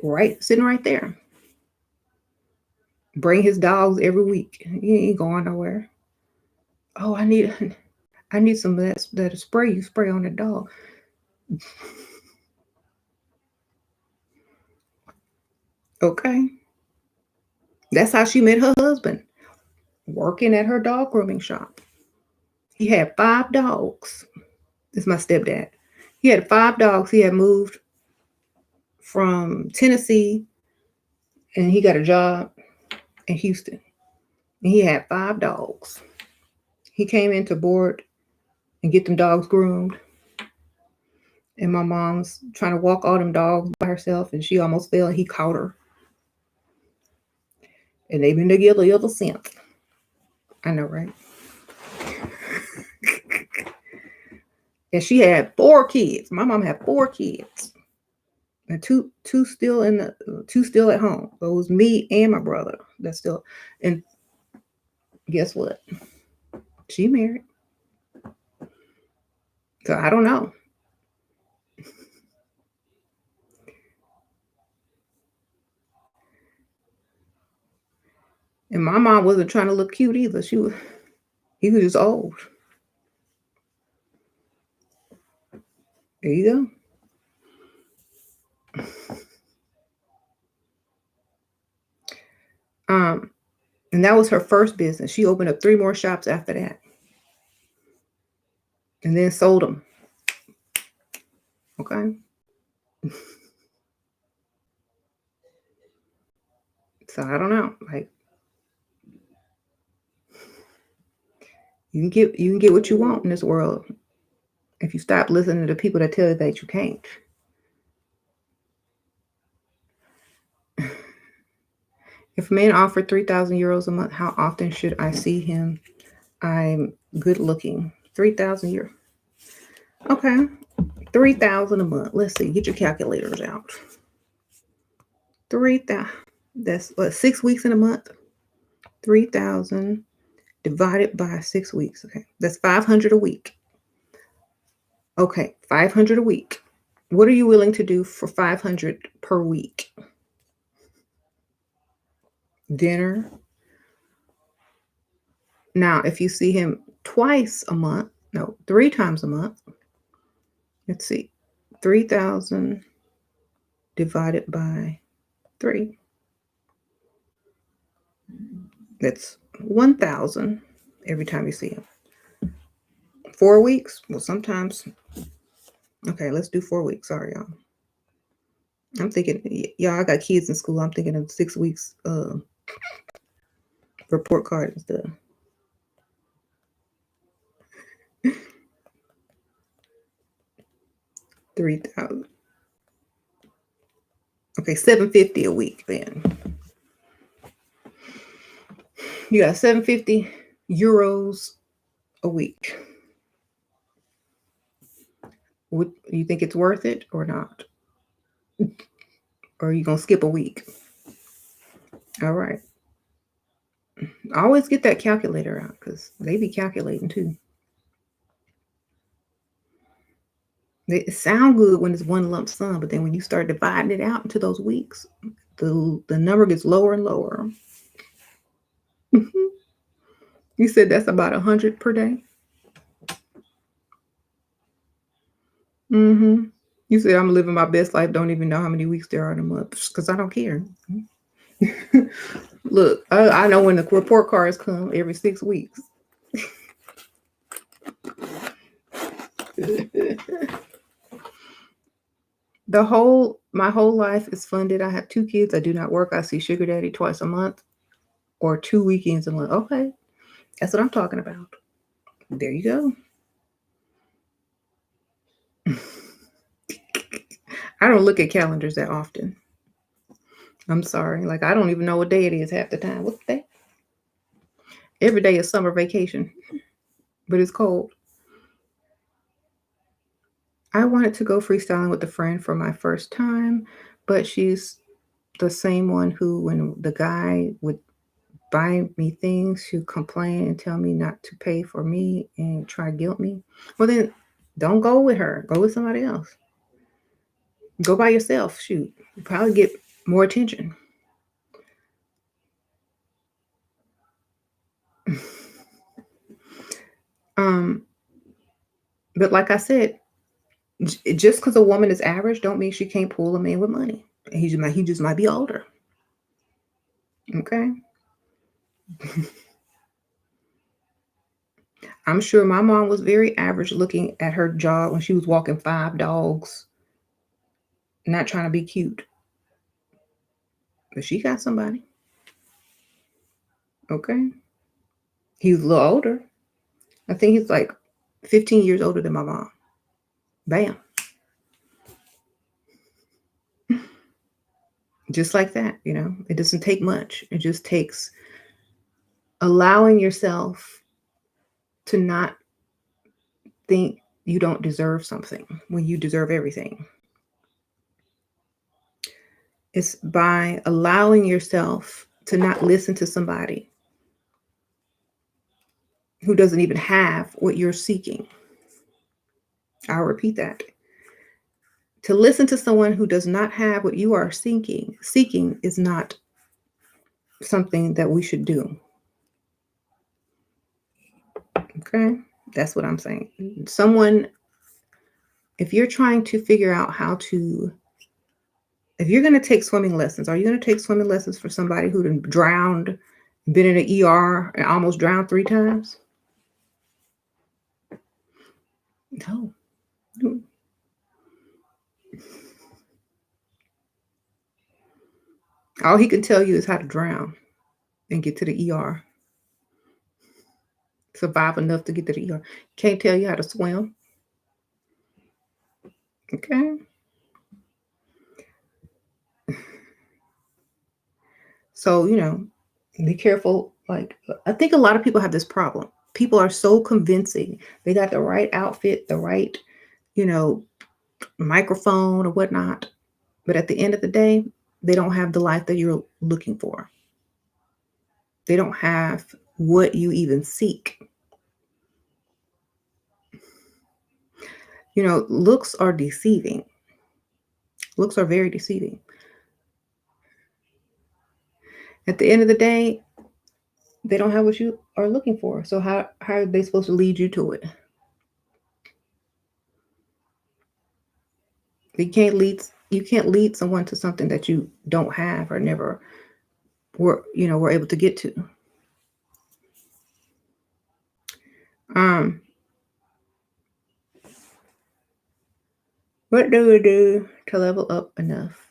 right, sitting right there. Bring his dogs every week. He ain't going nowhere. Oh, I need some of that spray you spray on the dog. Okay. That's how she met her husband, working at her dog grooming shop. He had 5 dogs. This is my stepdad. He had 5 dogs. He had moved from Tennessee and he got a job in Houston. And he had 5 dogs. He came in to board and get them dogs groomed. And my mom's trying to walk all them dogs by herself and she almost fell and he caught her. And they've been together ever since. I know, right? And she had 4 kids. My mom had 4 kids. And two still at home. So it was me and my brother that's still. And guess what? She married. So I don't know. And my mom wasn't trying to look cute either. He was just old. There you go. And that was her first business. She opened up 3 more shops after that. And then sold them. Okay. So I don't know. Like, you can get what you want in this world if you stop listening to people that tell you that you can't. If a man offered 3,000 euros a month, how often should I see him? I'm good looking. 3,000 euros. Okay. 3,000 a month. Let's see. Get your calculators out. 3,000. That's what, 6 weeks in a month? 3,000 divided by 6 weeks. Okay. That's 500 a week. Okay. 500 a week. What are you willing to do for 500 per week? Dinner. Now, if you see him twice a month, no, 3 times a month, let's see, 3,000 divided by 3. That's 1,000 every time you see him. 4 weeks? Well, sometimes. Okay, let's do 4 weeks. Sorry, y'all. I'm thinking, y'all, I got kids in school. I'm thinking of 6 weeks report card and stuff. 3,000. Okay, 750 a week then. You got 750 euros a week. Would you think it's worth it or not? Or are you gonna skip a week? All right. Always get that calculator out because they be calculating too. It sound good when it's one lump sum, but then when you start dividing it out into those weeks, the number gets lower and lower. You said that's about 100 per day. You said I'm living my best life. Don't even know how many weeks there are in a month because I don't care. Look, I know when the report cards come every 6 weeks. My whole life is funded. I have 2 kids. I do not work. I see sugar daddy twice a month or 2 weekends a month. Okay. That's what I'm talking about. There you go. I don't look at calendars that often. I'm sorry. Like, I don't even know what day it is half the time. What's the day? Every day is summer vacation, but it's cold. I wanted to go freestyling with a friend for my first time, but she's the same one who, when the guy would buy me things, she'd complain and tell me not to pay for me and try to guilt me. Well, then don't go with her. Go with somebody else. Go by yourself. Shoot. You probably get more attention. But like I said, just because a woman is average don't mean she can't pull a man with money. He just might be older. Okay. I'm sure my mom was very average looking at her job when she was walking 5 dogs, not trying to be cute. But she got somebody. Okay. He was a little older. I think he's like 15 years older than my mom. Bam. Just like that, it doesn't take much. It just takes allowing yourself to not think you don't deserve something when you deserve everything. It's by allowing yourself to not listen to somebody who doesn't even have what you're seeking. I'll repeat that. To listen to someone who does not have what you are seeking is not something that we should do. Okay? That's what I'm saying. If you're trying to figure out if you're going to take swimming lessons, are you going to take swimming lessons for somebody who drowned Been in the ER and almost drowned 3 times? No. All he can tell you is how to drown and get to the ER. Survive enough to get to the ER. Can't tell you how to swim. Okay. So, be careful. Like, I think a lot of people have this problem. People are so convincing. They got the right outfit, the right, you know, microphone or whatnot. But at the end of the day, they don't have the life that you're looking for. They don't have what you even seek. Looks are deceiving. Looks are very deceiving. At the end of the day, they don't have what you are looking for. So how are they supposed to lead you to it? You can't lead someone to something that you don't have or never were able to get to. Um, what do we do to level up enough?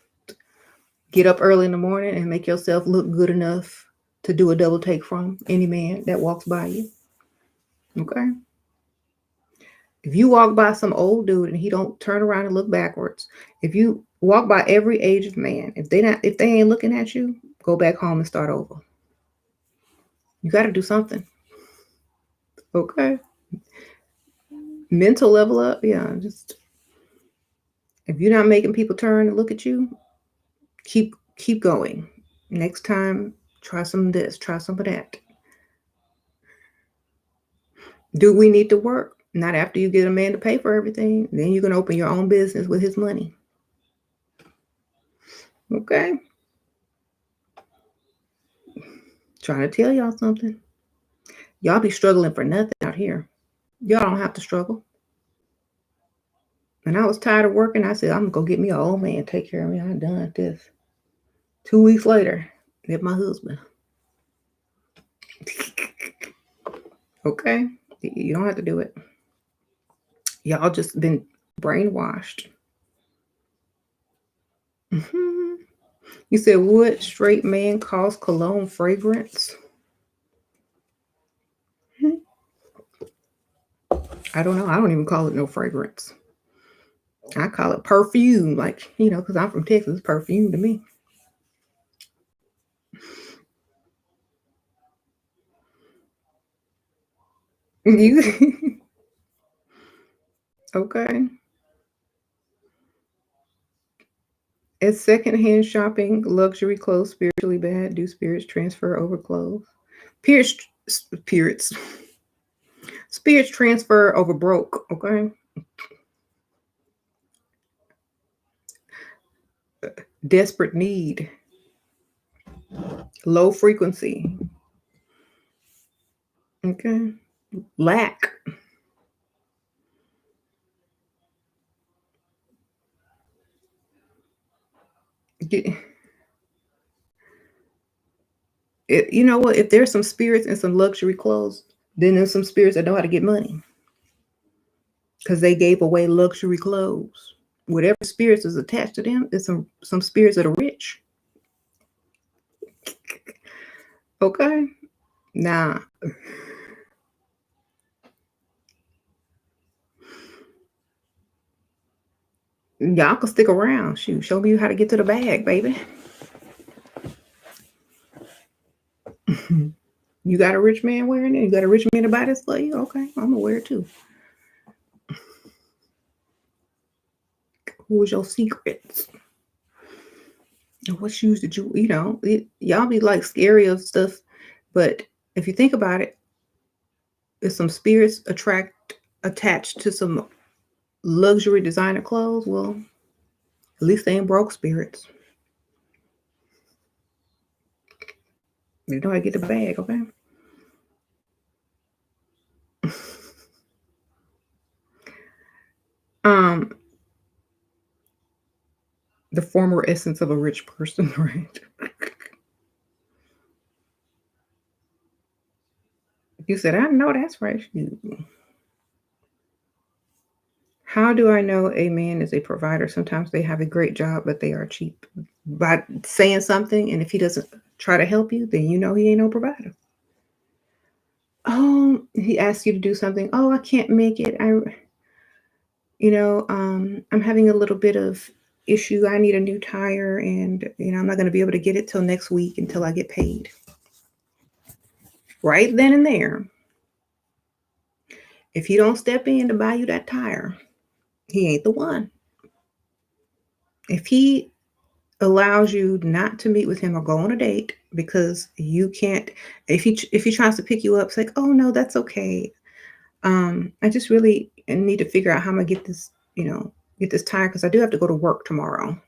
Get up early in the morning and make yourself look good enough to do a double take from any man that walks by you. Okay. If you walk by some old dude and he don't turn around and look backwards, if you walk by every age of man, if they ain't looking at you, go back home and start over. You got to do something. Okay. Mental level up, yeah. Just if you're not making people turn and look at you, keep going. Next time, try some of this, try some of that. Do we need to work? Not after you get a man to pay for everything. Then you can open your own business with his money. Okay. Trying to tell y'all something. Y'all be struggling for nothing out here. Y'all don't have to struggle. When I was tired of working, I said, I'm gonna go get me an old man, take care of me. I'm done with this. 2 weeks later, get my husband. Okay? You don't have to do it. Y'all just been brainwashed. You said, would straight man cause cologne fragrance? I don't know. I don't even call it no fragrance. I call it perfume, like, because I'm from Texas, perfume to me. You okay? Is secondhand shopping luxury clothes spiritually bad? Do spirits transfer over clothes? Spirits, spirits, spirits transfer over broke. Okay, desperate need, low frequency. Okay, lack. Get- you know what? If there's some spirits and some luxury clothes, then there's some spirits that know how to get money because they gave away luxury clothes. Whatever spirits is attached to them, there's some spirits that are rich. Okay, now y'all can stick around. Shoot, show me how to get to the bag, baby. You got a rich man wearing it? You got a rich man to buy this for you? Okay, I'm gonna wear it too. Who was your secrets? And what shoes did y'all be like scary of stuff, but if you think about it, if some spirits attached to some luxury designer clothes, well, at least they ain't broke spirits. They know how to get the bag, okay? um, the former essence of a rich person, right? You said, I know that's right. How do I know a man is a provider? Sometimes they have a great job, but they are cheap. By saying something, and if he doesn't try to help you, then you know he ain't no provider. Oh, he asks you to do something. Oh, I can't make it. I'm having a little bit of issue. I need a new tire, and I'm not going to be able to get it till next week until I get paid. Right then and there, if he don't step in to buy you that tire, he ain't the one. If he allows you not to meet with him or go on a date because you can't, if he tries to pick you up, it's like, oh no, that's okay. I just really need to figure out how I'm gonna get this tire because I do have to go to work tomorrow.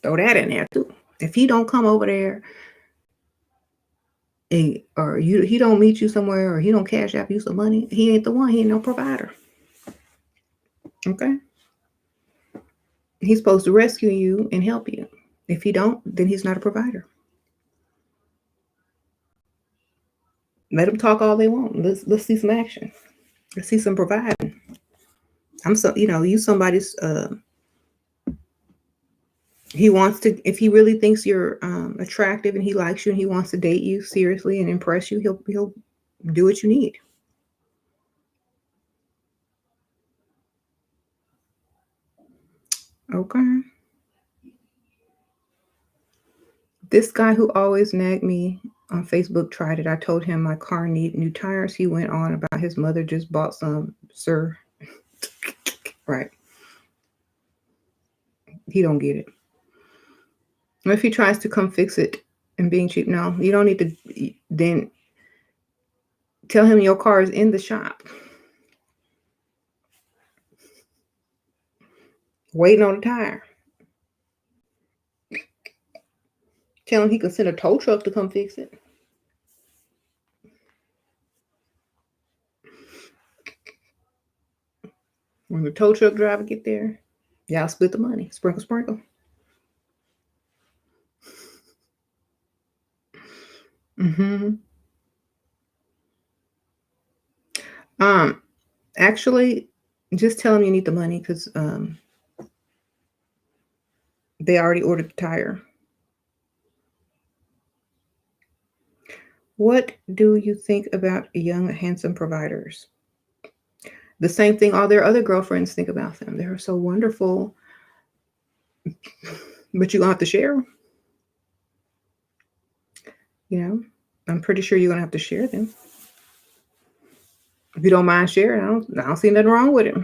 Throw that in there too. If he don't come over there he don't meet you somewhere or he don't cash out you some money, he ain't the one. He ain't no provider. Okay. He's supposed to rescue you and help you. If he don't, then he's not a provider. Let them talk all they want. Let's see some action. Let's see some providing. You somebody's. He wants to. If he really thinks you're attractive and he likes you and he wants to date you seriously and impress you, he'll do what you need. Okay. This guy who always nagged me on Facebook tried it. I told him my car need new tires. He went on about his mother just bought some, sir. Right. He don't get it. If he tries to come fix it and being cheap, no, you don't need to then tell him your car is in the shop. Waiting on a tire. Tell him he can send a tow truck to come fix it. When the tow truck driver get there, y'all split the money. Sprinkle, sprinkle. Mm-hmm. Actually, just tell him you need the money because they already ordered the tire. What do you think about young, handsome providers? The same thing all their other girlfriends think about them. They're so wonderful, but you're going to have to share. I'm pretty sure you're going to have to share them. If you don't mind sharing, I don't see nothing wrong with it.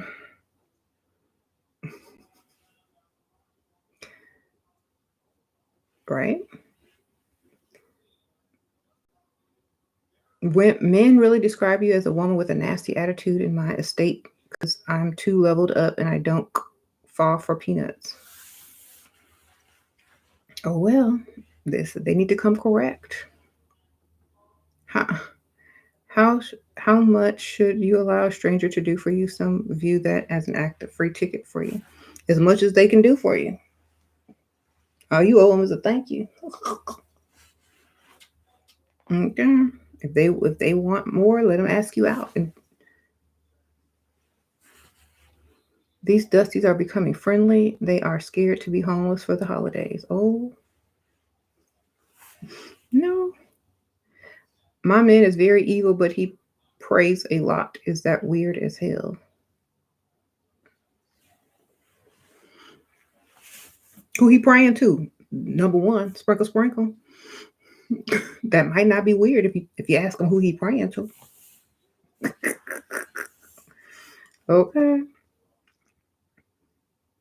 Right? When men really describe you as a woman with a nasty attitude in my estate because I'm too leveled up and I don't fall for peanuts. Oh well, they need to come correct. How how much should you allow a stranger to do for you? Some view that as an act of free ticket for you, as much as they can do for you. All you owe them is a thank you. Okay. If they want more, let them ask you out. And these dusties are becoming friendly. They are scared to be homeless for the holidays. Oh no, my man is very evil, but he prays a lot. Is that weird as hell? Who he praying to? Number one, sprinkle, sprinkle. That might not be weird if you ask him who he praying to. Okay.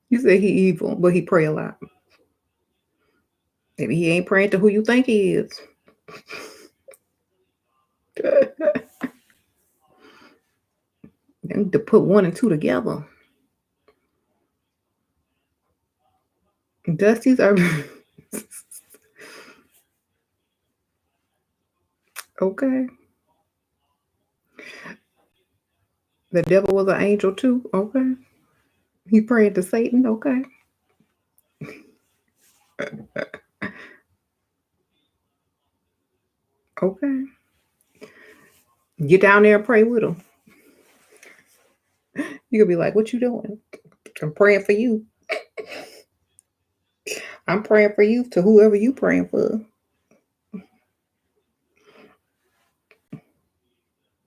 You say he evil, but he pray a lot. Maybe he ain't praying to who you think he is. They need to put one and two together. Dusties are okay. The devil was an angel too. Okay. He prayed to Satan. Okay. Okay. Get down there and pray with them. You could be like, what you doing? I'm praying for you. I'm praying for you to whoever you praying for.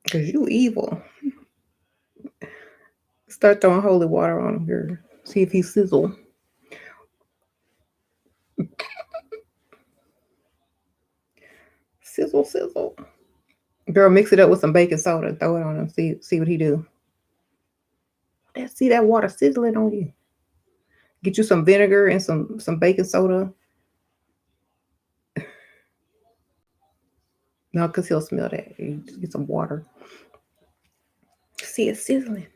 Because you evil. Start throwing holy water on him, girl. See if he sizzle. Sizzle, sizzle. Girl, mix it up with some baking soda and throw it on him. See what he do. See that water sizzling on you. Get you some vinegar and some baking soda. No, because he'll smell that. You get some water. See it sizzling.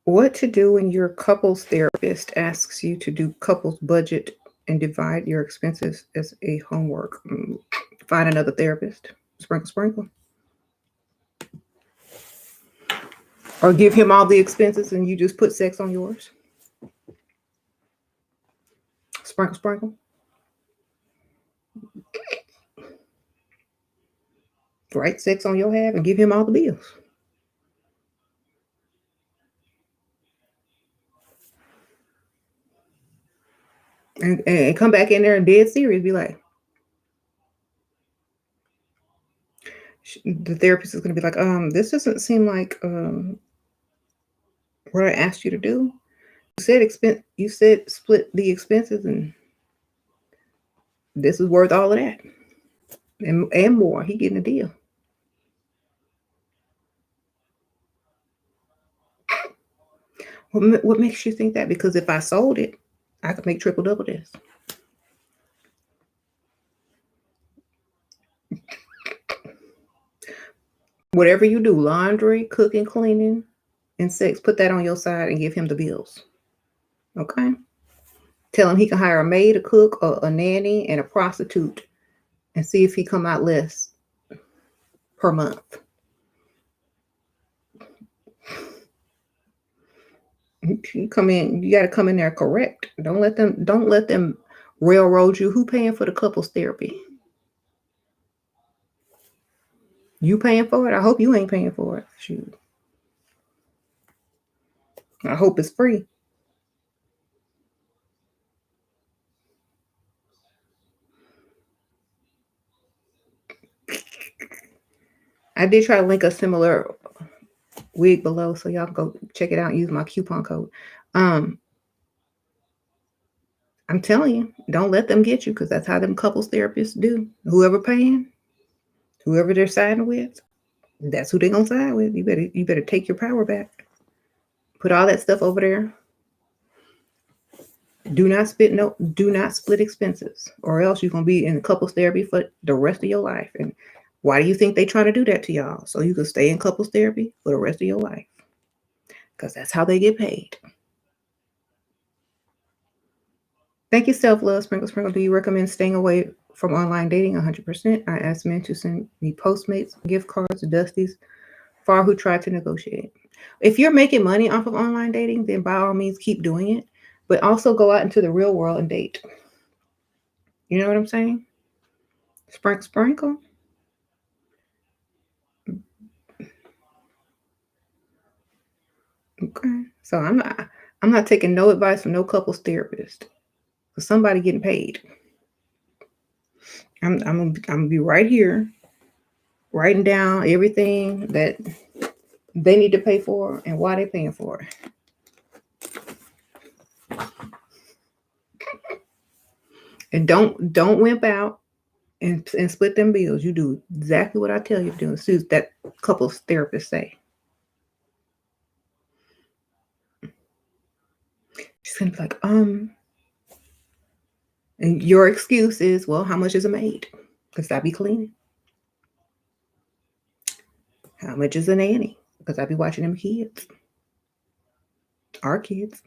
What to do when your couples therapist asks you to do couples budget and divide your expenses as a homework? Find another therapist. Sprinkle, sprinkle. Or give him all the expenses and you just put sex on yours. Sprinkle, sprinkle. Write sex on your half and give him all the bills. And come back in there and dead serious. Be like, the therapist is going to be like, this doesn't seem like what I asked you to do. You said split the expenses, and this is worth all of that and more. He getting a deal. What makes you think that? Because if I sold it, I could make triple double this. Whatever you do, laundry, cooking, cleaning, and sex, put that on your side and give him the bills. Okay? Tell him he can hire a maid, a cook, a nanny, and a prostitute and see if he come out less per month. You come in, you got to come in there correct. Don't let them railroad you. Who paying for the couples therapy? You paying for it? I hope you ain't paying for it. Shoot. I hope it's free. I did try to link a similar wig below, so y'all can go check it out and use my coupon code. I'm telling you, don't let them get you, because that's how them couples therapists do. Whoever paying, whoever they're siding with, that's who they gonna side with. You better take your power back. Put all that stuff over there. Do not split expenses, or else you're gonna be in couples therapy for the rest of your life. And why do you think they try to do that to y'all? So you can stay in couples therapy for the rest of your life. Because that's how they get paid. Thank you, self-love. Sprinkle, sprinkle. Do you recommend staying away from online dating? 100%. I asked men to send me Postmates, gift cards, Dusties, for who tried to negotiate. If you're making money off of online dating, then by all means keep doing it. But also go out into the real world and date. You know what I'm saying? Sprinkle, sprinkle. Okay. So I'm not taking no advice from no couples therapist. Because somebody getting paid. I'm gonna be right here writing down everything that they need to pay for and why they're paying for it. And don't wimp out and split them bills. You do exactly what I tell you to do. As soon as that couples therapist say. She's gonna be like, and your excuse is, well, how much is a maid? Because I be cleaning. How much is a nanny? Because I be watching them kids. Our kids.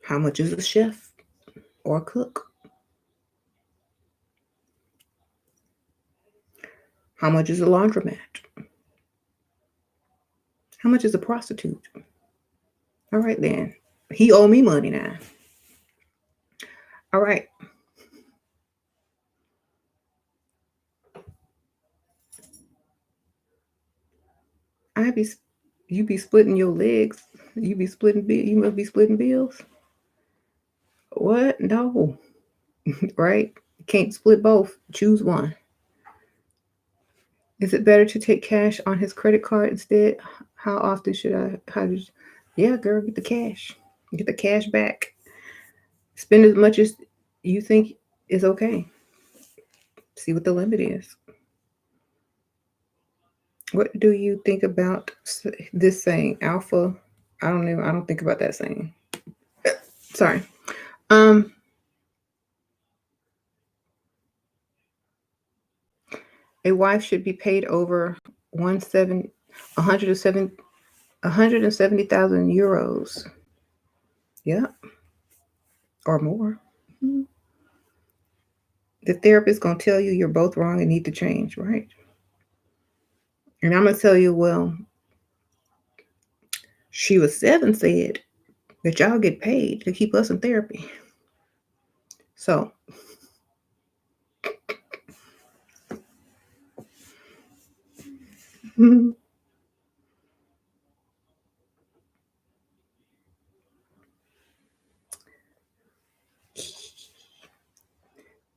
How much is a chef or a cook? How much is a laundromat? How much is a prostitute? All right, then. He owe me money now. All right. I be you be splitting your legs. You be splitting you must be splitting bills. What? No. Right? Can't split both. Choose one. Is it better to take cash on his credit card instead? How often should I? Yeah, girl, get the cash. Get the cash back. Spend as much as you think is okay. See what the limit is. What do you think about this saying? Alpha. I don't know. I don't think about that saying. Sorry. Um, a wife should be paid over 107 170,000 euros. Yeah, or more. Mhm. The therapist gonna tell you you're both wrong and need to change, right? And I'm gonna tell you, well, SheRaSeven said that y'all get paid to keep us in therapy. So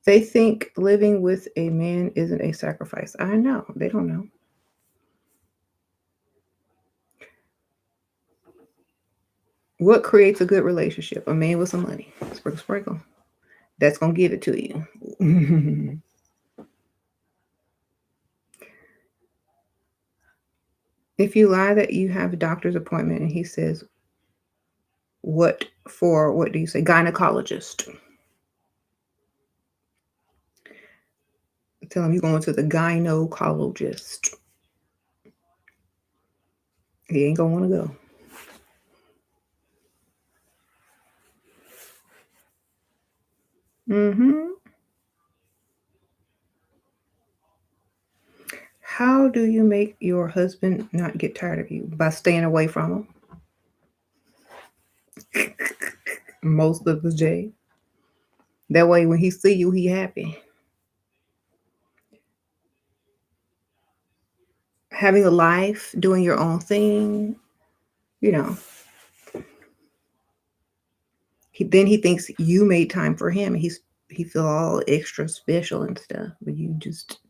they think living with a man isn't a sacrifice. I know. They don't know. What creates a good relationship? A man with some money. Sprinkle, sprinkle. That's going to give it to you. If you lie that you have a doctor's appointment and he says, what do you say? Gynecologist. Tell him you're going to the gynecologist. He ain't going to want to go. Mm-hmm. How do you make your husband not get tired of you? By staying away from him most of the day. That way, when he see you, he happy. Having a life, doing your own thing, you know. Then he thinks you made time for him, and he feel all extra special and stuff, but you just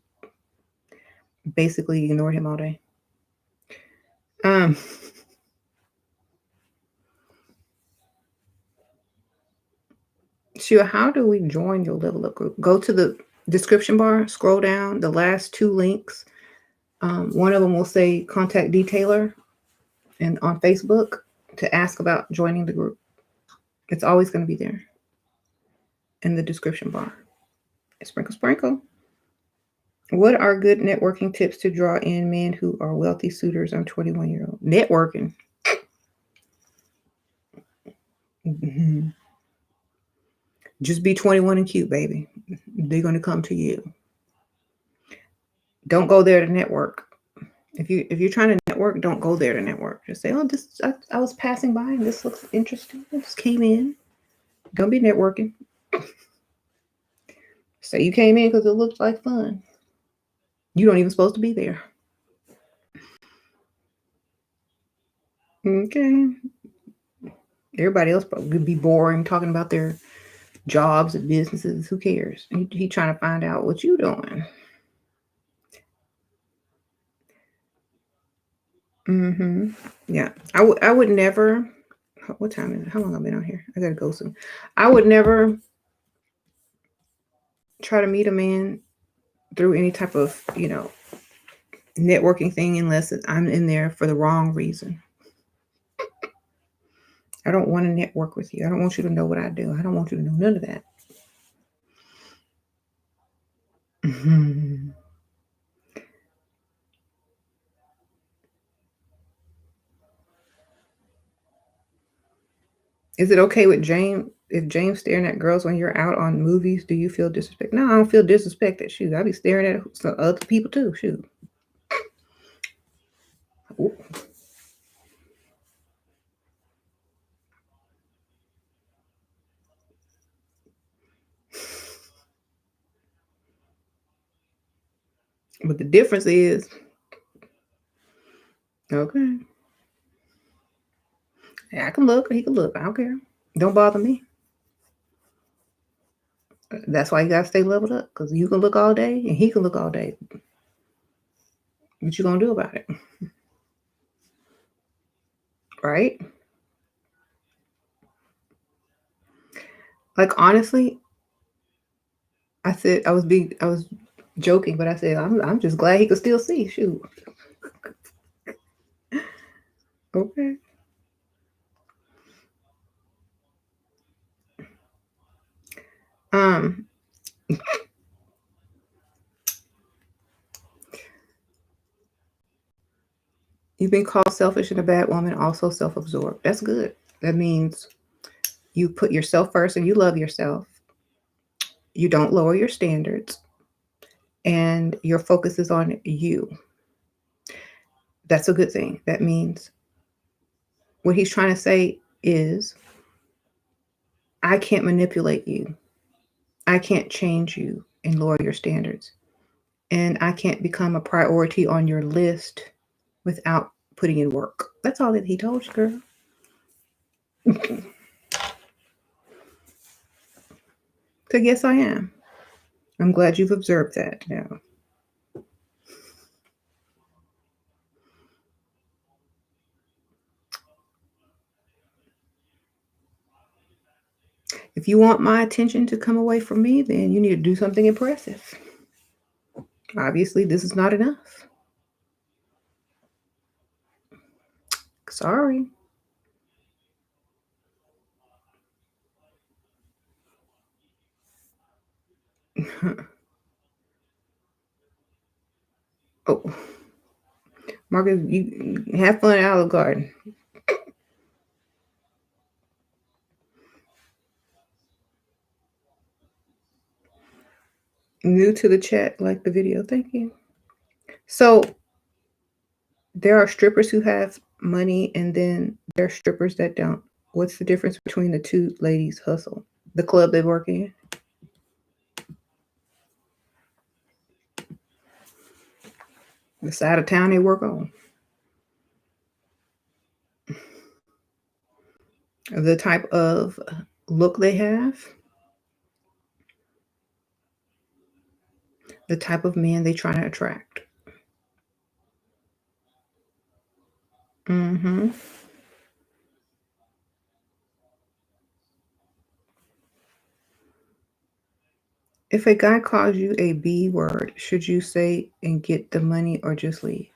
basically ignored him all day. Um, Sure, how do we join your level up group? Go to the description bar, scroll down, the last two links. One of them will say contact detailer and on Facebook to ask about joining the group. It's always going to be there in the description bar. Sprinkle, sprinkle. What are good networking tips to draw in men who are wealthy suitors? I'm 21-year-old. Networking. Mhm. Just be 21 and cute, baby. They're going to come to you. Don't go there to network. If you're trying to network, don't go there to network. Just say, "Oh, this I was passing by and this looks interesting. I just came in." Don't be networking. Say you came in because it looked like fun. You don't even supposed to be there. Okay. Everybody else probably would be boring talking about their jobs and businesses. Who cares? He trying to find out what you doing. Mm-hmm. Yeah. I would never. What time is it? How long I've been on here? I gotta go soon. I would never try to meet a man through any type of networking thing unless I'm in there for the wrong reason. I don't want to network with you. I don't want you to know what I do. I don't want you to know none of that. Mhm. Is it okay with James if James staring at girls when you're out on movies? Do you feel disrespected? No, I don't feel disrespected. Shoot, I be staring at some other people too. Shoot. Ooh. But the difference is, okay, I can look, he can look. I don't care. Don't bother me. That's why you gotta stay leveled up, because you can look all day and he can look all day. What you gonna do about it? Right? Like honestly, I was joking, but I said I'm just glad he could still see. Shoot. Okay. Um, you've been called selfish and a bad woman, also self-absorbed. That's good. That means you put yourself first and you love yourself. You don't lower your standards and your focus is on you. That's a good thing. That means what he's trying to say is, I can't manipulate you. I can't change you and lower your standards. And I can't become a priority on your list without putting in work. That's all that he told you, girl. So yes, I am. I'm glad you've observed that now. If you want my attention to come away from me, then you need to do something impressive. Obviously, this is not enough. Sorry. Oh, Marcus, you have fun at Olive Garden. New to the chat, like the video. Thank you. So there are strippers who have money, and then there are strippers that don't. What's the difference between the two ladies hustle? The club they work in, the side of town they work on, the type of look they have, the type of man they try to attract. Mm-hmm. If a guy calls you a B word, should you say and get the money or just leave?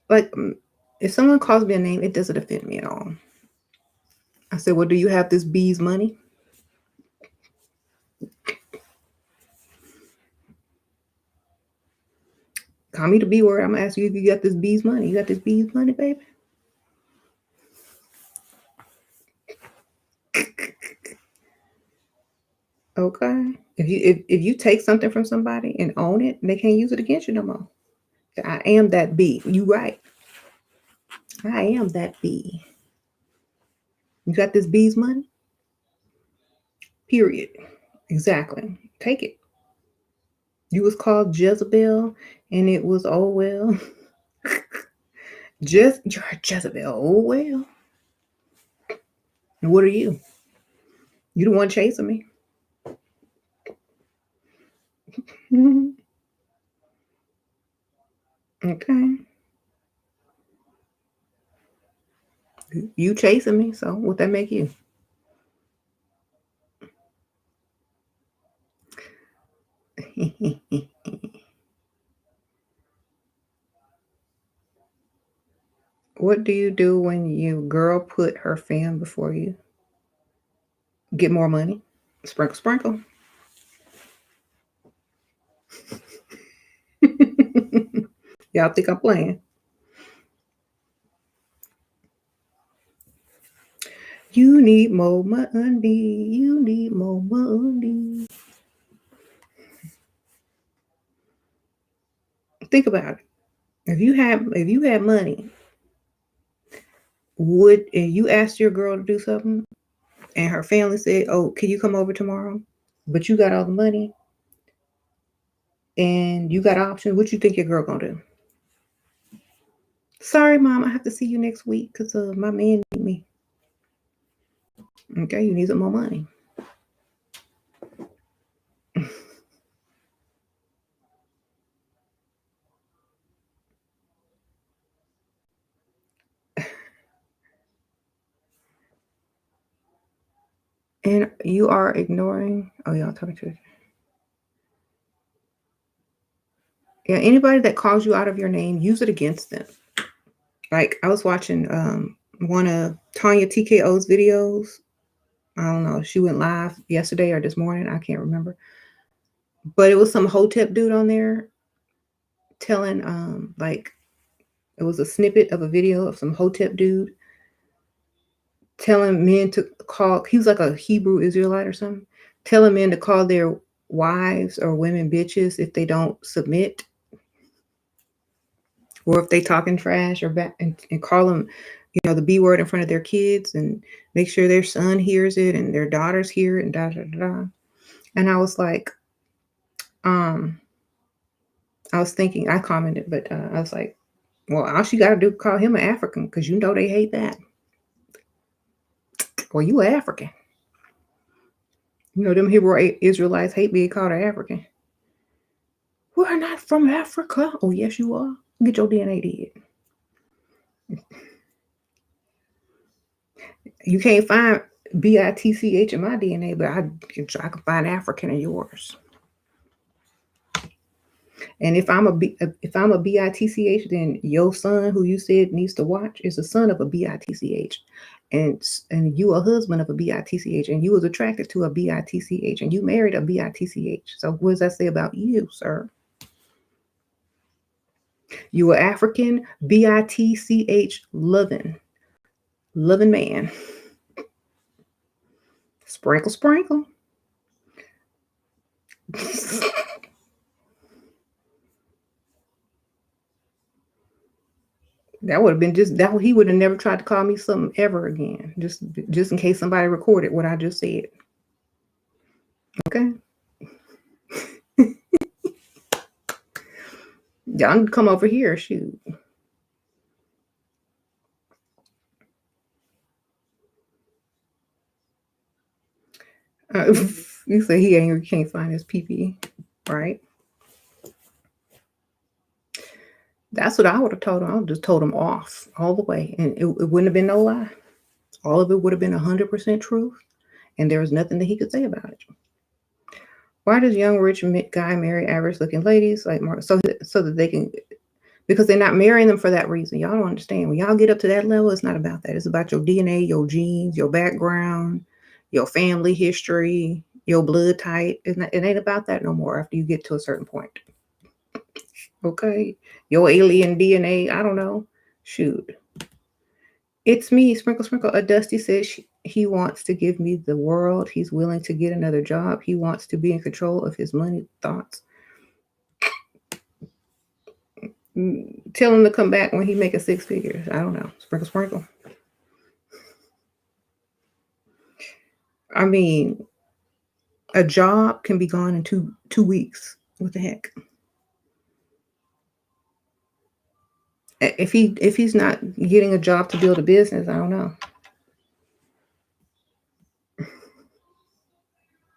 Like, if someone calls me a name, it doesn't offend me at all. I said, well, do you have this B's money? Call me the B word. I'm gonna ask you if you got this B's money. You got this B's money, baby? Okay. If you take something from somebody and own it, they can't use it against you no more. I am that B. You right. I am that B. You got this B's money? Period. Exactly. Take it. You was called Jezebel, and it was oh well. Just you're Jezebel. Oh well. And what are you? You the one chasing me. Okay. You chasing me, so what that make you? What do you do when your girl put her fam before you? Get more money? Sprinkle, sprinkle. Y'all think I'm playing? You need more money. You need more money. Think about it. If you had money, would and you asked your girl to do something, and her family said, "Oh, can you come over tomorrow?" But you got all the money. and you got options, what you think your girl gonna do? Sorry, mom, I have to see you next week because my man need me. Okay, you need some more money. And you are ignoring. Oh, y'all talking to. Yeah, anybody that calls you out of your name, use it against them. Like I was watching one of Tanya TKO's videos. I don't know. She went live yesterday or this morning. I can't remember. But it was some hotep dude on there telling like it was a snippet of a video of some hotep dude telling men to call. He was like a Hebrew Israelite or something, telling men to call their wives or women bitches if they don't submit, or if they talking trash or back and call them, the B word in front of their kids and make sure their son hears it and their daughters hear it and da da da da. And I was like, I was thinking, I commented, but I was like, well, all she got to do is call him an African because they hate that. Well, you African. Them Hebrew Israelites hate being called an African. We're not from Africa. Oh, yes, you are. Get your DNA did. You can't find BITCH in my DNA, but I can find African in yours. And if I'm a BITCH, then your son, who you said needs to watch, is a son of a BITCH, and you a husband of a BITCH, and you was attracted to a BITCH, and you married a BITCH. So what does that say about you, sir? You are African BITCH loving man. Sprinkle, sprinkle. That would have been he would have never tried to call me something ever again. Just in case somebody recorded what I just said. Okay. Y'all can come over here, shoot. You say he angry, can't find his PP, right? That's what I would have told him. I would have just told him off all the way, and it wouldn't have been no lie. All of it would have been 100% truth, and there was nothing that he could say about it. Why does young rich guy marry average looking ladies like more so that they can? Because they're not marrying them for that reason. Y'all don't understand. When y'all get up to that level, it's not about that. It's about your DNA, your genes, your background, your family history, your blood type. It ain't about that no more after you get to a certain point. Okay? Your alien DNA, I don't know. Shoot. It's me, Sprinkle Sprinkle. A Dusty says he wants to give me the world. He's willing to get another job. He wants to be in control of his money thoughts. Tell him to come back when he make a 6 figures. I don't know. Sprinkle, sprinkle. I mean, a job can be gone in two weeks. What the heck? If he's not getting a job to build a business, I don't know.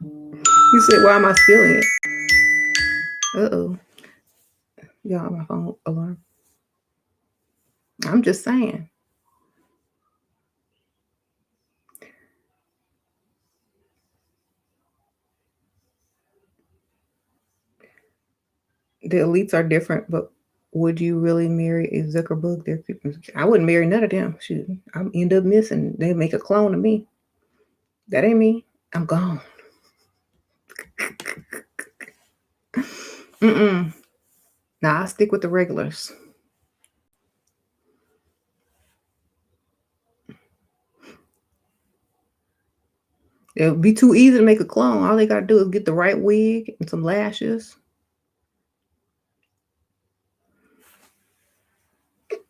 You said, why am I spilling it? Uh-oh. Y'all, my phone alarm. I'm just saying. The elites are different, but would you really marry a Zuckerberg? I wouldn't marry none of them. Shoot, I'll end up missing. They make a clone of me. That ain't me. I'm gone. Mm-mm. Nah, I'll stick with the regulars. It would be too easy to make a clone. All they got to do is get the right wig and some lashes.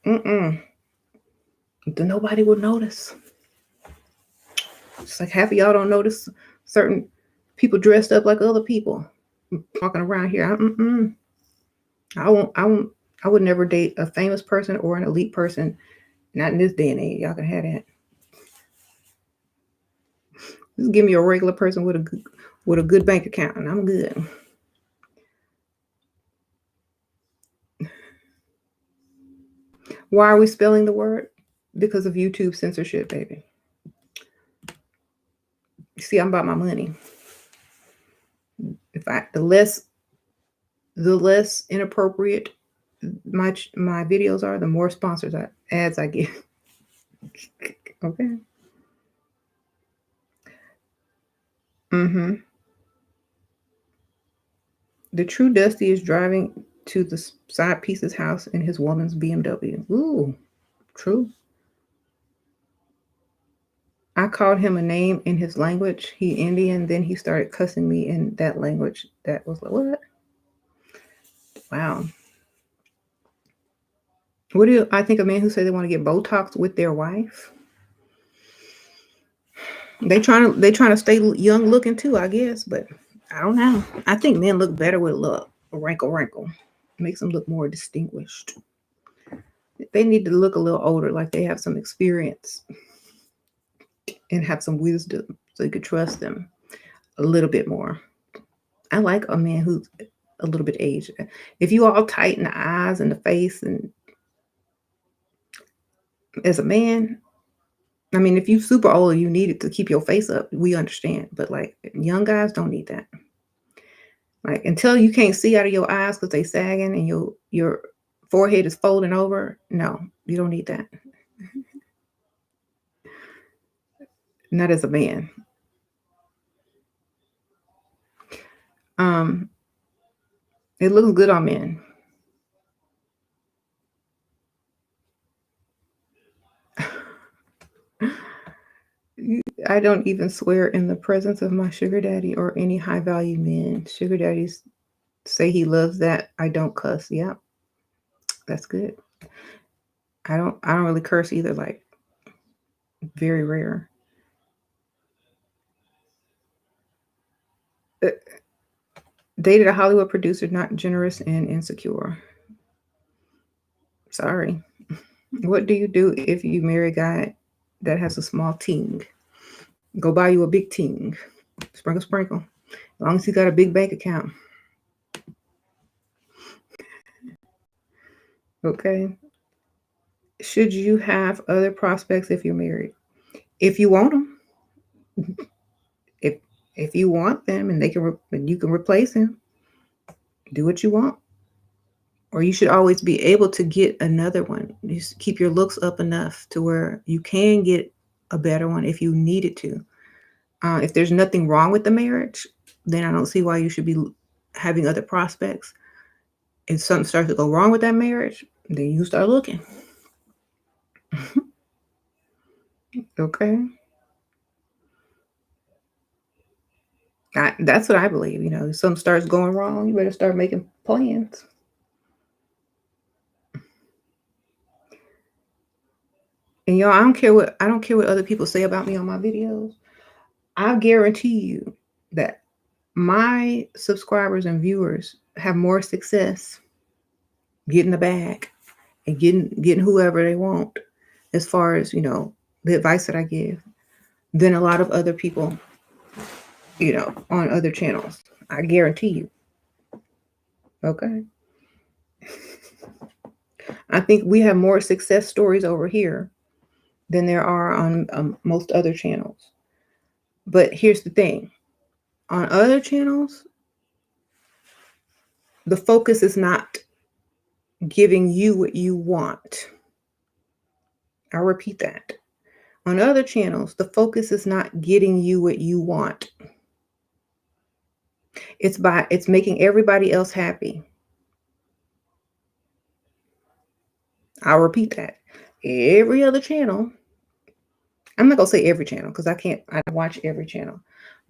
Then nobody would notice. It's like half of y'all don't notice certain people dressed up like other people walking around here. I would never date a famous person or an elite person. Not in this day and age. Y'all can have that. Just give me a regular person with a good bank account, and I'm good. Why are we spelling the word? Because of YouTube censorship, baby. You see, I'm about my money. If I the less inappropriate my videos are, the more ads I get. Okay. Mm-hmm. The true Dusty is driving to the side piece's house in his woman's BMW. Ooh, true. I called him a name in his language. He Indian. Then he started cussing me in that language. That was like, what? Wow. What do I think of men who say they want to get Botox with their wife? They trying to stay young looking too, I guess. But I don't know. I think men look better with a wrinkle. Makes them look more distinguished. They need to look a little older, like they have some experience and have some wisdom, so you could trust them a little bit more. I like a man who's a little bit aged. If you all tight in the eyes and the face, and as a man, I mean, if you super old, you need it to keep your face up. We understand, but like young guys don't need that. Like until you can't see out of your eyes because they sagging and your forehead is folding over. No, you don't need that. Not as a man. Um, it looks good on men. I don't even swear in the presence of my sugar daddy or any high value men. Sugar daddies say he loves that. I don't cuss. Yep, that's good. I don't really curse either, like very rare. Uh, Dated a Hollywood producer, not generous and insecure. Sorry. What do you do if you marry a guy that has a small ting? Go buy you a big ting. Sprinkle, sprinkle. As long as he got a big bank account. Okay. Should you have other prospects if you're married? If you want them, if if you want them and and you can replace him, do what you want. Or you should always be able to get another one. Just keep your looks up enough to where you can get a better one if you needed to. If there's nothing wrong with the marriage, then I don't see why you should be having other prospects. If something starts to go wrong with that marriage, then you start looking. Okay. That's what I believe. If something starts going wrong, you better start making plans. And y'all, I don't care what other people say about me on my videos. I guarantee you that my subscribers and viewers have more success getting the bag and getting whoever they want as far as, the advice that I give than a lot of other people, on other channels. I guarantee you. Okay. I think we have more success stories over here than there are on most other channels. But here's the thing. On other channels, the focus is not giving you what you want. I'll repeat that. On other channels, the focus is not getting you what you want. It's making everybody else happy. I'll repeat that. Every other channel, I'm not gonna say every channel because I watch every channel.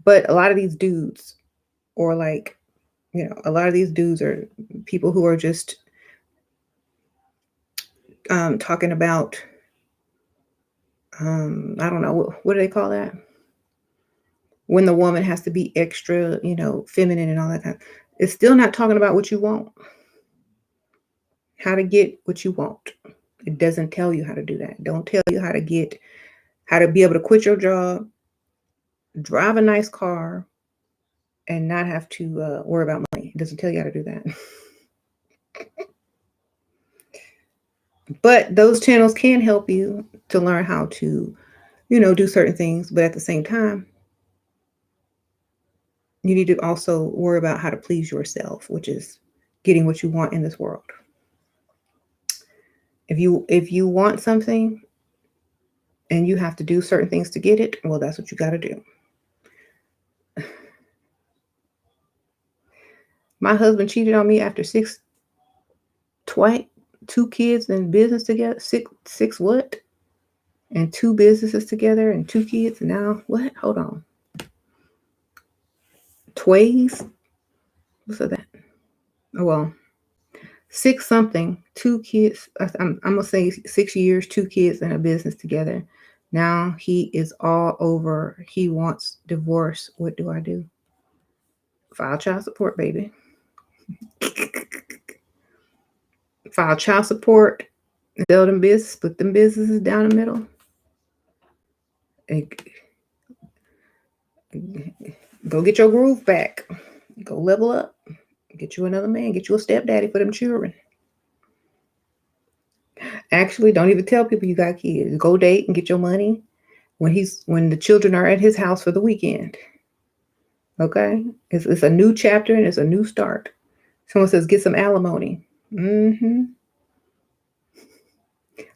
But a lot of these dudes, or like, a lot of these dudes are people who are just talking about I don't know, what do they call that? When the woman has to be extra, feminine and all that kind. It's still not talking about what you want. how to get what you want. It doesn't tell you how to do that. Don't tell you how to be able to quit your job, drive a nice car, and not have to worry about money. It doesn't tell you how to do that. But those channels can help you to learn how to, do certain things. But at the same time, you need to also worry about how to please yourself, which is getting what you want in this world. If you want something and you have to do certain things to get it, well, that's what you got to do. My husband cheated on me after twice, two kids and business together. Six what? And two businesses together and two kids. Now what? Hold on. Tways? What's that? Oh well, six something, two kids. I'm gonna say 6 years, two kids and a business together. Now he is all over. He wants divorce. What do I do? File child support, baby. File child support. Sell them business. Split them businesses down the middle. And go get your groove back. Go level up. Get you another man. Get you a stepdaddy for them children. Actually, don't even tell people you got kids. Go date and get your money when the children are at his house for the weekend. Okay? It's a new chapter and it's a new start. Someone says get some alimony. Mm-hmm.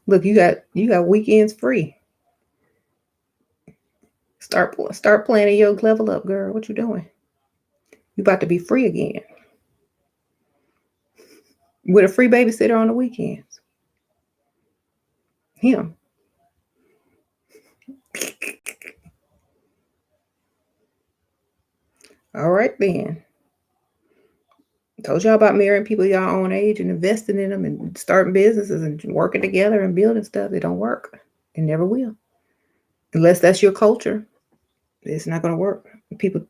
Look, you got weekends free. Start planning your level up, girl. What you doing? You about to be free again. With a free babysitter on the weekends. Him. All right then. Told y'all about marrying people y'all own age and investing in them and starting businesses and working together and building stuff. It don't work. It never will. Unless that's your culture. It's not going to work.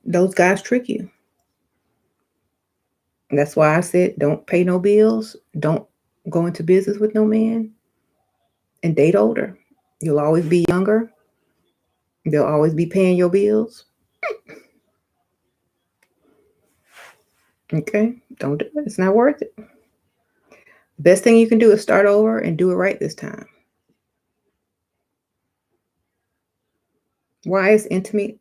Those guys trick you. And that's why I said don't pay no bills. Don't go into business with no man. And date older. You'll always be younger. They'll always be paying your bills. Okay? Don't do it. It's not worth it. The best thing you can do is start over and do it right this time. Why is intimacy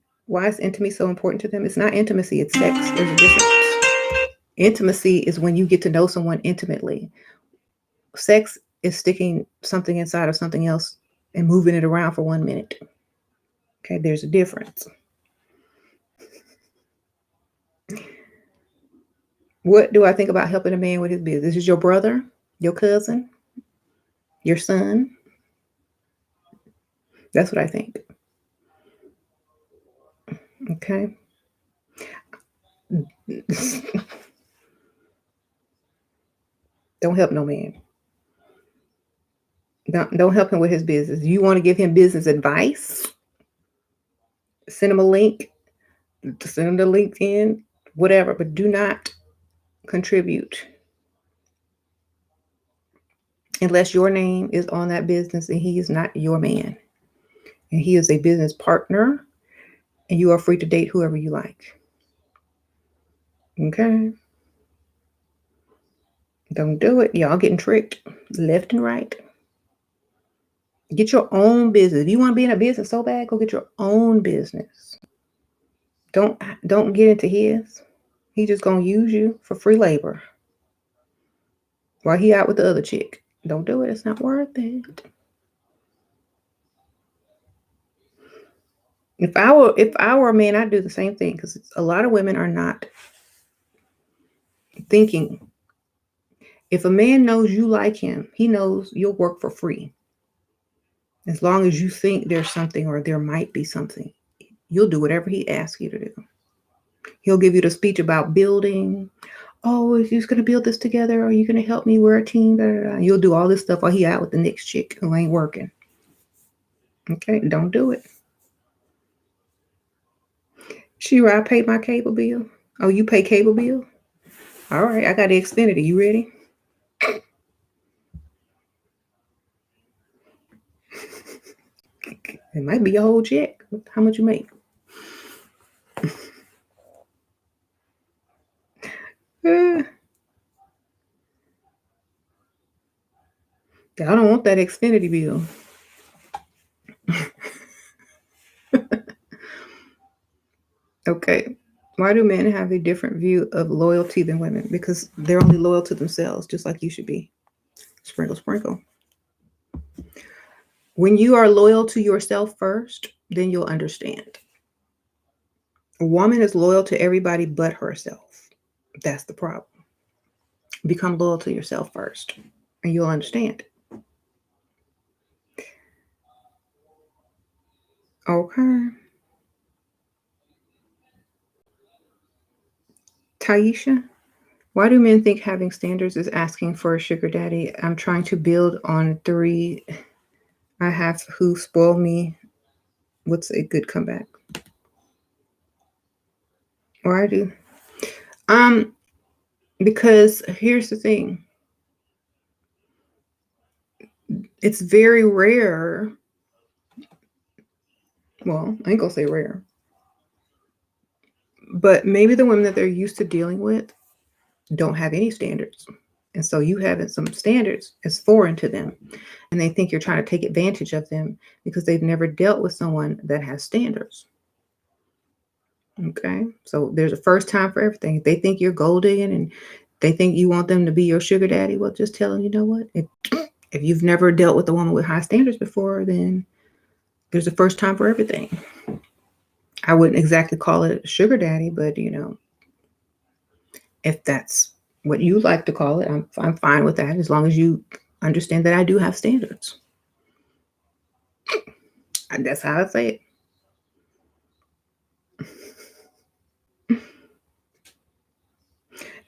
so important to them? It's not intimacy, it's sex. There's a difference. Intimacy is when you get to know someone intimately. Sex is sticking something inside of something else and moving it around for 1 minute. Okay, there's a difference. What do I think about helping a man with his business? This is your brother, your cousin, your son. That's what I think. Okay. Don't help no man. Don't help him with his business. You want to give him business advice? Send him a link. Send him the LinkedIn, whatever, but do not contribute unless your name is on that business and he is not your man. And he is a business partner and you are free to date whoever you like. Okay? Don't do it. Y'all getting tricked left and right. Get your own business. If you want to be in a business so bad, go get your own business. Don't get into his. He just gonna use you for free labor while he out with the other chick. Don't do it. It's not worth it. If I were a man, I'd do the same thing because a lot of women are not thinking. If a man knows you like him, he knows you'll work for free. As long as you think there's something or there might be something, you'll do whatever he asks you to do. He'll give you the speech about building. Oh, if you're going to build this together, are you going to help me? We're a team. Da, da, da. You'll do all this stuff while he out with the next chick who ain't working. Okay, don't do it. Shira, I paid my cable bill. Oh, you pay cable bill? All right, I got the Xfinity. You ready? It might be your whole check. How much you make? Uh, I don't want that Xfinity bill. Okay. Why do men have a different view of loyalty than women? Because they're only loyal to themselves, just like you should be. Sprinkle, sprinkle. When you are loyal to yourself first, then you'll understand. A woman is loyal to everybody but herself. That's the problem. Become loyal to yourself first, and you'll understand. Okay. Taisha, why do men think having standards is asking for a sugar daddy? I'm trying to build on 3 I have who spoil me. What's a good comeback? Or I do. Because here's the thing. It's very rare. Well, I ain't gonna say rare. But maybe the women that they're used to dealing with don't have any standards. And so you having some standards is foreign to them. And they think you're trying to take advantage of them because they've never dealt with someone that has standards. Okay. So there's a first time for everything. If they think you're gold digging and they think you want them to be your sugar daddy, well, just tell them, you know what? If you've never dealt with a woman with high standards before, then there's a first time for everything. I wouldn't exactly call it a sugar daddy, but if that's what you like to call it, I'm fine with that as long as you understand that I do have standards. And that's how I say it.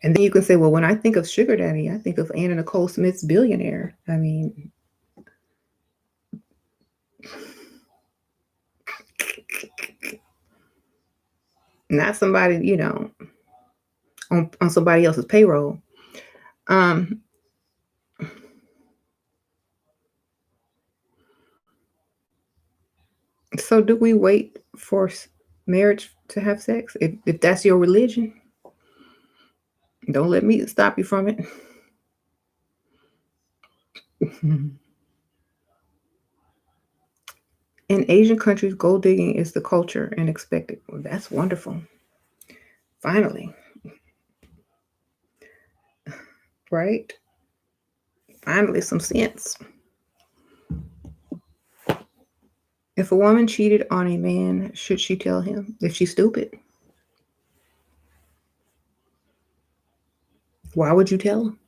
And then you can say, well, when I think of sugar daddy, I think of Anna Nicole Smith's Billionaire. I mean, not somebody, on somebody else's payroll. Um, so do we wait for marriage to have sex? If that's your religion, don't let me stop you from it. In Asian countries, gold digging is the culture and expected. Well, that's wonderful. Finally, right? Finally, some sense. If a woman cheated on a man, should she tell him if she's stupid? Why would you tell him?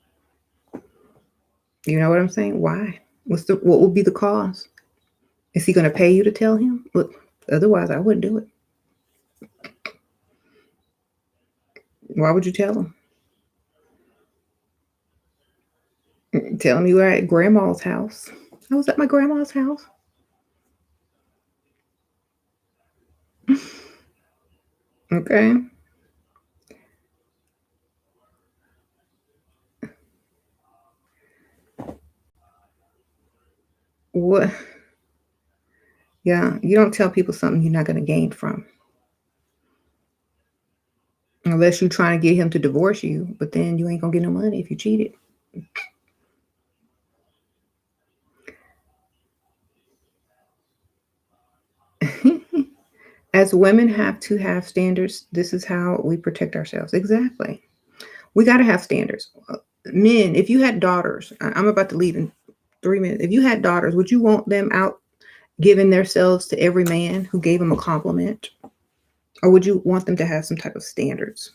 You know what I'm saying? Why? What would be the cause? Is he going to pay you to tell him? Look, otherwise, I wouldn't do it. Why would you tell him? Tell him you were at grandma's house. I was at my grandma's house. Okay. What? Yeah, you don't tell people something you're not going to gain from. Unless you're trying to get him to divorce you, but then you ain't going to get no money if you cheated. As women have to have standards, this is how we protect ourselves. Exactly. We got to have standards. Men, if you had daughters, I'm about to leave in 3 minutes. If you had daughters, would you want them out giving themselves to every man who gave them a compliment? Or would you want them to have some type of standards?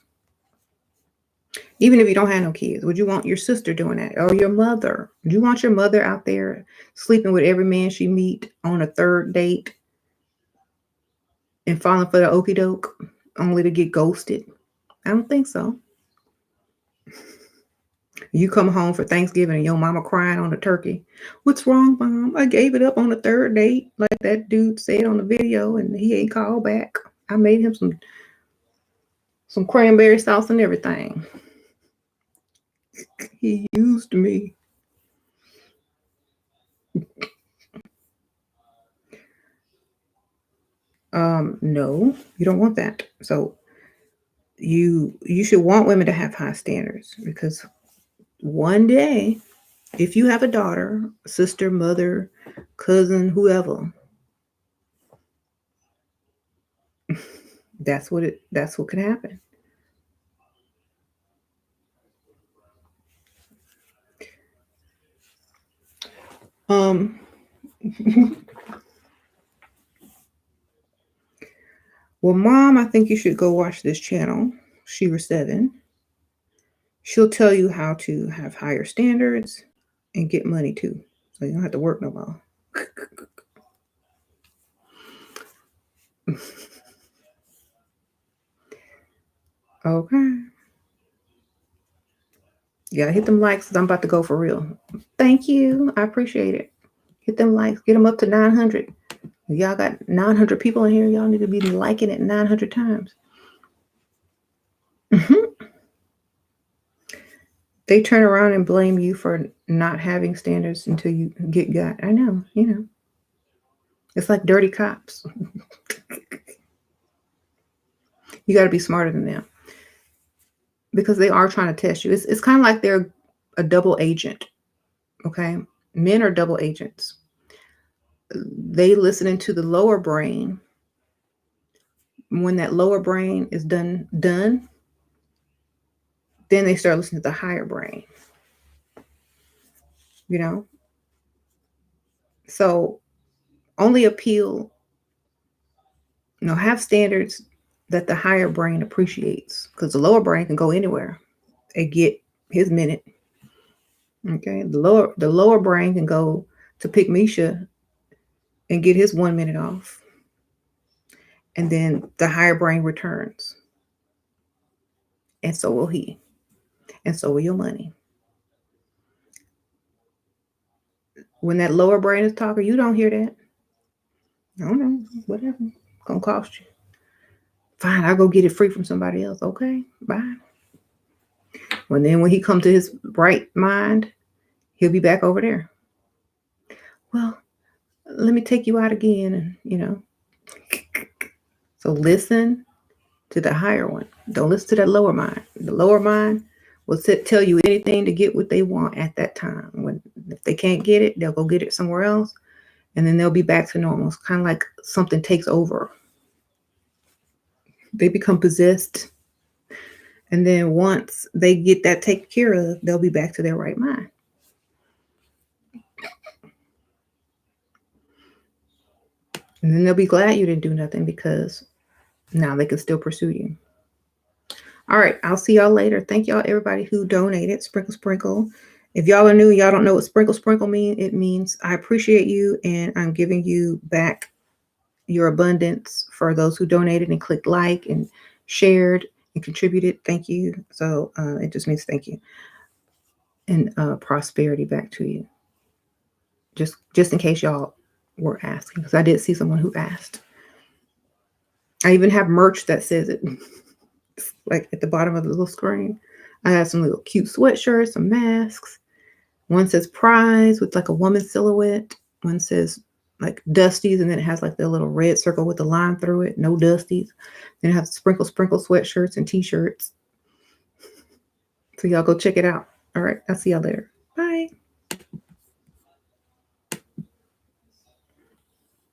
Even if you don't have no kids, would you want your sister doing that? Or your mother? Would you want your mother out there sleeping with every man she meet on a third date and falling for the okie doke only to get ghosted? I don't think so. You come home for Thanksgiving and your mama crying on the turkey. What's wrong, mom? I gave it up on the third date, like that dude said on the video, and he ain't called back. I made him some cranberry sauce and everything. He used me. No, you don't want that. So you should want women to have high standards, because one day, if you have a daughter, sister, mother, cousin, whoever, that's what can happen. Um well, mom, I think you should go watch this channel, SheRaSeven. She'll tell you how to have higher standards and get money too. So you don't have to work no more. Okay. Yeah, hit them likes, 'cause I'm about to go for real. Thank you. I appreciate it. Hit them likes. Get them up to 900. Y'all got 900 people in here. Y'all need to be liking it 900 times. They turn around and blame you for not having standards until you get got. I know, you know. It's like dirty cops. You got to be smarter than them, because they are trying to test you. It's kind of like they're a double agent. Okay, men are double agents. They listen into the lower brain. When that lower brain is done, then they start listening to the higher brain. You know, so only appeal. Have standards that the higher brain appreciates, because the lower brain can go anywhere and get his minute. Okay, the lower brain can go to Pick Misha and get his 1 minute off, and then the higher brain returns, and so will he, and so will your money. When that lower brain is talking, you don't hear that. I don't know, whatever, gonna cost you. Fine, I'll go get it free from somebody else. Okay, bye. When he come to his right mind, he'll be back over there. Well, let me take you out again, and So listen to the higher one. Don't listen to that lower mind. The lower mind will tell you anything to get what they want at that time. If they can't get it, they'll go get it somewhere else, and then they'll be back to normal. It's kind of like something takes over. They become possessed, and then once they get that taken care of, they'll be back to their right mind. And then they'll be glad you didn't do nothing, because now they can still pursue you. All right, I'll see y'all later. Thank y'all, everybody who donated. Sprinkle, sprinkle. If y'all are new, y'all don't know what sprinkle, sprinkle means. It means I appreciate you, and I'm giving you back your abundance. For those who donated and clicked like and shared and contributed, thank you. So it just means thank you, and prosperity back to you. Just in case y'all were asking, because I did see someone who asked. I even have merch that says it. Like at the bottom of the little screen, I have some little cute sweatshirts, some masks. One says prize with like a woman silhouette. One says like Dusties, and then it has like the little red circle with the line through it. No Dusties. Then it has sprinkle, sprinkle sweatshirts and t-shirts. So y'all go check it out. All right, I'll see y'all later.